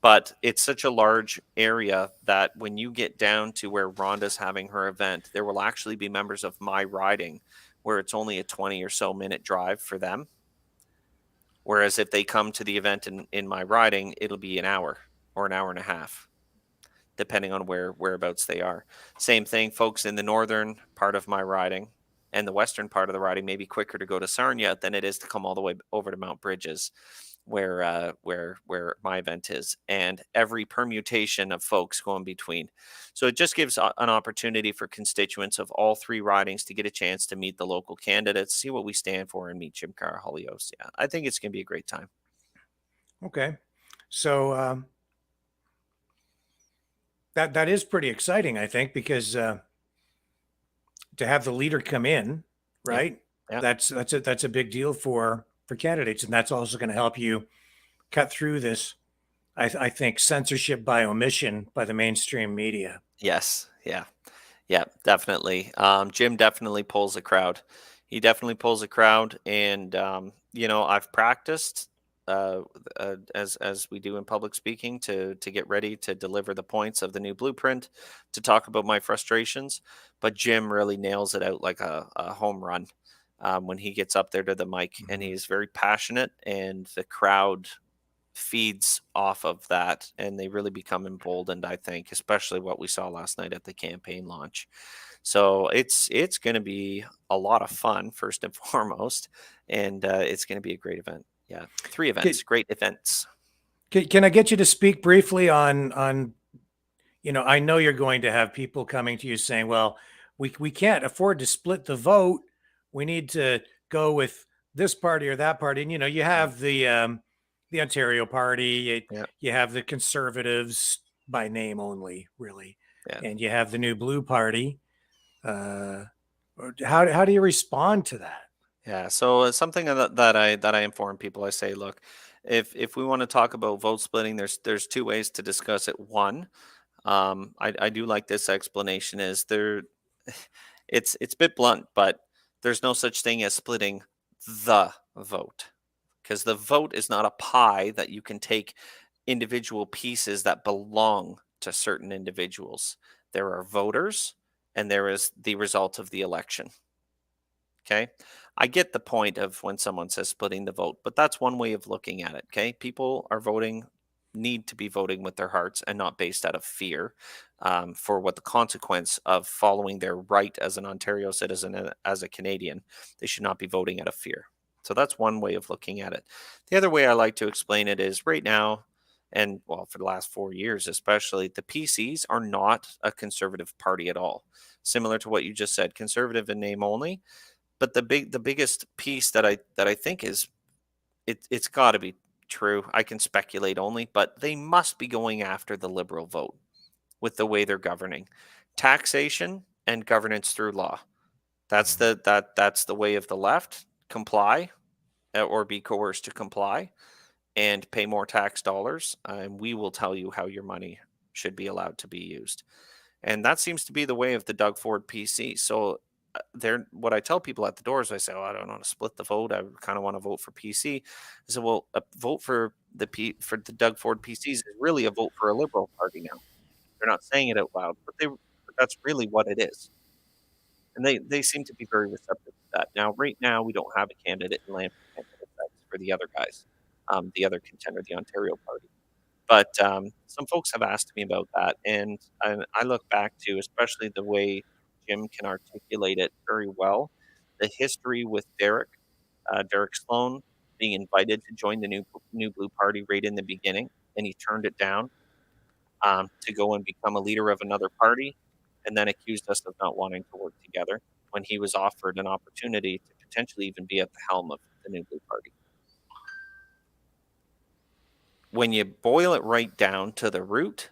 But it's such a large area that when you get down to where Rhonda's having her event, there will actually be members of my riding where it's only a 20 or so minute drive for them. Whereas if they come to the event in my riding, it'll be an hour or an hour and a half, depending on whereabouts they are. Same thing, folks in the northern part of my riding and the western part of the riding may be quicker to go to Sarnia than it is to come all the way over to Mount Bridges, where my event is, and every permutation of folks go in between. So it just gives an opportunity for constituents of all three ridings to get a chance to meet the local candidates, see what we stand for, and meet Jim Carahalios. Yeah, I think it's going to be a great time. Okay. So that is pretty exciting, I think, because to have the leader come in, right? Yeah. That's a big deal for candidates, and that's also going to help you cut through this, I think, censorship by omission by the mainstream media. Yes. Yeah. Yeah, definitely. Jim definitely pulls a crowd. He definitely pulls a crowd, and I've practiced as we do in public speaking to get ready to deliver the points of the new blueprint, to talk about my frustrations. But Jim really nails it out like a home run when he gets up there to the mic, and he's very passionate, and the crowd feeds off of that, and they really become emboldened, I think, especially what we saw last night at the campaign launch. So it's going to be a lot of fun, first and foremost, and it's going to be a great event. Yeah, 3 events, great events. Can I get you to speak briefly on I know you're going to have people coming to you saying, well, we can't afford to split the vote. We need to go with this party or that party. And, you have the Ontario Party, you have the Conservatives by name only, really. Yeah. And you have the New Blue Party. How do you respond to that? Yeah, so it's something that I inform people. I say, look, if we want to talk about vote splitting, there's 2 ways to discuss it. One, I do like this explanation, is it's a bit blunt, but there's no such thing as splitting the vote, because the vote is not a pie that you can take individual pieces that belong to certain individuals. There are voters, and there is the result of the election. Okay. I get the point of when someone says splitting the vote, but that's one way of looking at it. Okay. People are voting, need to be voting with their hearts and not based out of fear for what the consequence of following their right as an Ontario citizen and as a Canadian. They should not be voting out of fear. So that's one way of looking at it. The other way I like to explain it is right now, and well, for the last 4 years especially, the PCs are not a Conservative party at all. Similar to what you just said, Conservative in name only. But the biggest piece that I think is it's got to be true. I can speculate only, but they must be going after the Liberal vote with the way they're governing, taxation and governance through law. That's the way of the left. Comply or be coerced to comply and pay more tax dollars, and we will tell you how your money should be allowed to be used. And that seems to be the way of the Doug Ford PC. So what I tell people at the door is, I say, I don't want to split the vote. I kind of want to vote for PC. I said, well, a vote for the Doug Ford PCs is really a vote for a Liberal party now. They're not saying it out loud, but that's really what it is. And they seem to be very receptive to that. Now, right now, we don't have a candidate in Land for the other guys, the other contender, the Ontario Party. But some folks have asked me about that, and I look back to, especially the way Jim can articulate it very well, the history with Derek Sloan being invited to join the New Blue Party right in the beginning, and he turned it down to go and become a leader of another party, and then accused us of not wanting to work together when he was offered an opportunity to potentially even be at the helm of the New Blue Party. When you boil it right down to the root,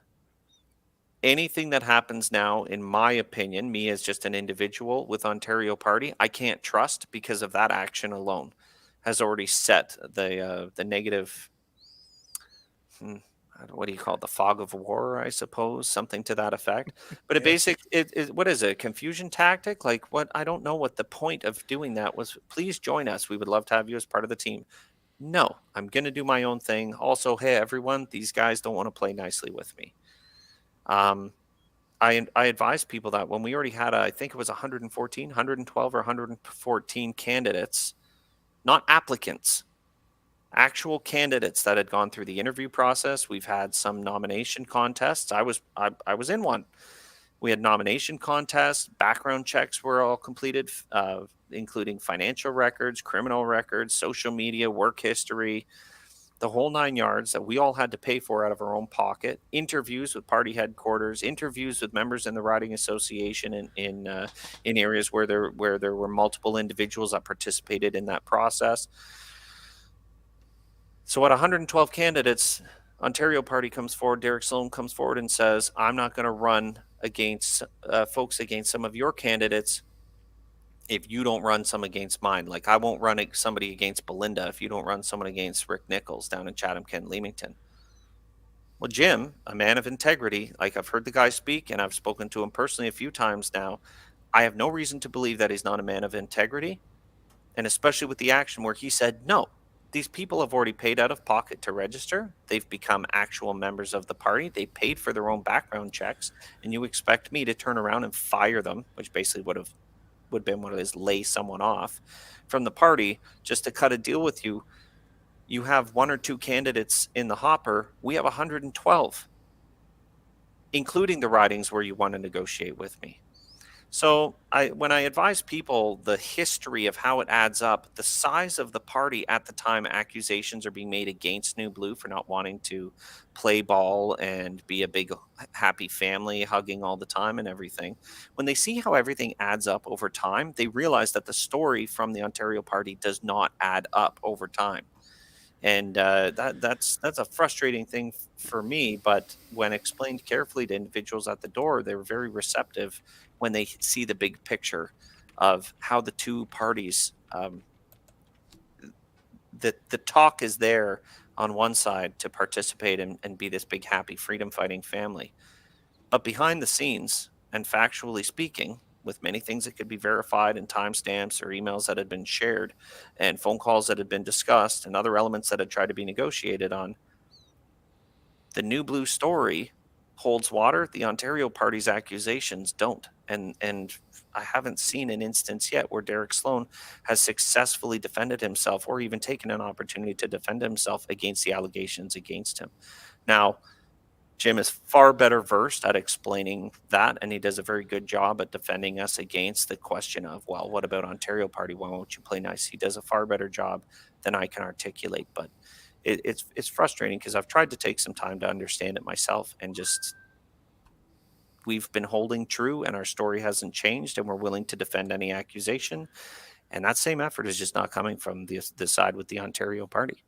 anything that happens now, in my opinion, me as just an individual with Ontario Party, I can't trust, because of that action alone has already set the negative. what do you call it? The fog of war, I suppose, something to that effect. But what is it? A confusion tactic? Like what? I don't know what the point of doing that was. Please join us. We would love to have you as part of the team. No, I'm going to do my own thing. Also, hey, everyone, these guys don't want to play nicely with me. I advise people that when we already had, I think it was 114, 112 or 114 candidates, not applicants, actual candidates that had gone through the interview process. We've had some nomination contests. I was in one. We had nomination contests. Background checks were all completed, including financial records, criminal records, social media, work history, the whole 9 yards that we all had to pay for out of our own pocket. Interviews with party headquarters, interviews with members in the riding association in areas where there were multiple individuals that participated in that process. So at 112 candidates, Ontario Party comes forward, Derek Sloan comes forward and says, I'm not going to run against against some of your candidates if you don't run some against mine. Like I won't run somebody against Belinda if you don't run someone against Rick Nichols down in Chatham, Kent, Leamington. Well, Jim, a man of integrity, like I've heard the guy speak and I've spoken to him personally a few times now. I have no reason to believe that he's not a man of integrity. And especially with the action where he said, no, these people have already paid out of pocket to register. They've become actual members of the party. They paid for their own background checks. And you expect me to turn around and fire them, which basically would have been what it is, lay someone off from the party just to cut a deal with you. You have 1 or 2 candidates in the hopper. We have 112, including the ridings where you want to negotiate with me. So when I advise people the history of how it adds up, the size of the party at the time accusations are being made against New Blue for not wanting to play ball and be a big happy family, hugging all the time and everything. When they see how everything adds up over time, they realize that the story from the Ontario Party does not add up over time. And that's a frustrating thing for me. But when explained carefully to individuals at the door, they were very receptive when they see the big picture of how the two parties, the talk is there on one side to participate and be this big, happy, freedom-fighting family. But behind the scenes, and factually speaking, with many things that could be verified and timestamps or emails that had been shared and phone calls that had been discussed and other elements that had tried to be negotiated on, the New Blue story holds water. The Ontario Party's accusations don't. And I haven't seen an instance yet where Derek Sloan has successfully defended himself or even taken an opportunity to defend himself against the allegations against him. Now, Jim is far better versed at explaining that, and he does a very good job at defending us against the question of, well, what about Ontario Party? Why won't you play nice? He does a far better job than I can articulate, but it's frustrating because I've tried to take some time to understand it myself, and just we've been holding true, and our story hasn't changed, and we're willing to defend any accusation, and that same effort is just not coming from the side with the Ontario Party.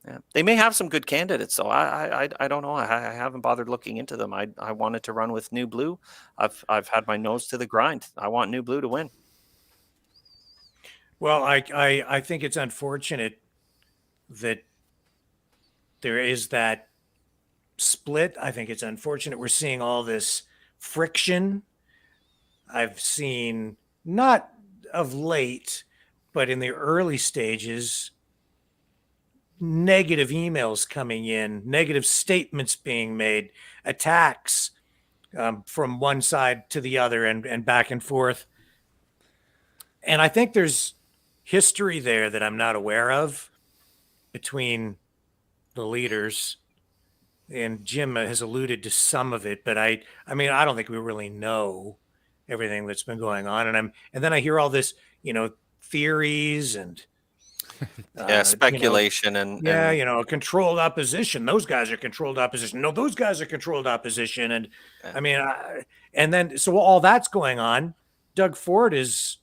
Yeah. They may have some good candidates, though. I don't know. I haven't bothered looking into them. I wanted to run with New Blue. I've had my nose to the grind. I want New Blue to win. Well, I think it's unfortunate that there is that split. I think it's unfortunate we're seeing all this friction. I've seen, not of late, but in the early stages, negative emails coming in, negative statements being made, attacks from one side to the other and back and forth. And I think there's history there that I'm not aware of between the leaders. And Jim has alluded to some of it, but I mean, I don't think we really know everything that's been going on. And then I hear all this, theories and speculation and controlled opposition. Those guys are controlled opposition. No, those guys are controlled opposition. And I mean, and then so all that's going on. Doug Ford is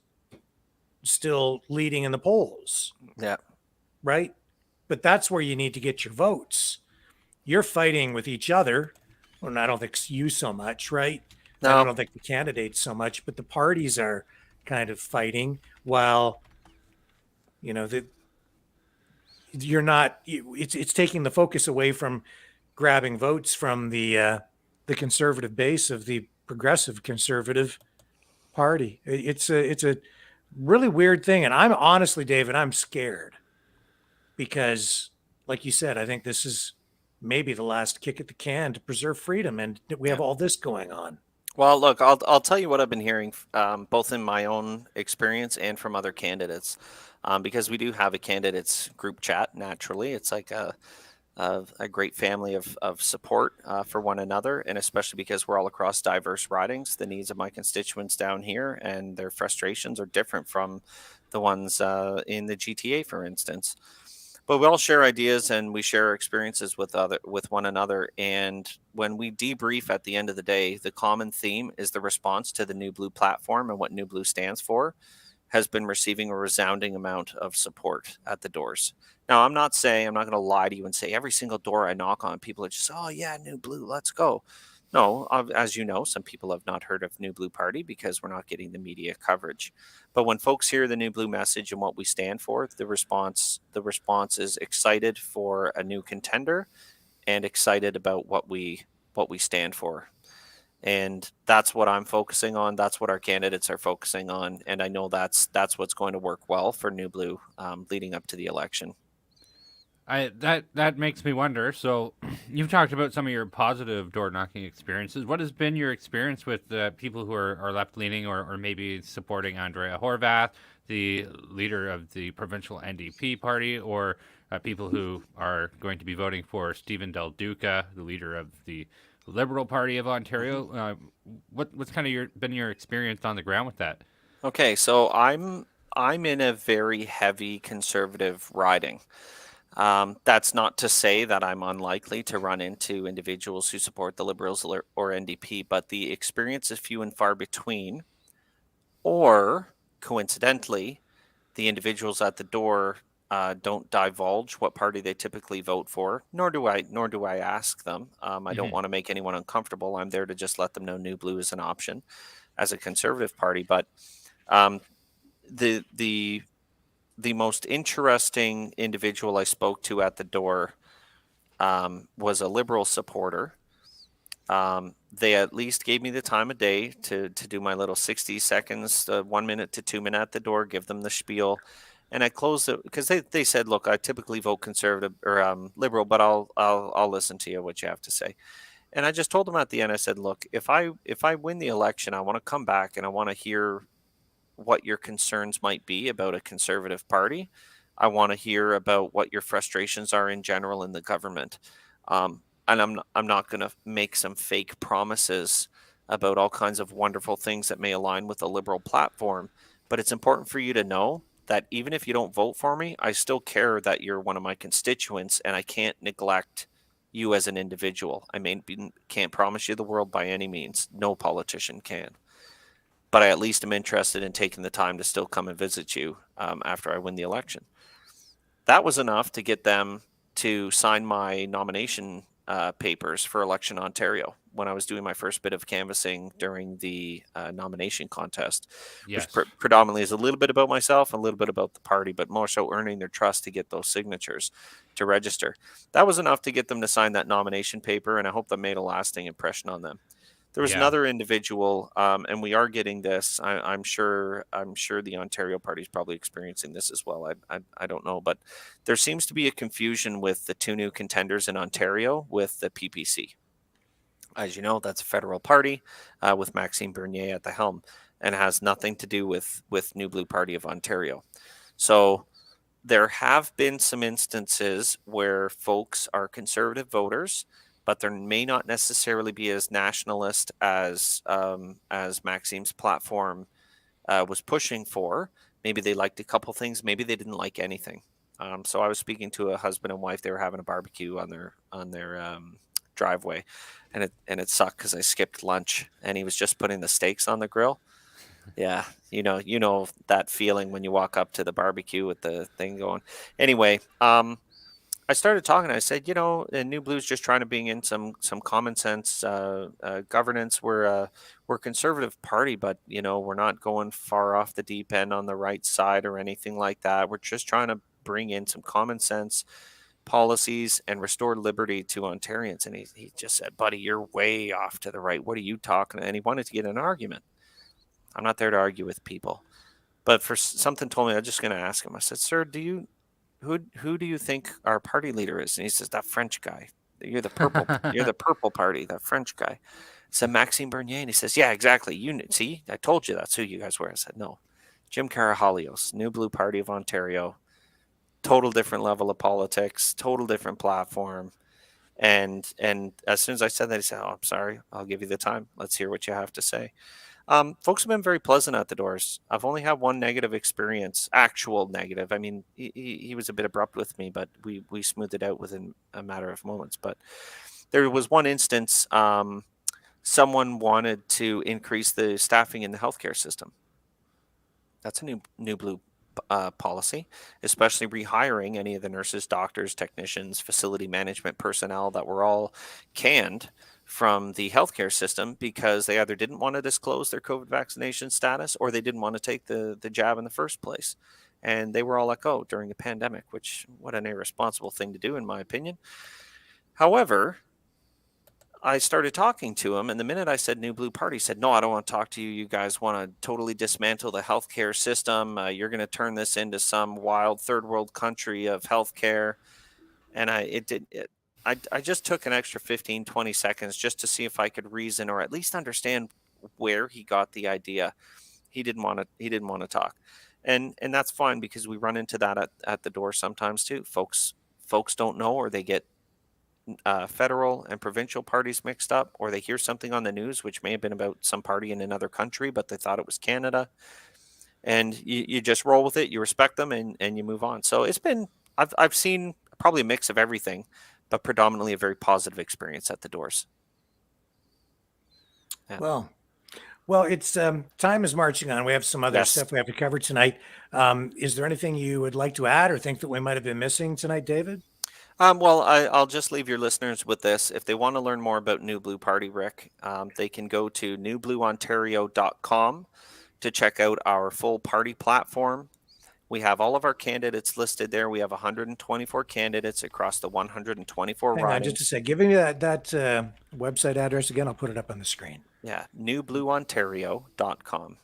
still leading in the polls. Yeah. Right. But that's where you need to get your votes. You're fighting with each other. Well, I don't think you so much, right? No. I don't think the candidates so much, but the parties are kind of fighting while, you're not. It's taking the focus away from grabbing votes from the conservative base of the progressive conservative party. It's a really weird thing, and I'm honestly, David, I'm scared because, like you said, I think this is maybe the last kick at the can to preserve freedom, and we have all this going on. Well, look, I'll tell you what I've been hearing, both in my own experience and from other candidates, because we do have a candidates group chat. Naturally, it's like a great family of support for one another, and especially because we're all across diverse ridings. The needs of my constituents down here and their frustrations are different from the ones in the GTA, for instance. But we all share ideas and we share experiences with one another. And when we debrief at the end of the day, the common theme is the response to the New Blue platform and what New Blue stands for has been receiving a resounding amount of support at the doors. Now, I'm not going to lie to you and say every single door I knock on, people are just, oh yeah, New Blue, let's go. No, as you know, some people have not heard of New Blue Party because we're not getting the media coverage. But when folks hear the New Blue message and what we stand for, the response is excited for a new contender and excited about what we stand for. And that's what I'm focusing on. That's what our candidates are focusing on. And I know that's what's going to work well for New Blue leading up to the election. That makes me wonder. So, you've talked about some of your positive door knocking experiences. What has been your experience with people who are left leaning or maybe supporting Andrea Horwath, the leader of the provincial NDP party, or people who are going to be voting for Stephen Del Duca, the leader of the Liberal Party of Ontario? What's kind of been your experience on the ground with that? Okay, so I'm in a very heavy conservative riding. That's not to say that I'm unlikely to run into individuals who support the Liberals or NDP, but the experience is few and far between. Or, coincidentally, the individuals at the door don't divulge what party they typically vote for, nor do I ask them. I don't want to make anyone uncomfortable. I'm there to just let them know New Blue is an option as a conservative party. But the most interesting individual I spoke to at the door was a Liberal supporter. They at least gave me the time of day to do my little 60 seconds, 1 minute to 2 minutes at the door, give them the spiel. And I closed it because they said, look, I typically vote conservative or Liberal, but I'll listen to you, what you have to say. And I just told them at the end, I said, look, if I win the election, I want to come back and I want to hear what your concerns might be about a conservative party. I want to hear about what your frustrations are in general in the government. And I'm not going to make some fake promises about all kinds of wonderful things that may align with the Liberal platform. But it's important for you to know that even if you don't vote for me, I still care that you're one of my constituents and I can't neglect you as an individual. Can't promise you the world by any means. No politician can. But I at least am interested in taking the time to still come and visit you after I win the election. That was enough to get them to sign my nomination papers for Election Ontario when I was doing my first bit of canvassing during the nomination contest, Yes. which predominantly is a little bit about myself, a little bit about the party, but more so earning their trust to get those signatures to register. That was enough to get them to sign that nomination paper, and I hope that made a lasting impression on them. There was another individual, and we are getting this. I'm sure the Ontario Party is probably experiencing this as well. I don't know, but there seems to be a confusion with the two new contenders in Ontario with the PPC. As you know, that's a federal party with Maxime Bernier at the helm, and has nothing to do with New Blue Party of Ontario. So there have been some instances where folks are conservative voters, but there may not necessarily be as nationalist as Maxime's platform was pushing for. Maybe they liked a couple things. Maybe they didn't like anything. So I was speaking to a husband and wife. They were having a barbecue on their driveway, and it sucked because I skipped lunch, and he was just putting the steaks on the grill. Yeah, you know that feeling when you walk up to the barbecue with the thing going. Anyway, I started talking. I said, New Blue's just trying to bring in some common sense governance. We're a conservative party, but we're not going far off the deep end on the right side or anything like that. We're just trying to bring in some common sense policies and restore liberty to Ontarians. And he just said, buddy, you're way off to the right. What are you talking about? And he wanted to get an argument. I'm not there to argue with people. But for something told me, I'm just going to ask him. I said, sir, who do you think our party leader is? And he says, that French guy. You're the purple party, that French guy. I said, Maxime Bernier. And he says, yeah, exactly. See, I told you that's who you guys were. I said, no. Jim Karahalios, New Blue Party of Ontario. Total different level of politics, total different platform. And as soon as I said that, he said, oh, I'm sorry. I'll give you the time. Let's hear what you have to say. Folks have been very pleasant at the doors. I've only had one negative experience, actual negative. I mean, he was a bit abrupt with me, but we smoothed it out within a matter of moments. But there was one instance, someone wanted to increase the staffing in the healthcare system. That's a new blue policy, especially rehiring any of the nurses, doctors, technicians, facility management personnel that were all canned from the healthcare system because they either didn't want to disclose their COVID vaccination status or they didn't want to take the jab in the first place. And they were all let go during the pandemic, which what an irresponsible thing to do, in my opinion. However, I started talking to him, and the minute I said New Blue Party, he said, no, I don't want to talk to you. You guys want to totally dismantle the healthcare system. You're going to turn this into some wild third world country of healthcare. And I just took an extra 15, 20 seconds just to see if I could reason or at least understand where he got the idea. He didn't want to talk. And that's fine because we run into that at the door sometimes too. Folks don't know, or they get federal and provincial parties mixed up, or they hear something on the news which may have been about some party in another country, but they thought it was Canada. And you just roll with it, you respect them, and you move on. So I've seen probably a mix of everything, but predominantly a very positive experience at the doors. Yeah. Well, it's time is marching on. We have some other stuff we have to cover tonight. Is there anything you would like to add or think that we might have been missing tonight, David? Well, I'll just leave your listeners with this. If they want to learn more about New Blue Party, Rick, they can go to newblueontario.com to check out our full party platform. We have all of our candidates listed there. We have 124 candidates across the 124 Hang ridings. on just a sec. Give me that website address again. I'll put it up on the screen. Yeah, newblueontario.com.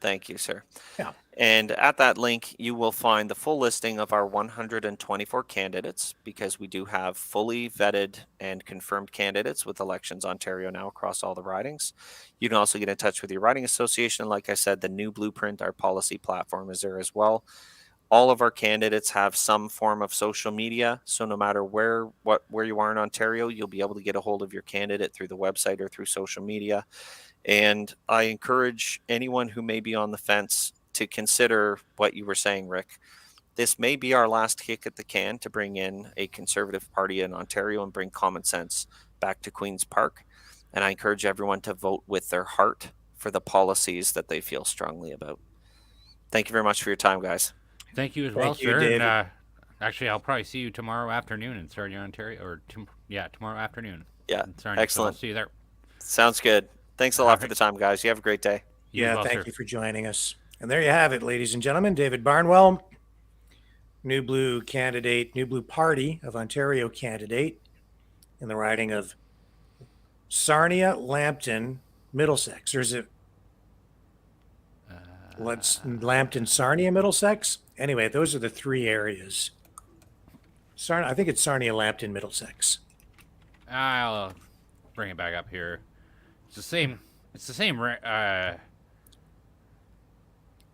Thank you, sir. Yeah. And at that link, you will find the full listing of our 124 candidates, because we do have fully vetted and confirmed candidates with Elections Ontario now across all the ridings. You can also get in touch with your riding association. Like I said, the new blueprint, our policy platform, is there as well. All of our candidates have some form of social media. So no matter where you are in Ontario, you'll be able to get a hold of your candidate through the website or through social media. And I encourage anyone who may be on the fence to consider what you were saying, Rick. This may be our last kick at the can to bring in a Conservative Party in Ontario and bring common sense back to Queen's Park. And I encourage everyone to vote with their heart for the policies that they feel strongly about. Thank you very much for your time, guys. Thank you as well, sir. David. And, actually, I'll probably see you tomorrow afternoon in Sarnia, Ontario, tomorrow afternoon. Yeah, Sarnia, excellent. So I'll see you there. Sounds good. Thanks a lot for the time, guys. You have a great day. Thank you for joining us. And there you have it, ladies and gentlemen. David Barnwell, New Blue candidate, New Blue Party of Ontario candidate in the riding of Sarnia, Lambton, Middlesex. Or is it Lambton, Sarnia, Middlesex? Anyway, those are the three areas. I think it's Sarnia, Lambton, Middlesex. I'll bring it back up here. It's the same.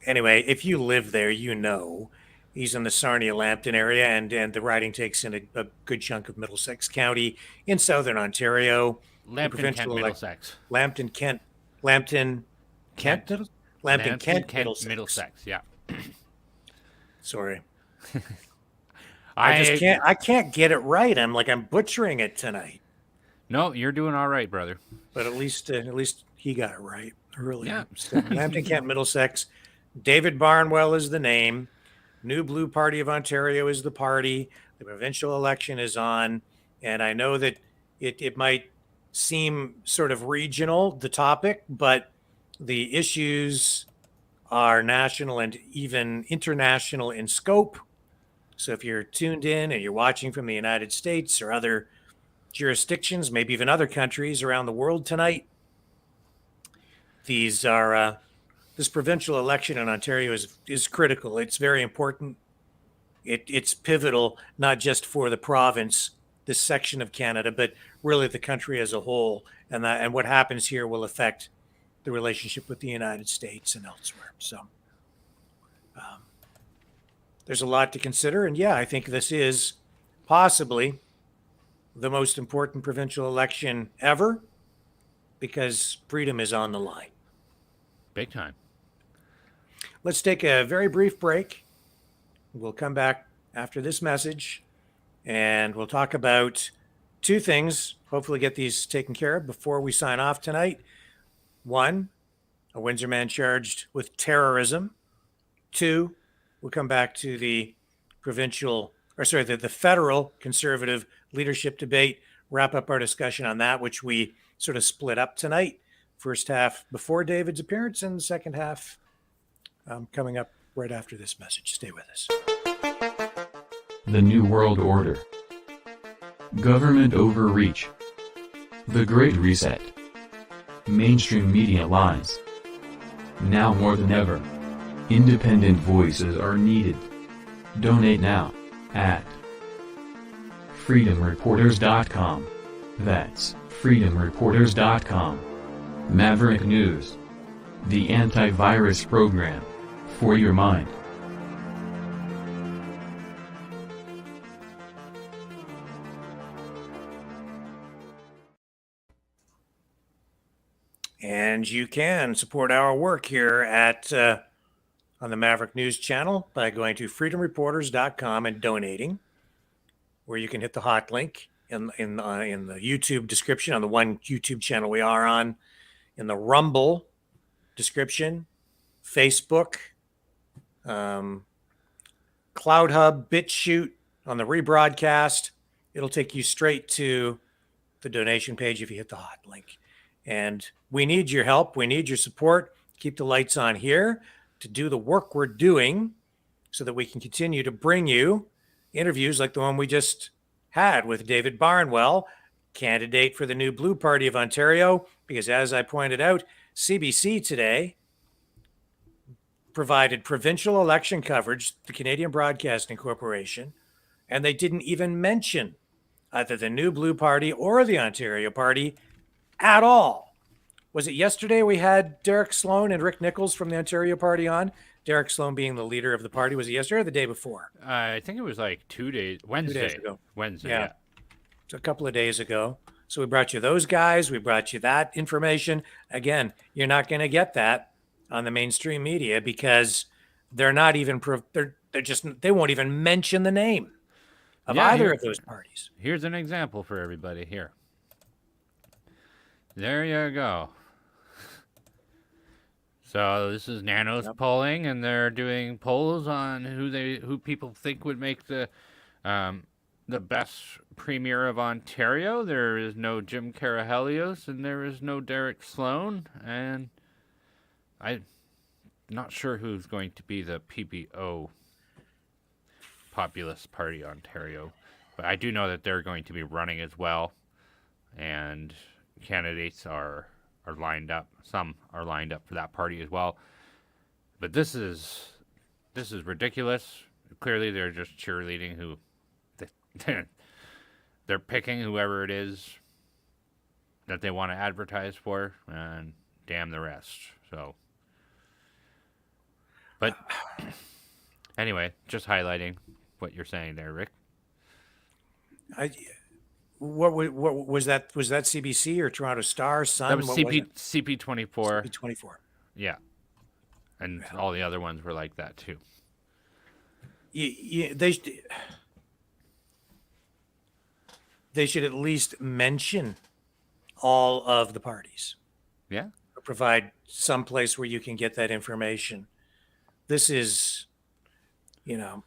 Anyway, if you live there, you know he's in the Sarnia-Lambton area, and the riding takes in a good chunk of Middlesex County in southern Ontario. Lambton, Kent, Middlesex. Lambton, Kent, Middlesex. Yeah. Sorry. I can't get it right. I'm butchering it tonight. No, you're doing all right, brother. But at least he got it right earlier. Yeah. So, Lambton, Kent, Middlesex. David Barnwell is the name. New Blue Party of Ontario is the party. The provincial election is on. And I know that it might seem sort of regional, the topic, but the issues are national and even international in scope. So if you're tuned in and you're watching from the United States or other jurisdictions, maybe even other countries around the world tonight, these are this provincial election in Ontario is critical. It's very important. It's pivotal, not just for the province, this section of Canada, but really the country as a whole. And what happens here will affect the relationship with the United States and elsewhere. So there's a lot to consider. And yeah, I think this is possibly the most important provincial election ever because freedom is on the line. Big time. Let's take a very brief break. We'll come back after this message and we'll talk about two things. Hopefully get these taken care of before we sign off tonight. One, a Windsor man charged with terrorism. Two, we'll come back to the federal conservative leadership debate, wrap up our discussion on that, which we sort of split up tonight. First half before David's appearance and the second half coming up right after this message. Stay with us. The New World Order. Government overreach. The Great Reset. Mainstream media lies. Now more than ever, independent voices are needed. Donate now at freedomreporters.com. That's freedomreporters.com. Maverick News. The antivirus program for your mind. And you can support our work here at on the Maverick News channel by going to freedomreporters.com and donating, where you can hit the hot link in the YouTube description on the one YouTube channel we are on, in the Rumble description, Facebook, Cloud Hub, BitChute on the rebroadcast. It'll take you straight to the donation page if you hit the hot link. And we need your help. We need your support. Keep the lights on here to do the work we're doing so that we can continue to bring you interviews like the one we just had with David Barnwell, candidate for the new Blue Party of Ontario, because as I pointed out, CBC today provided provincial election coverage, the Canadian Broadcasting Corporation, and they didn't even mention either the new Blue Party or the Ontario Party at all. Was it yesterday we had Derek Sloan and Rick Nichols from the Ontario Party on? Derek Sloan being the leader of the party. Was it yesterday or the day before? I think it was like Wednesday. 2 days ago. Wednesday, Yeah. So a couple of days ago. So we brought you those guys. We brought you that information. Again, you're not going to get that on the mainstream media because they're not even, they won't even mention the name of either of those parties. Here's an example for everybody here. There you go. So this is Nanos polling, and they're doing polls on who people think would make the best premier of Ontario. There is no Jim Karahelios, and there is no Derek Sloan, and I'm not sure who's going to be the PPO, Populist Party Ontario, but I do know that they're going to be running as well, and candidates are lined up. Some are lined up for that party as well. But this is ridiculous. Clearly, they're just cheerleading who they're picking whoever it is that they want to advertise for, and damn the rest. So, but anyway, just highlighting what you're saying there, Rick. What was that? Was that CBC or Toronto Star? Sun? That was CP24. CP24. Yeah, and all the other ones were like that too. They should at least mention all of the parties. Yeah, or provide some place where you can get that information. This is, the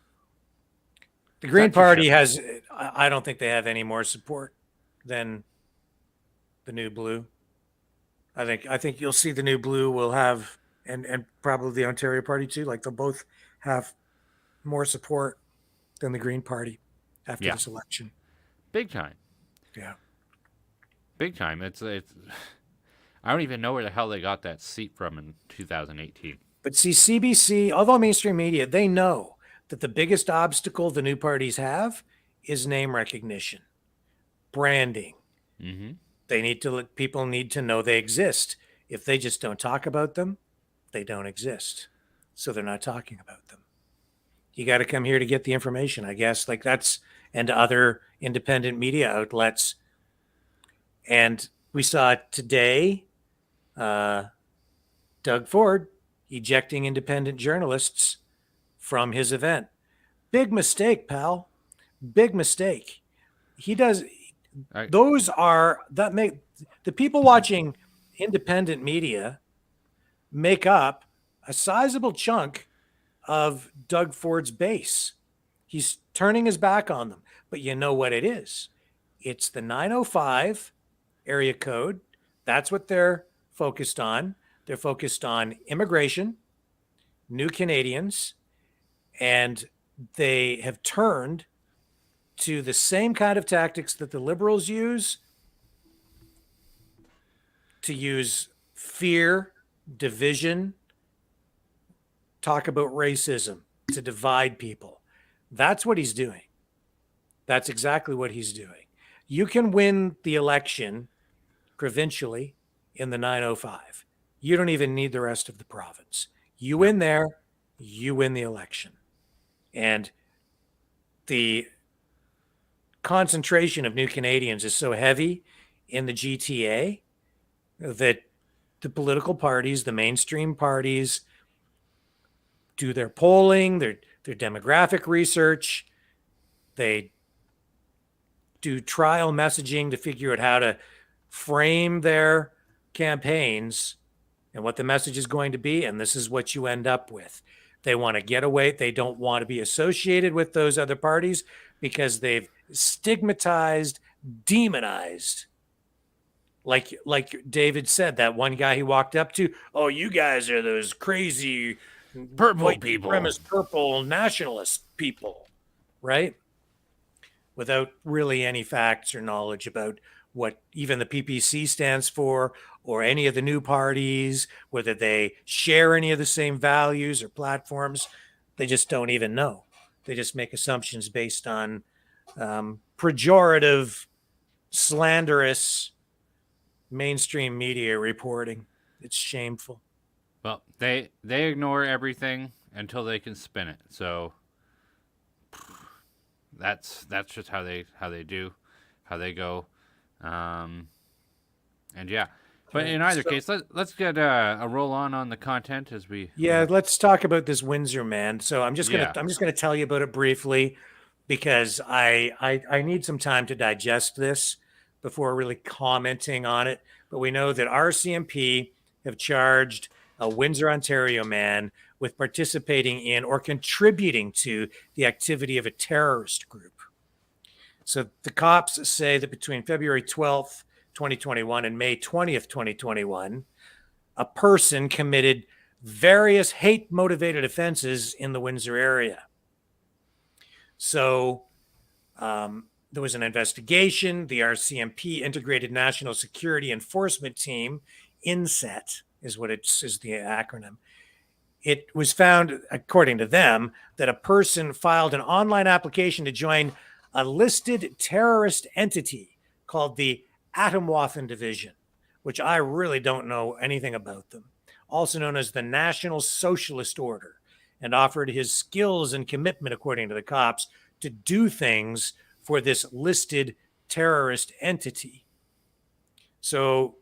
Green Party has, I don't think they have any more support than the new Blue. I think you'll see the new Blue will have and probably the Ontario Party too. Like they'll both have more support than the Green Party after Yeah. this election. Big time. Yeah. Big time. It's I don't even know where the hell they got that seat from in 2018. But see, CBC, although mainstream media, they know that the biggest obstacle the new parties have is name recognition, branding. Mm-hmm. People need to know they exist. If they just don't talk about them, they don't exist. So they're not talking about them. You got to come here to get the information, I guess. Like that's, and other independent media outlets. And we saw today, Doug Ford ejecting independent journalists from his event. Big mistake, pal. Big mistake. He does. Those are that make the people watching independent media make up a sizable chunk of Doug Ford's base. He's turning his back on them. But you know what it is? It's the 905 area code. That's what they're focused on. They're focused on immigration, new Canadians, and they have turned to the same kind of tactics that the Liberals use, to use fear, division, talk about racism, to divide people. That's what he's doing. That's exactly what he's doing. You can win the election provincially in the 905. You don't even need the rest of the province. You win there, you win the election. And the concentration of new Canadians is so heavy in the GTA that the political parties, the mainstream parties, do their polling, their demographic research. They do trial messaging to figure out how to frame their campaigns and what the message is going to be. And this is what you end up with. They want to get away. They don't want to be associated with those other parties because they've stigmatized, demonized. Like David said, that one guy he walked up to, oh, you guys are those crazy purple people, supremacist purple nationalist people, right? Without really any facts or knowledge about what even the PPC stands for or any of the new parties, whether they share any of the same values or platforms. They just don't even know. They just make assumptions based on pejorative, slanderous mainstream media reporting. It's shameful. Well, they ignore everything until they can spin it. So that's just how they go. And yeah. But in either case, let's get a roll on the content as we. Yeah, let's talk about this Windsor man. So I'm just gonna tell you about it briefly because I need some time to digest this before really commenting on it. But we know that RCMP have charged a Windsor, Ontario man with participating in or contributing to the activity of a terrorist group. So the cops say that between February 12th, 2021 and May 20th, 2021, a person committed various hate-motivated offenses in the Windsor area. So there was an investigation. The RCMP, Integrated National Security Enforcement Team, INSET is the acronym. It was found, according to them, that a person filed an online application to join a listed terrorist entity called the Atomwaffen Division, which I really don't know anything about them, also known as the National Socialist Order, and offered his skills and commitment, according to the cops, to do things for this listed terrorist entity. So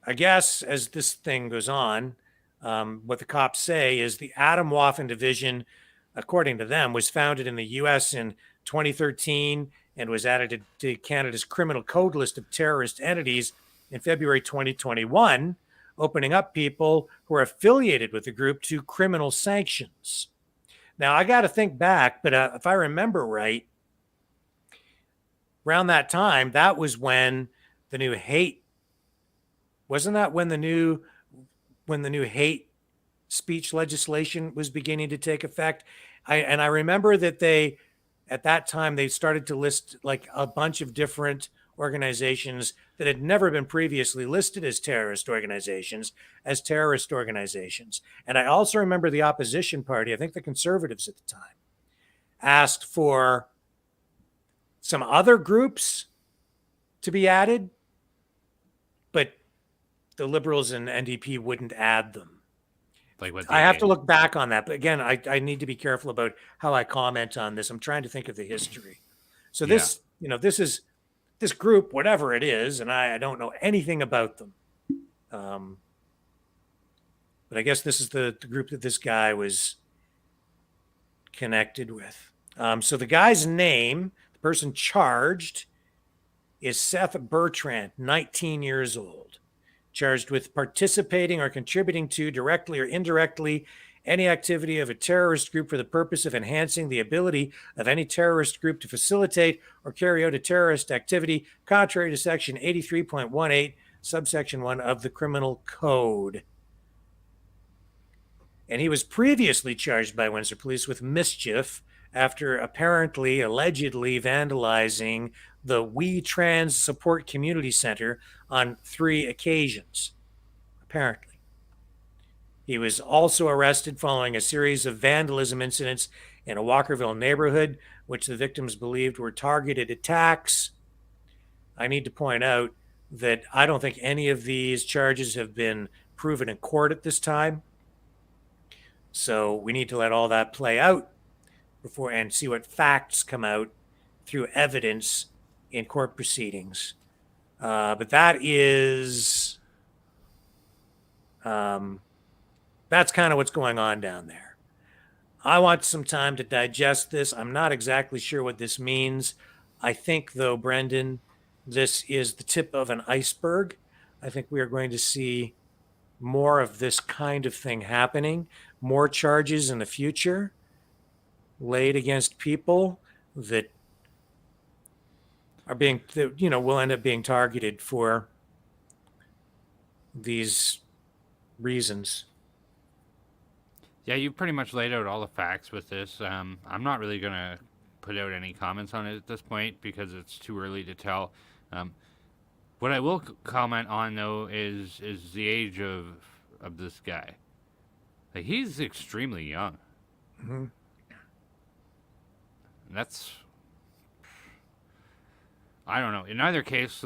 I guess as this thing goes on, what the cops say is the Atomwaffen Division, according to them, was founded in the U.S. in 2013 and was added to Canada's criminal code list of terrorist entities in February 2021, opening up people who are affiliated with the group to criminal sanctions. Now, I got to think back, but if I remember right, around that time, that was when the new hate, wasn't that when the new hate speech legislation was beginning to take effect. I remember that at that time, they started to list like a bunch of different organizations that had never been previously listed as terrorist organizations, And I also remember the opposition party, I think the Conservatives at the time, asked for some other groups to be added, but the Liberals and NDP wouldn't add them. Like what I have to look back on that, but again, I need to be careful about how I comment on this. I'm trying to think of the history. So this, this group, whatever it is, and I don't know anything about them. But I guess this is the group that this guy was connected with. So the guy's name, the person charged, is Seth Bertrand, 19 years old, charged with participating or contributing to, directly or indirectly, any activity of a terrorist group for the purpose of enhancing the ability of any terrorist group to facilitate or carry out a terrorist activity, contrary to Section 83.18, subsection 1 of the Criminal Code. And he was previously charged by Windsor Police with mischief after allegedly vandalizing the We Trans Support Community Center on 3 occasions, apparently. He was also arrested following a series of vandalism incidents in a Walkerville neighborhood, which the victims believed were targeted attacks. I need to point out that I don't think any of these charges have been proven in court at this time. So we need to let all that play out before and see what facts come out through evidence in court proceedings. But that is, that's kind of what's going on down there. I want some time to digest this. I'm not exactly sure what this means. I think, though, Brendan, this is the tip of an iceberg. I think we are going to see more of this kind of thing happening, more charges in the future laid against people that are being, will end up being targeted for these reasons. Yeah, you pretty much laid out all the facts with this. I'm not really going to put out any comments on it at this point because it's too early to tell. What I will comment on, though, is the age of this guy. Like, he's extremely young. Mm-hmm. That's, I don't know. In either case,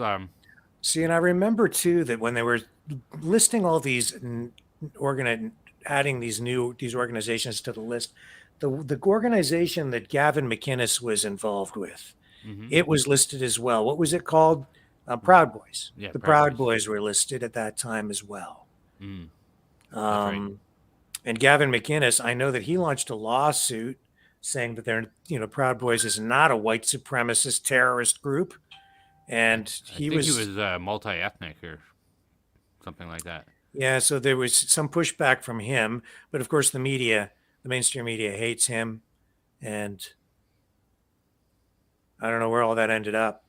see, and I remember too that when they were listing all these adding these organizations to the list, the organization that Gavin McInnes was involved with, it was listed as well. What was it called? Proud Boys. Yeah, the Proud Boys were listed at that time as well. Right. And Gavin McInnes, I know that he launched a lawsuit saying that Proud Boys is not a white supremacist terrorist group, and he was multi-ethnic or something like that. Yeah, so there was some pushback from him, but of course the mainstream media hates him, and I don't know where all that ended up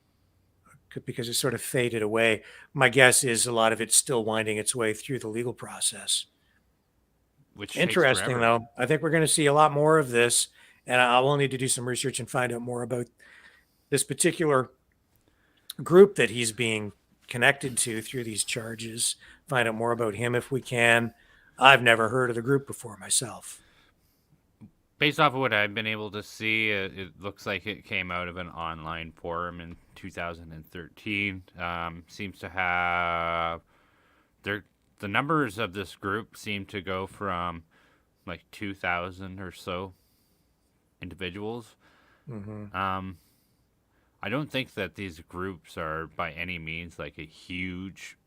because it sort of faded away. My guess is a lot of it's still winding its way through the legal process. Which interesting, though. I think we're going to see a lot more of this, and I will need to do some research and find out more about this particular group that he's being connected to through these charges. Find out more about him if we can. I've never heard of the group before myself. Based off of what I've been able to see, it looks like it came out of an online forum in 2013. Seems to have the numbers of this group seem to go from like 2,000 or so individuals. I don't think that these groups are by any means like a huge,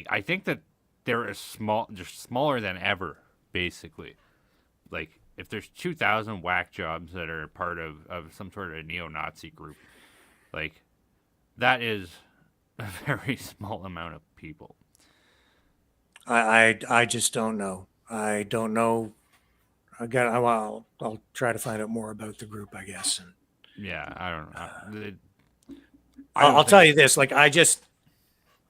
I think that they're smaller than ever, basically. Like, if there's 2,000 whack jobs that are part of some sort of neo-Nazi group, like, that is a very small amount of people. I just don't know. I don't know. I'll try to find out more about the group, I guess. And yeah, I don't know. I'll tell you this,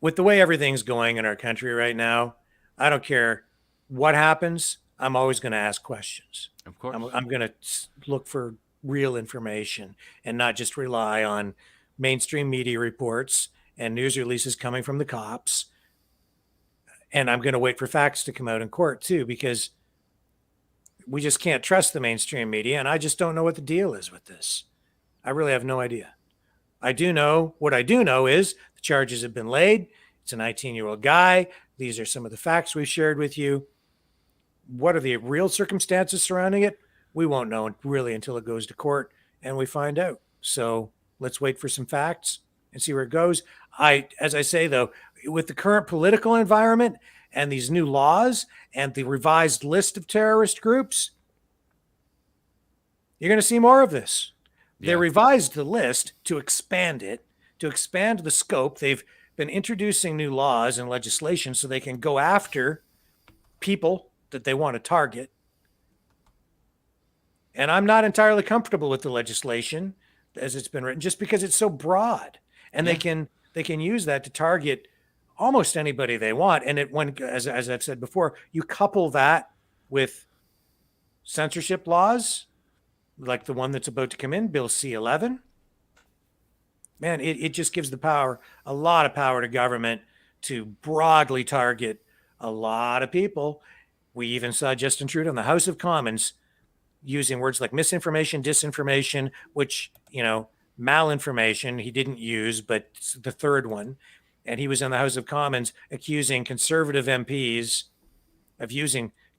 with the way everything's going in our country right now, I don't care what happens, I'm always going to ask questions. Of course. I'm going to look for real information and not just rely on mainstream media reports and news releases coming from the cops. And I'm going to wait for facts to come out in court too, because we just can't trust the mainstream media. And I just don't know what the deal is with this. I really have no idea. What I do know is the charges have been laid. It's a 19-year-old guy. These are some of the facts we've shared with you. What are the real circumstances surrounding it? We won't know really until it goes to court and we find out. So let's wait for some facts and see where it goes. As I say, though, with the current political environment and these new laws and the revised list of terrorist groups, you're going to see more of this. Yeah. They revised the list to expand it, to expand the scope. They've been introducing new laws and legislation so they can go after people that they want to target. And I'm not entirely comfortable with the legislation as it's been written, just because it's so broad, and they can use that to target almost anybody they want. And as I've said before, you couple that with censorship laws, like the one that's about to come in, Bill C-11. Man, it just gives a lot of power to government to broadly target a lot of people. We even saw Justin Trudeau in the House of Commons using words like misinformation, disinformation, which, malinformation he didn't use, but it's the third one. And he was in the House of Commons accusing conservative MPs of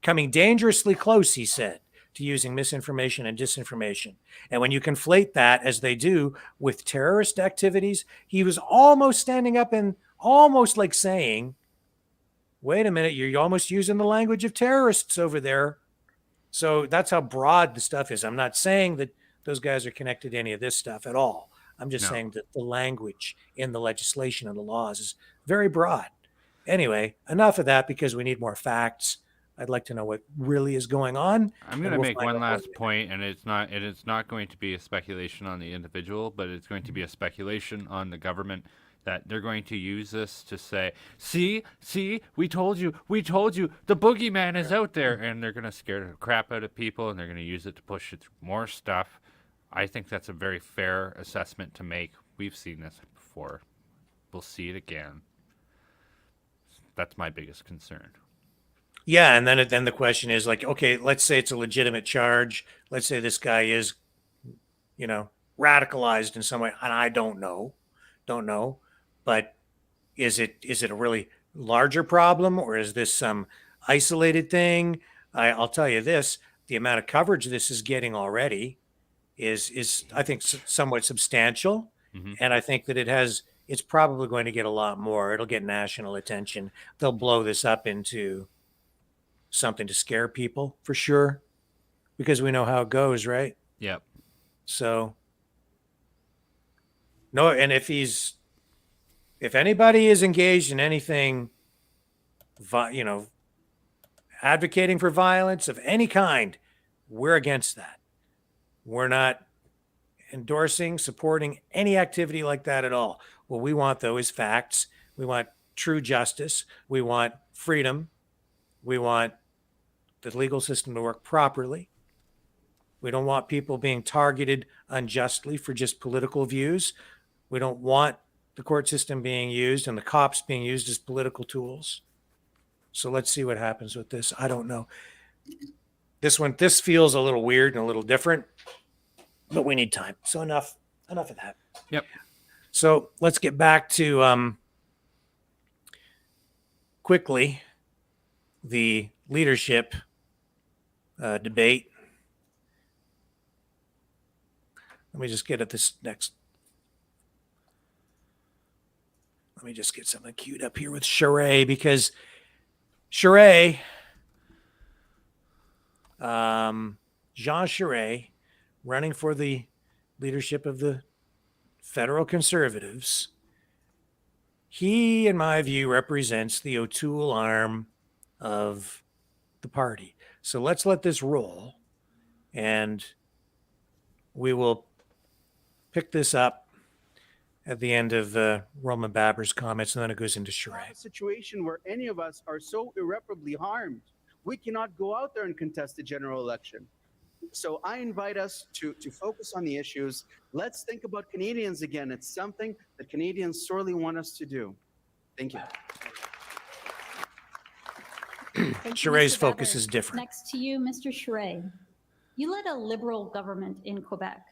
coming dangerously close, he said, to using misinformation and disinformation. And when you conflate that, as they do, with terrorist activities, he was almost standing up and almost like saying, wait a minute, you're almost using the language of terrorists over there. So that's how broad the stuff is. I'm not saying that those guys are connected to any of this stuff at all. I'm just saying that the language in the legislation and the laws is very broad. Anyway, enough of that, because we need more facts. I'd like to know what really is going on. I'm going to make one last point, and it is not going to be a speculation on the individual, but it's going to be a speculation on the government, that they're going to use this to say, see, we told you, the boogeyman is out there, and they're going to scare the crap out of people, and they're going to use it to push it through more stuff. I think that's a very fair assessment to make. We've seen this before. We'll see it again. That's my biggest concern. Yeah, and then the question is like, okay, let's say it's a legitimate charge. Let's say this guy is, radicalized in some way, and I don't know. But is it a really larger problem, or is this some isolated thing? I'll tell you this: the amount of coverage this is getting already is I think somewhat substantial, and I think that it's probably going to get a lot more. It'll get national attention. They'll blow this up into something to scare people for sure, because we know how it goes, right? Yep. So no, and if anybody is engaged in anything, advocating for violence of any kind, we're against that. We're not endorsing, supporting any activity like that at all. What we want, though, is facts. We want true justice. We want freedom. We want the legal system to work properly. We don't want people being targeted unjustly for just political views. We don't want the court system being used and the cops being used as political tools. So let's see what happens with this. I don't know. This feels a little weird and a little different, but we need time. So enough of that. Yep. So let's get back to quickly the leadership debate. Let me just get at this next. Let me just get something queued up here with Charest, because Charest, Jean Charest, running for the leadership of the federal Conservatives, he, in my view, represents the O'Toole arm of the party. So let's let this roll, and we will pick this up at the end of Roman Baber's comments, and then it goes into Charest. A situation where any of us are so irreparably harmed We cannot go out there and contest the general election. So I invite us to focus on the issues. Let's think about Canadians again. It's something that Canadians sorely want us to do. Thank you. Charest's Mr. focus Bever. is different. Next to you, Mr. Charest. You led a Liberal government in Quebec,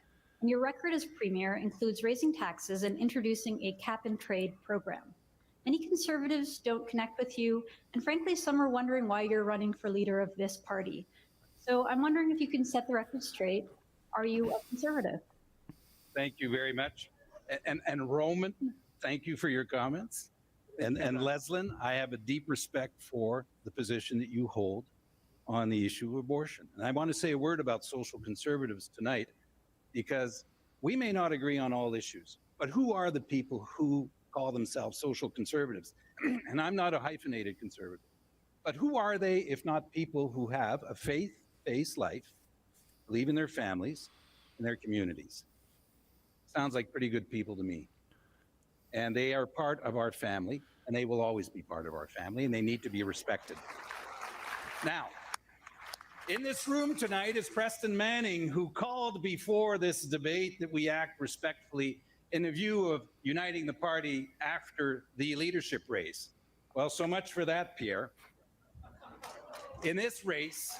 and your record as Premier includes raising taxes and introducing a cap-and-trade program. Many Conservatives don't connect with you, and frankly, some are wondering why you're running for leader of this party. So I'm wondering if you can set the record straight. Are you a Conservative? Thank you very much. And Roman, thank you for your comments. And Leslyn, I have a deep respect for the position that you hold on the issue of abortion. And I want to say a word about social conservatives tonight, because we may not agree on all issues, but who are the people who call themselves social conservatives? And I'm not a hyphenated conservative, but who are they if not people who have a faith-based life, believe in their families and their communities? Sounds like pretty good people to me. And they are part of our family, and they will always be part of our family, and they need to be respected. Now, in this room tonight is Preston Manning, who called before this debate that we act respectfully in the view of uniting the party after the leadership race. Well, so much for that, Pierre. In this race,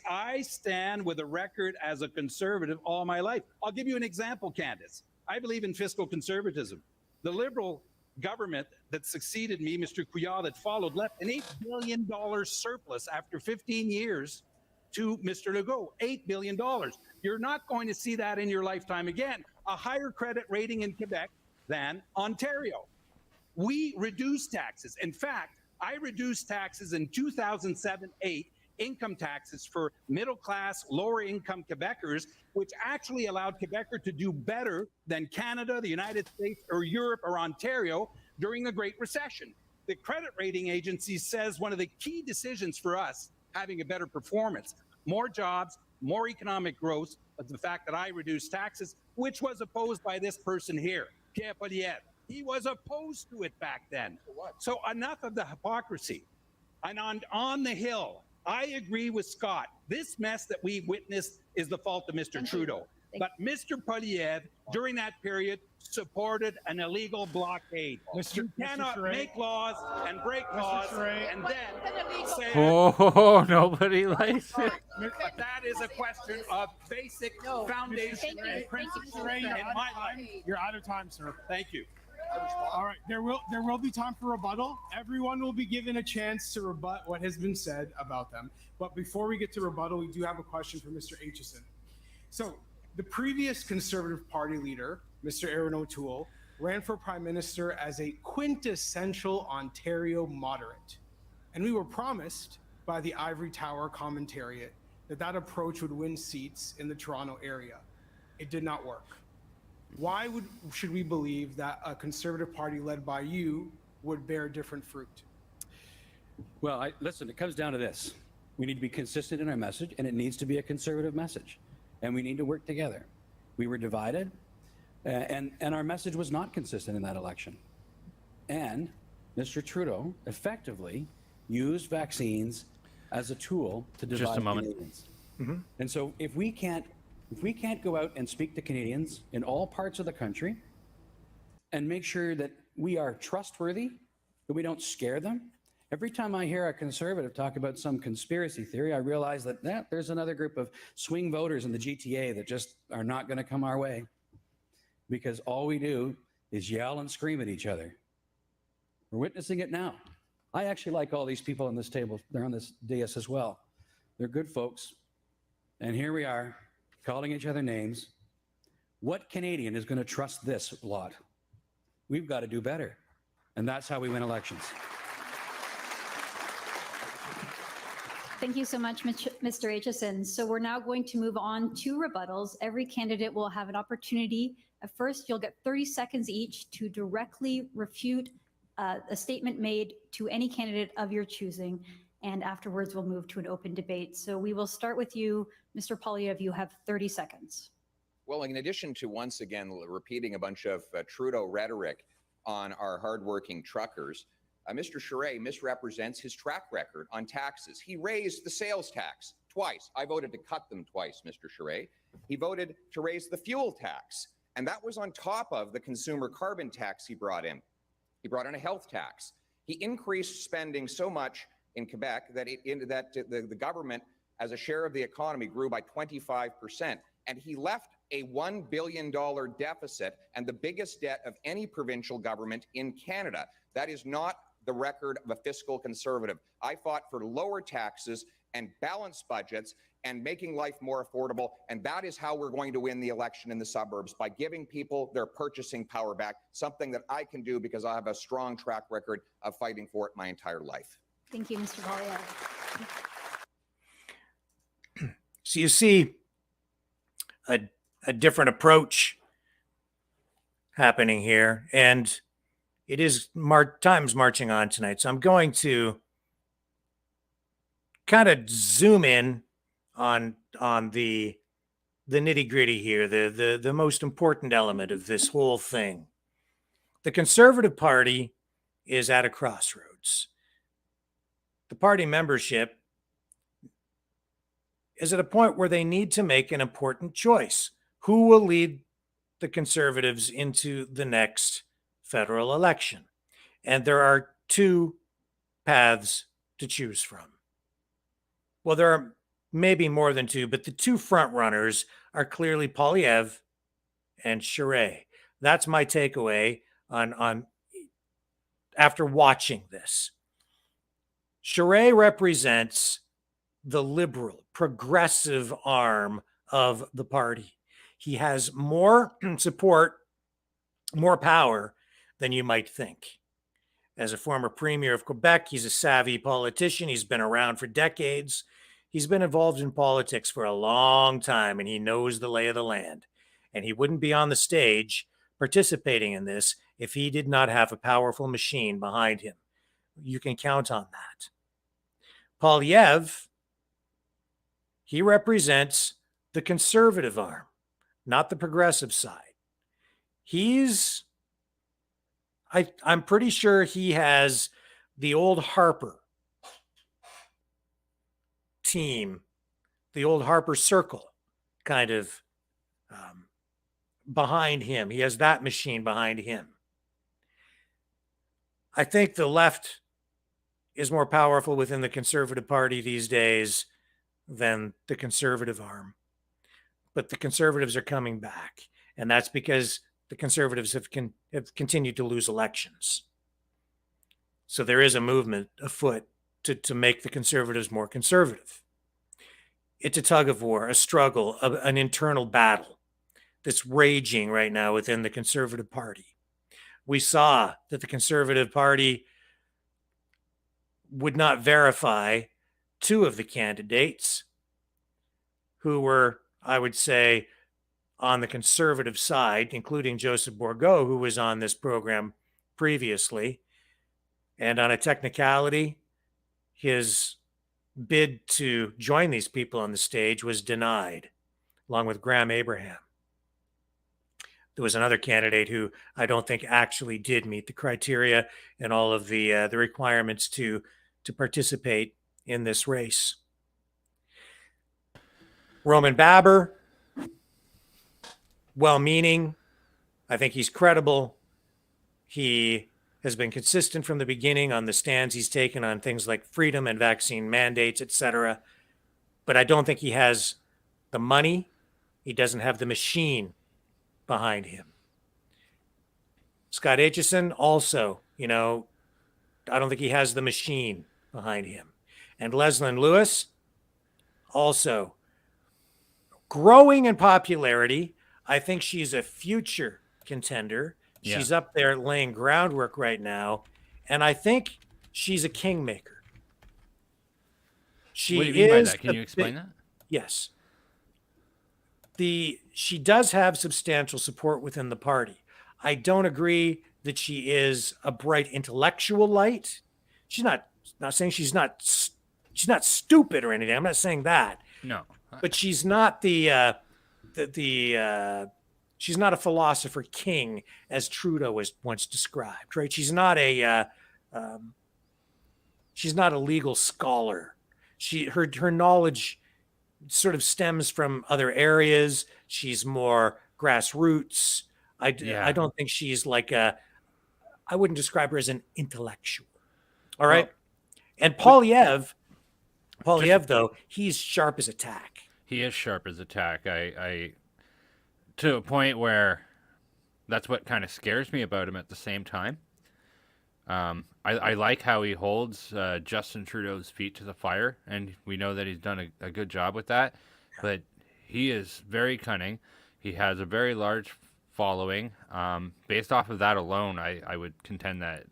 I stand with a record as a conservative all my life. I'll give you an example, Candace. I believe in fiscal conservatism. The Liberal government that succeeded me, Mr. Couillard, that followed, left an $8 billion surplus after 15 years to Mr. Legault. $8 billion. You're not going to see that in your lifetime again. A higher credit rating in Quebec than Ontario. We reduced taxes. In fact, I reduced taxes in 2007-8, income taxes for middle-class, lower-income Quebecers, which actually allowed Quebecers to do better than Canada, the United States, or Europe, or Ontario during the Great Recession. The credit rating agency says one of the key decisions for us having a better performance, more jobs, more economic growth, was the fact that I reduced taxes, which was opposed by this person here, Pierre Poilievre. He was opposed to it back then. So enough of the hypocrisy. And on the Hill, I agree with Scott. This mess that we witnessed is the fault of Mr. Trudeau. But Mr. Poilievre, during that period, supported an illegal blockade. You cannot make laws and break laws and then say... Oh, nobody likes it. But that is a question of basic foundation and principles in my life. You're out of time, sir. Thank you. All right, there will be time for rebuttal. Everyone will be given a chance to rebut what has been said about them. But before we get to rebuttal, we do have a question for Mr. Aitchison. So the previous Conservative Party leader, Mr. Aaron O'Toole, ran for Prime Minister as a quintessential Ontario moderate. And we were promised by the Ivory Tower commentariat that approach would win seats in the Toronto area. It did not work. Why should we believe that a Conservative Party led by you would bear different fruit? Well, listen, it comes down to this. We need to be consistent in our message, and it needs to be a conservative message. And we need to work together. We were divided, and our message was not consistent in that election. And Mr. Trudeau effectively used vaccines as a tool to divide Canadians. Mm-hmm. And so if we can't go out and speak to Canadians in all parts of the country and make sure that we are trustworthy, that we don't scare them. Every time I hear a Conservative talk about some conspiracy theory, I realize that there's another group of swing voters in the GTA that just are not going to come our way, because all we do is yell and scream at each other. We're witnessing it now. I actually like all these people on this table. They're on this dais as well. They're good folks. And here we are, calling each other names. What Canadian is going to trust this lot? We've got to do better. And that's how we win elections. Thank you so much, Mr. Aitchison. So we're now going to move on to rebuttals. Every candidate will have an opportunity. At first, you'll get 30 seconds each to directly refute a statement made to any candidate of your choosing. And afterwards, we'll move to an open debate. So we will start with you, Mr. Poilievre. You have 30 seconds. Well, in addition to once again repeating a bunch of Trudeau rhetoric on our hardworking truckers, Mr. Charest misrepresents his track record on taxes. He raised the sales tax twice. I voted to cut them twice, Mr. Charest. He voted to raise the fuel tax, and that was on top of the consumer carbon tax he brought in. He brought in a health tax. He increased spending so much in Quebec that the government, as a share of the economy, grew by 25%. And he left a $1 billion deficit and the biggest debt of any provincial government in Canada. That is not the record of a fiscal conservative. I fought for lower taxes and balanced budgets and making life more affordable. And that is how we're going to win the election in the suburbs, by giving people their purchasing power back, something that I can do because I have a strong track record of fighting for it my entire life. Thank you, Mr. Polyev. So you see a different approach happening here, and it is time's marching on tonight. So I'm going to kind of zoom in on the nitty-gritty here, the most important element of this whole thing. The Conservative Party is at a crossroads. The party membership is at a point where they need to make an important choice. Who will lead the Conservatives into the next federal election? And there are two paths to choose from. Well, there are maybe more than two, but the two front runners are clearly Polyev and Charest. That's my takeaway on after watching this. Charest represents the liberal, progressive arm of the party. He has more support, more power than you might think. As a former premier of Quebec, he's a savvy politician. He's been around for decades. He's been involved in politics for a long time, and he knows the lay of the land. And he wouldn't be on the stage participating in this if he did not have a powerful machine behind him. You can count on that. Polyev, he represents the conservative arm, not the progressive side. I'm pretty sure he has the old Harper team, the old Harper circle kind of behind him. He has that machine behind him. I think the left is more powerful within the Conservative Party these days than the conservative arm. But the Conservatives are coming back, and that's because the Conservatives have continued to lose elections. So there is a movement afoot to make the Conservatives more conservative. It's a tug of war, a struggle, an internal battle that's raging right now within the Conservative Party. We saw that the Conservative Party would not verify two of the candidates who were, I would say, on the conservative side, including Joseph Bourgault, who was on this program previously. And on a technicality, his bid to join these people on the stage was denied, along with Graham Abraham. There was another candidate who I don't think actually did meet the criteria and all of the requirements to participate in this race. Roman Baber, well-meaning. I think he's credible. He has been consistent from the beginning on the stands he's taken on things like freedom and vaccine mandates, etc. But I don't think he has the money. He doesn't have the machine behind him. Scott Aitchison also, I don't think he has the machine behind him. And Leslyn Lewis, also growing in popularity. I think she's a future contender. Yeah. She's up there laying groundwork right now. And I think she's a kingmaker. What do you mean by that? Can you explain that? Yes. She does have substantial support within the party. I don't agree that she is a bright intellectual light. She's not saying she's not stupid or anything. I'm not saying that. No. But she's not she's not a philosopher king as Trudeau was once described, right? She's not a she's not a legal scholar. Her knowledge sort of stems from other areas. She's more grassroots. I don't think she's like I wouldn't describe her as an intellectual. All right. And Polyev, though, he's sharp as a tack. He is sharp as a tack. I to a point where that's what kind of scares me about him at the same time. I like how he holds Justin Trudeau's feet to the fire, and we know that he's done a good job with that. But he is very cunning. He has a very large following. Based off of that alone, I would contend that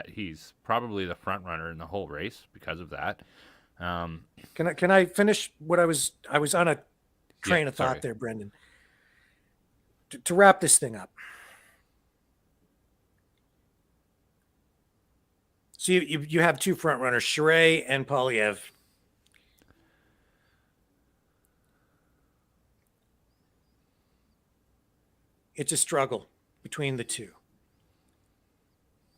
he's probably the front runner in the whole race because of that. Can I finish what I was on a train of thought there, Brendan. To wrap this thing up. So you have two front runners, Charest and Polyev. It's a struggle between the two.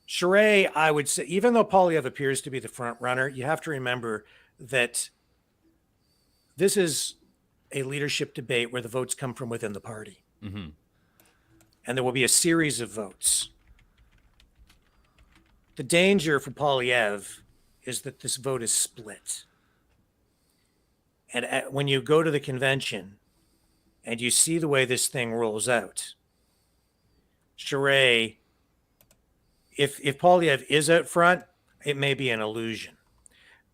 Charest, I would say, even though Polyev appears to be the front runner, you have to remember that this is a leadership debate where the votes come from within the party. Mm-hmm. And there will be a series of votes. The danger for Polyev is that this vote is split. And when you go to the convention and you see the way this thing rolls out, Charest, if Polyev is out front, it may be an illusion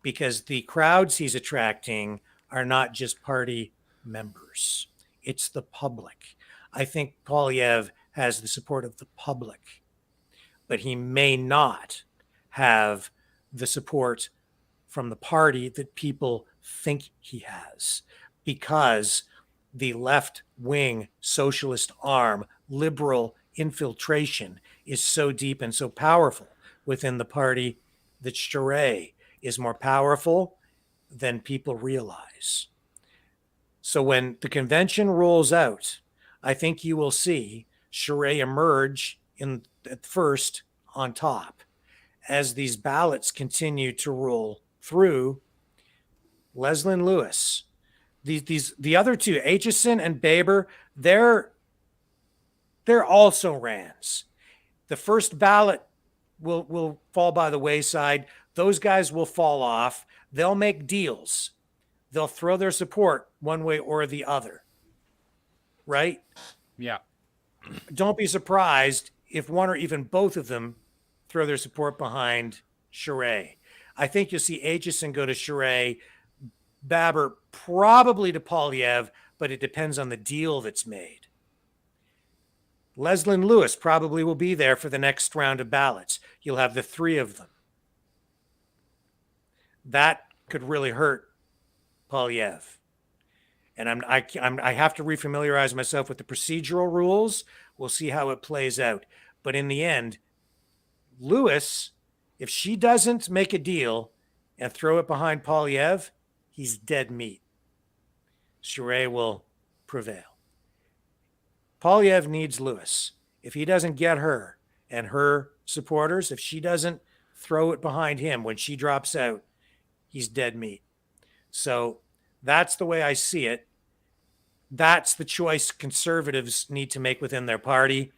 because the crowds he's attracting are not just party members. It's the public. I think Polyev has the support of the public, but he may not have the support from the party that people think he has because the left-wing socialist arm, liberal infiltration is so deep and so powerful within the party that Charest is more powerful than people realize. So when the convention rolls out, I think you will see Charest emerge at first on top. As these ballots continue to roll through, Leslyn Lewis, the other two, Aitchison and Baber, they're also Rands. The first ballot will fall by the wayside. Those guys will fall off. They'll make deals. They'll throw their support one way or the other. Right? Yeah. Don't be surprised if one or even both of them throw their support behind Charest. I think you'll see Aitchison go to Charest, Baber probably to Polyev, but it depends on the deal that's made. Leslyn Lewis probably will be there for the next round of ballots. You'll have the three of them. That could really hurt Polyev. And I have to refamiliarize myself with the procedural rules. We'll see how it plays out. But in the end, Lewis, if she doesn't make a deal and throw it behind Polyev, he's dead meat. Charest will prevail. Polyev needs Lewis. If he doesn't get her and her supporters, if she doesn't throw it behind him when she drops out, he's dead meat. So that's the way I see it. That's the choice conservatives need to make within their party.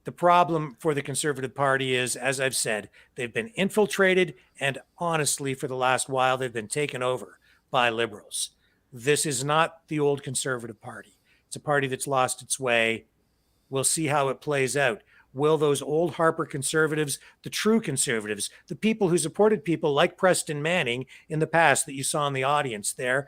The problem for the Conservative Party is, as I've said, they've been infiltrated, and honestly, for the last while, they've been taken over by liberals. This is not the old Conservative Party. It's a party that's lost its way. We'll see how it plays out. Will those old Harper conservatives, the true conservatives, the people who supported people like Preston Manning in the past that you saw in the audience there,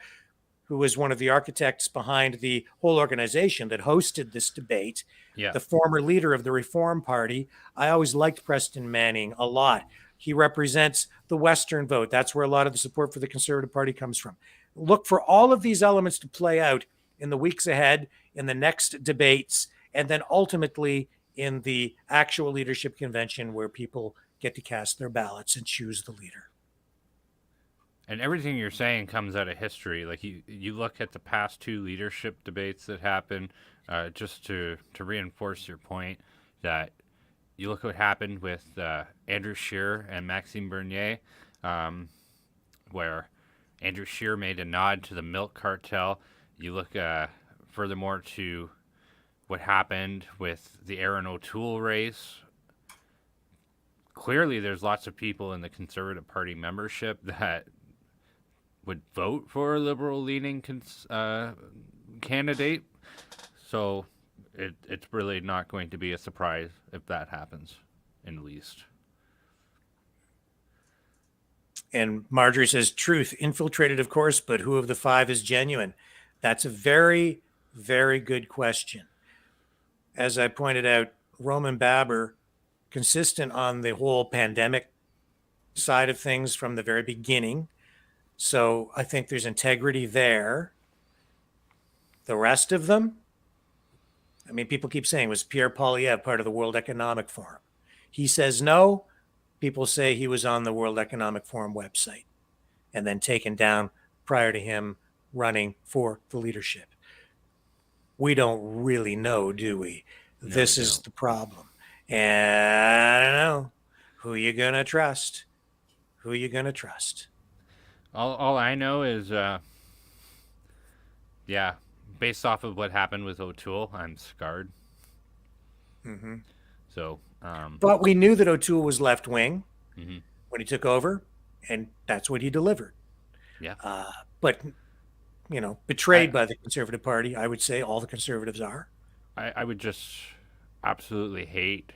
who was one of the architects behind the whole organization that hosted this debate, the former leader of the Reform Party. I always liked Preston Manning a lot. He represents the Western vote. That's where a lot of the support for the Conservative Party comes from. Look for all of these elements to play out in the weeks ahead, in the next debates, and then ultimately in the actual leadership convention where people get to cast their ballots and choose the leader. And everything you're saying comes out of history. Like you look at the past two leadership debates that happened, just to reinforce your point, that you look what happened with Andrew Scheer and Maxime Bernier. where Andrew Scheer made a nod to the milk cartel. You look furthermore to what happened with the Aaron O'Toole race. Clearly, there's lots of people in the Conservative Party membership that would vote for a liberal-leaning candidate. So it's really not going to be a surprise if that happens, in the least. And Marjorie says, truth, infiltrated, of course, but who of the five is genuine? That's a very, very good question. As I pointed out, Roman Baber, consistent on the whole pandemic side of things from the very beginning. So I think there's integrity there. The rest of them, I mean, people keep saying, was Pierre Poilievre part of the World Economic Forum? He says no. People say he was on the World Economic Forum website and then taken down prior to him running for the leadership. We don't really know, do we? No, This we is don't. the problem. And I don't know. Who you going to trust? Who you going to trust? All I know is, based off of what happened with O'Toole, I'm scarred. Mm-hmm. So, But we knew that O'Toole was left wing mm-hmm. when he took over, and that's what he delivered. Yeah. But, you know, betrayed by the Conservative Party, I would say all the Conservatives are. I would just absolutely hate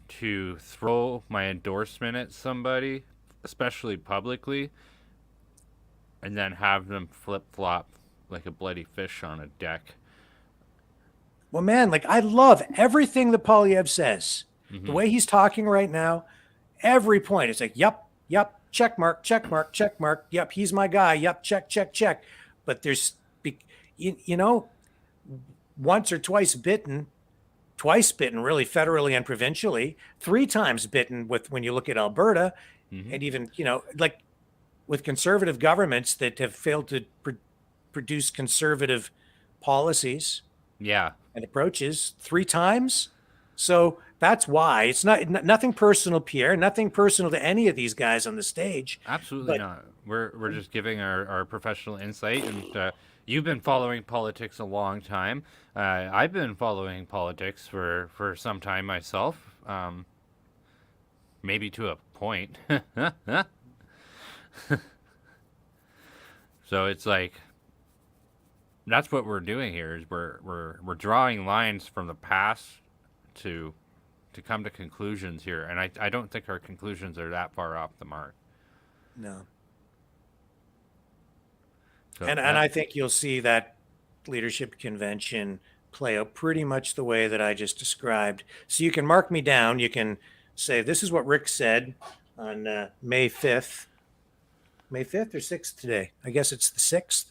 to throw my endorsement at somebody, especially publicly, and then have them flip-flop like a bloody fish on a deck. Well, man, like I love everything that Poilievre says. Mm-hmm. The way he's talking right now, every point, it's like, yep, check mark, check mark, check mark. Yep, he's my guy. Yep, check, check, check. But there's, you know, once or twice bitten really federally and provincially, 3 times bitten with when you look at Alberta, mm-hmm. and even, you know, like with conservative governments that have failed to produce conservative policies. Yeah. And approaches 3 times. So that's why it's nothing personal, Pierre, nothing personal to any of these guys on the stage. Absolutely not. We're just giving our professional insight, and you've been following politics a long time. I've been following politics for some time myself, maybe to a point. So it's like, that's what we're doing here, is we're drawing lines from the past to come to conclusions here, and I don't think our conclusions are that far off the mark. No. So and I think you'll see that leadership convention play out pretty much the way that I just described. So you can mark me down. You can say, this is what Rick said on May 5th. May 5th or 6th today? I guess it's the 6th.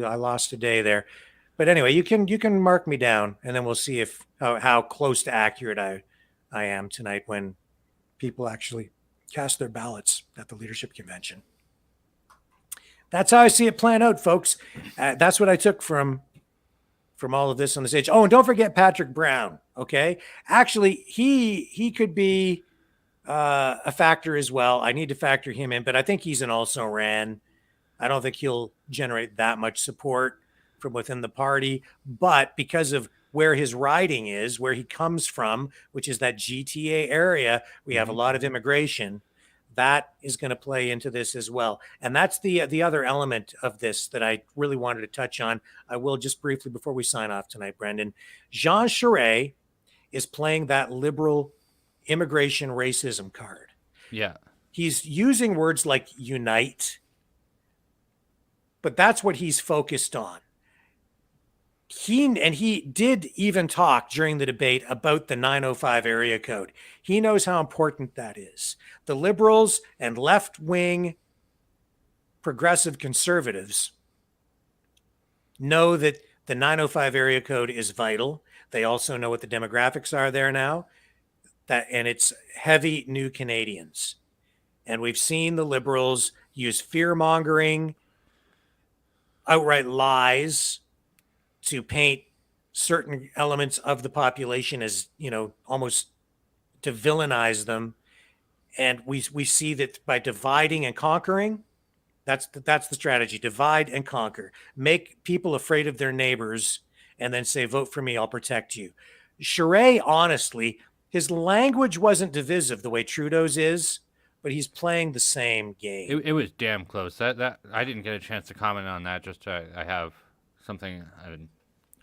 I lost a day there. But anyway, you can mark me down, and then we'll see if how close to accurate I am tonight when people actually cast their ballots at the leadership convention. That's how I see it playing out, folks. That's what I took from all of this on the stage. Oh, and don't forget Patrick Brown. Okay, actually, he could be a factor as well. I need to factor him in, but I think he's an also-ran. I don't think he'll generate that much support from within the party, but because of where his riding is, where he comes from, which is that GTA area, we have a lot of immigration. That is going to play into this as well. And that's the other element of this that I really wanted to touch on. I will just briefly before we sign off tonight, Brendan. Jean Charest is playing that liberal immigration racism card. Yeah. He's using words like unite, but that's what he's focused on. He did even talk during the debate about the 905 area code. He knows how important that is. The liberals and left-wing progressive conservatives know that the 905 area code is vital. They also know what the demographics are there now. And it's heavy new Canadians. And we've seen the liberals use fear-mongering, outright lies to paint certain elements of the population as, you know, almost to villainize them. And we see that by dividing and conquering, that's the strategy. Divide and conquer. Make people afraid of their neighbors and then say, vote for me, I'll protect you. Charest, honestly, his language wasn't divisive the way Trudeau's is, but he's playing the same game. It was damn close. That I didn't get a chance to comment on that. Just I have something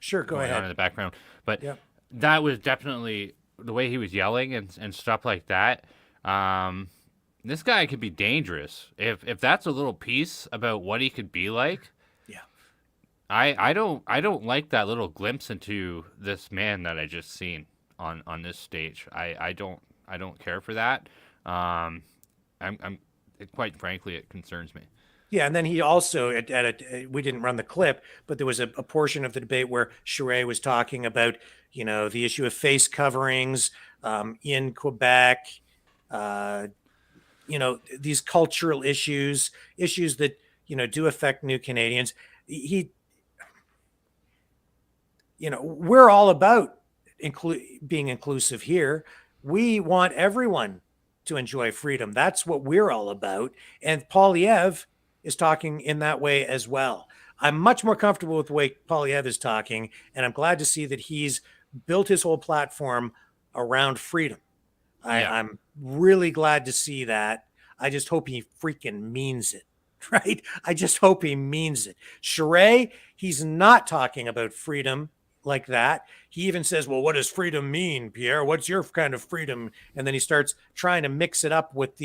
Sure, go going ahead. on in the background. But Yep. that was definitely the way he was yelling and stuff like that. This guy could be dangerous if that's a little piece about what he could be like. Yeah. I don't like that little glimpse into this man that I just seen on this stage. I don't care for that. Quite frankly, it concerns me. Yeah, and then he also we didn't run the clip, but there was a portion of the debate where Charest was talking about, the issue of face coverings in Quebec, these cultural issues that do affect New Canadians. We're all about being inclusive here. We want everyone to enjoy freedom. That's what we're all about. And Poilievre is talking in that way as well. I'm much more comfortable with the way Poilievre is talking, and I'm glad to see that he's built his whole platform around freedom. I'm really glad to see that. I just hope he freaking means it, right? I just hope he means it. Charest, he's not talking about freedom like that. He even says, well, what does freedom mean, Pierre? What's your kind of freedom? And then he starts trying to mix it up with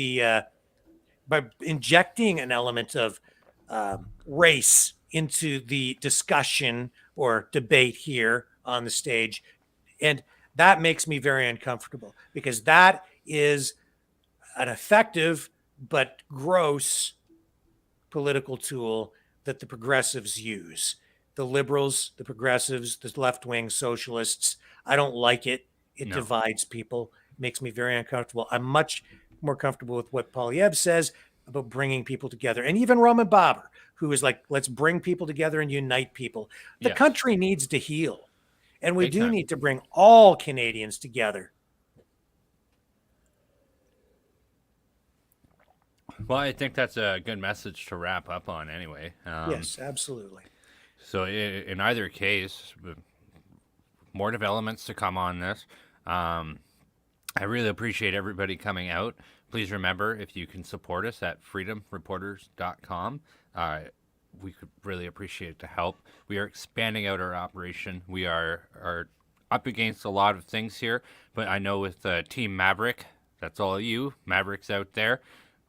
by injecting an element of race into the discussion or debate here on the stage. And that makes me very uncomfortable because that is an effective but gross political tool that the progressives use. The liberals, the progressives, the left-wing socialists, I don't like it. It divides people. It makes me very uncomfortable. I'm much more comfortable with what Poilievre says about bringing people together. And even Roman Baber, who is like, let's bring people together and unite people. The country needs to heal. And we do need to bring all Canadians together. Well, I think that's a good message to wrap up on anyway. Yes, absolutely. So in either case, more developments to come on this. I really appreciate everybody coming out. Please remember, if you can support us at freedomreporters.com, we could really appreciate the help. We are expanding out our operation. We are up against a lot of things here, but I know with Team Maverick, that's all you Mavericks out there,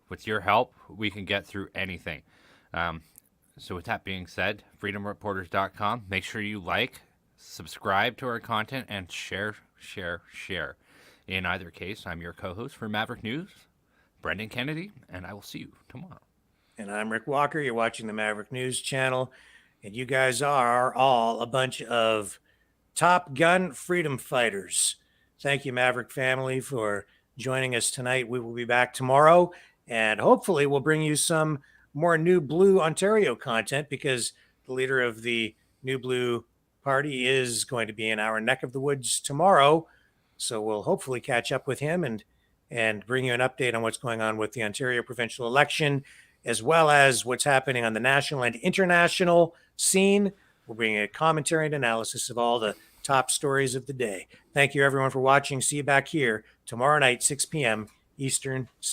with your help, we can get through anything. So with that being said, freedomreporters.com, make sure you like, subscribe to our content, and share. In either case, I'm your co-host for Maverick News, Brendan Kennedy, and I will see you tomorrow. And I'm Rick Walker. You're watching the Maverick News Channel, and you guys are all a bunch of Top Gun freedom fighters. Thank you, Maverick family, for joining us tonight. We will be back tomorrow, and hopefully we'll bring you some more New Blue Ontario content because the leader of the New Blue Party is going to be in our neck of the woods tomorrow. So we'll hopefully catch up with him and bring you an update on what's going on with the Ontario provincial election, as well as what's happening on the national and international scene. We'll bring a commentary and analysis of all the top stories of the day. Thank you, everyone, for watching. See you back here tomorrow night, 6 p.m. Eastern Standard.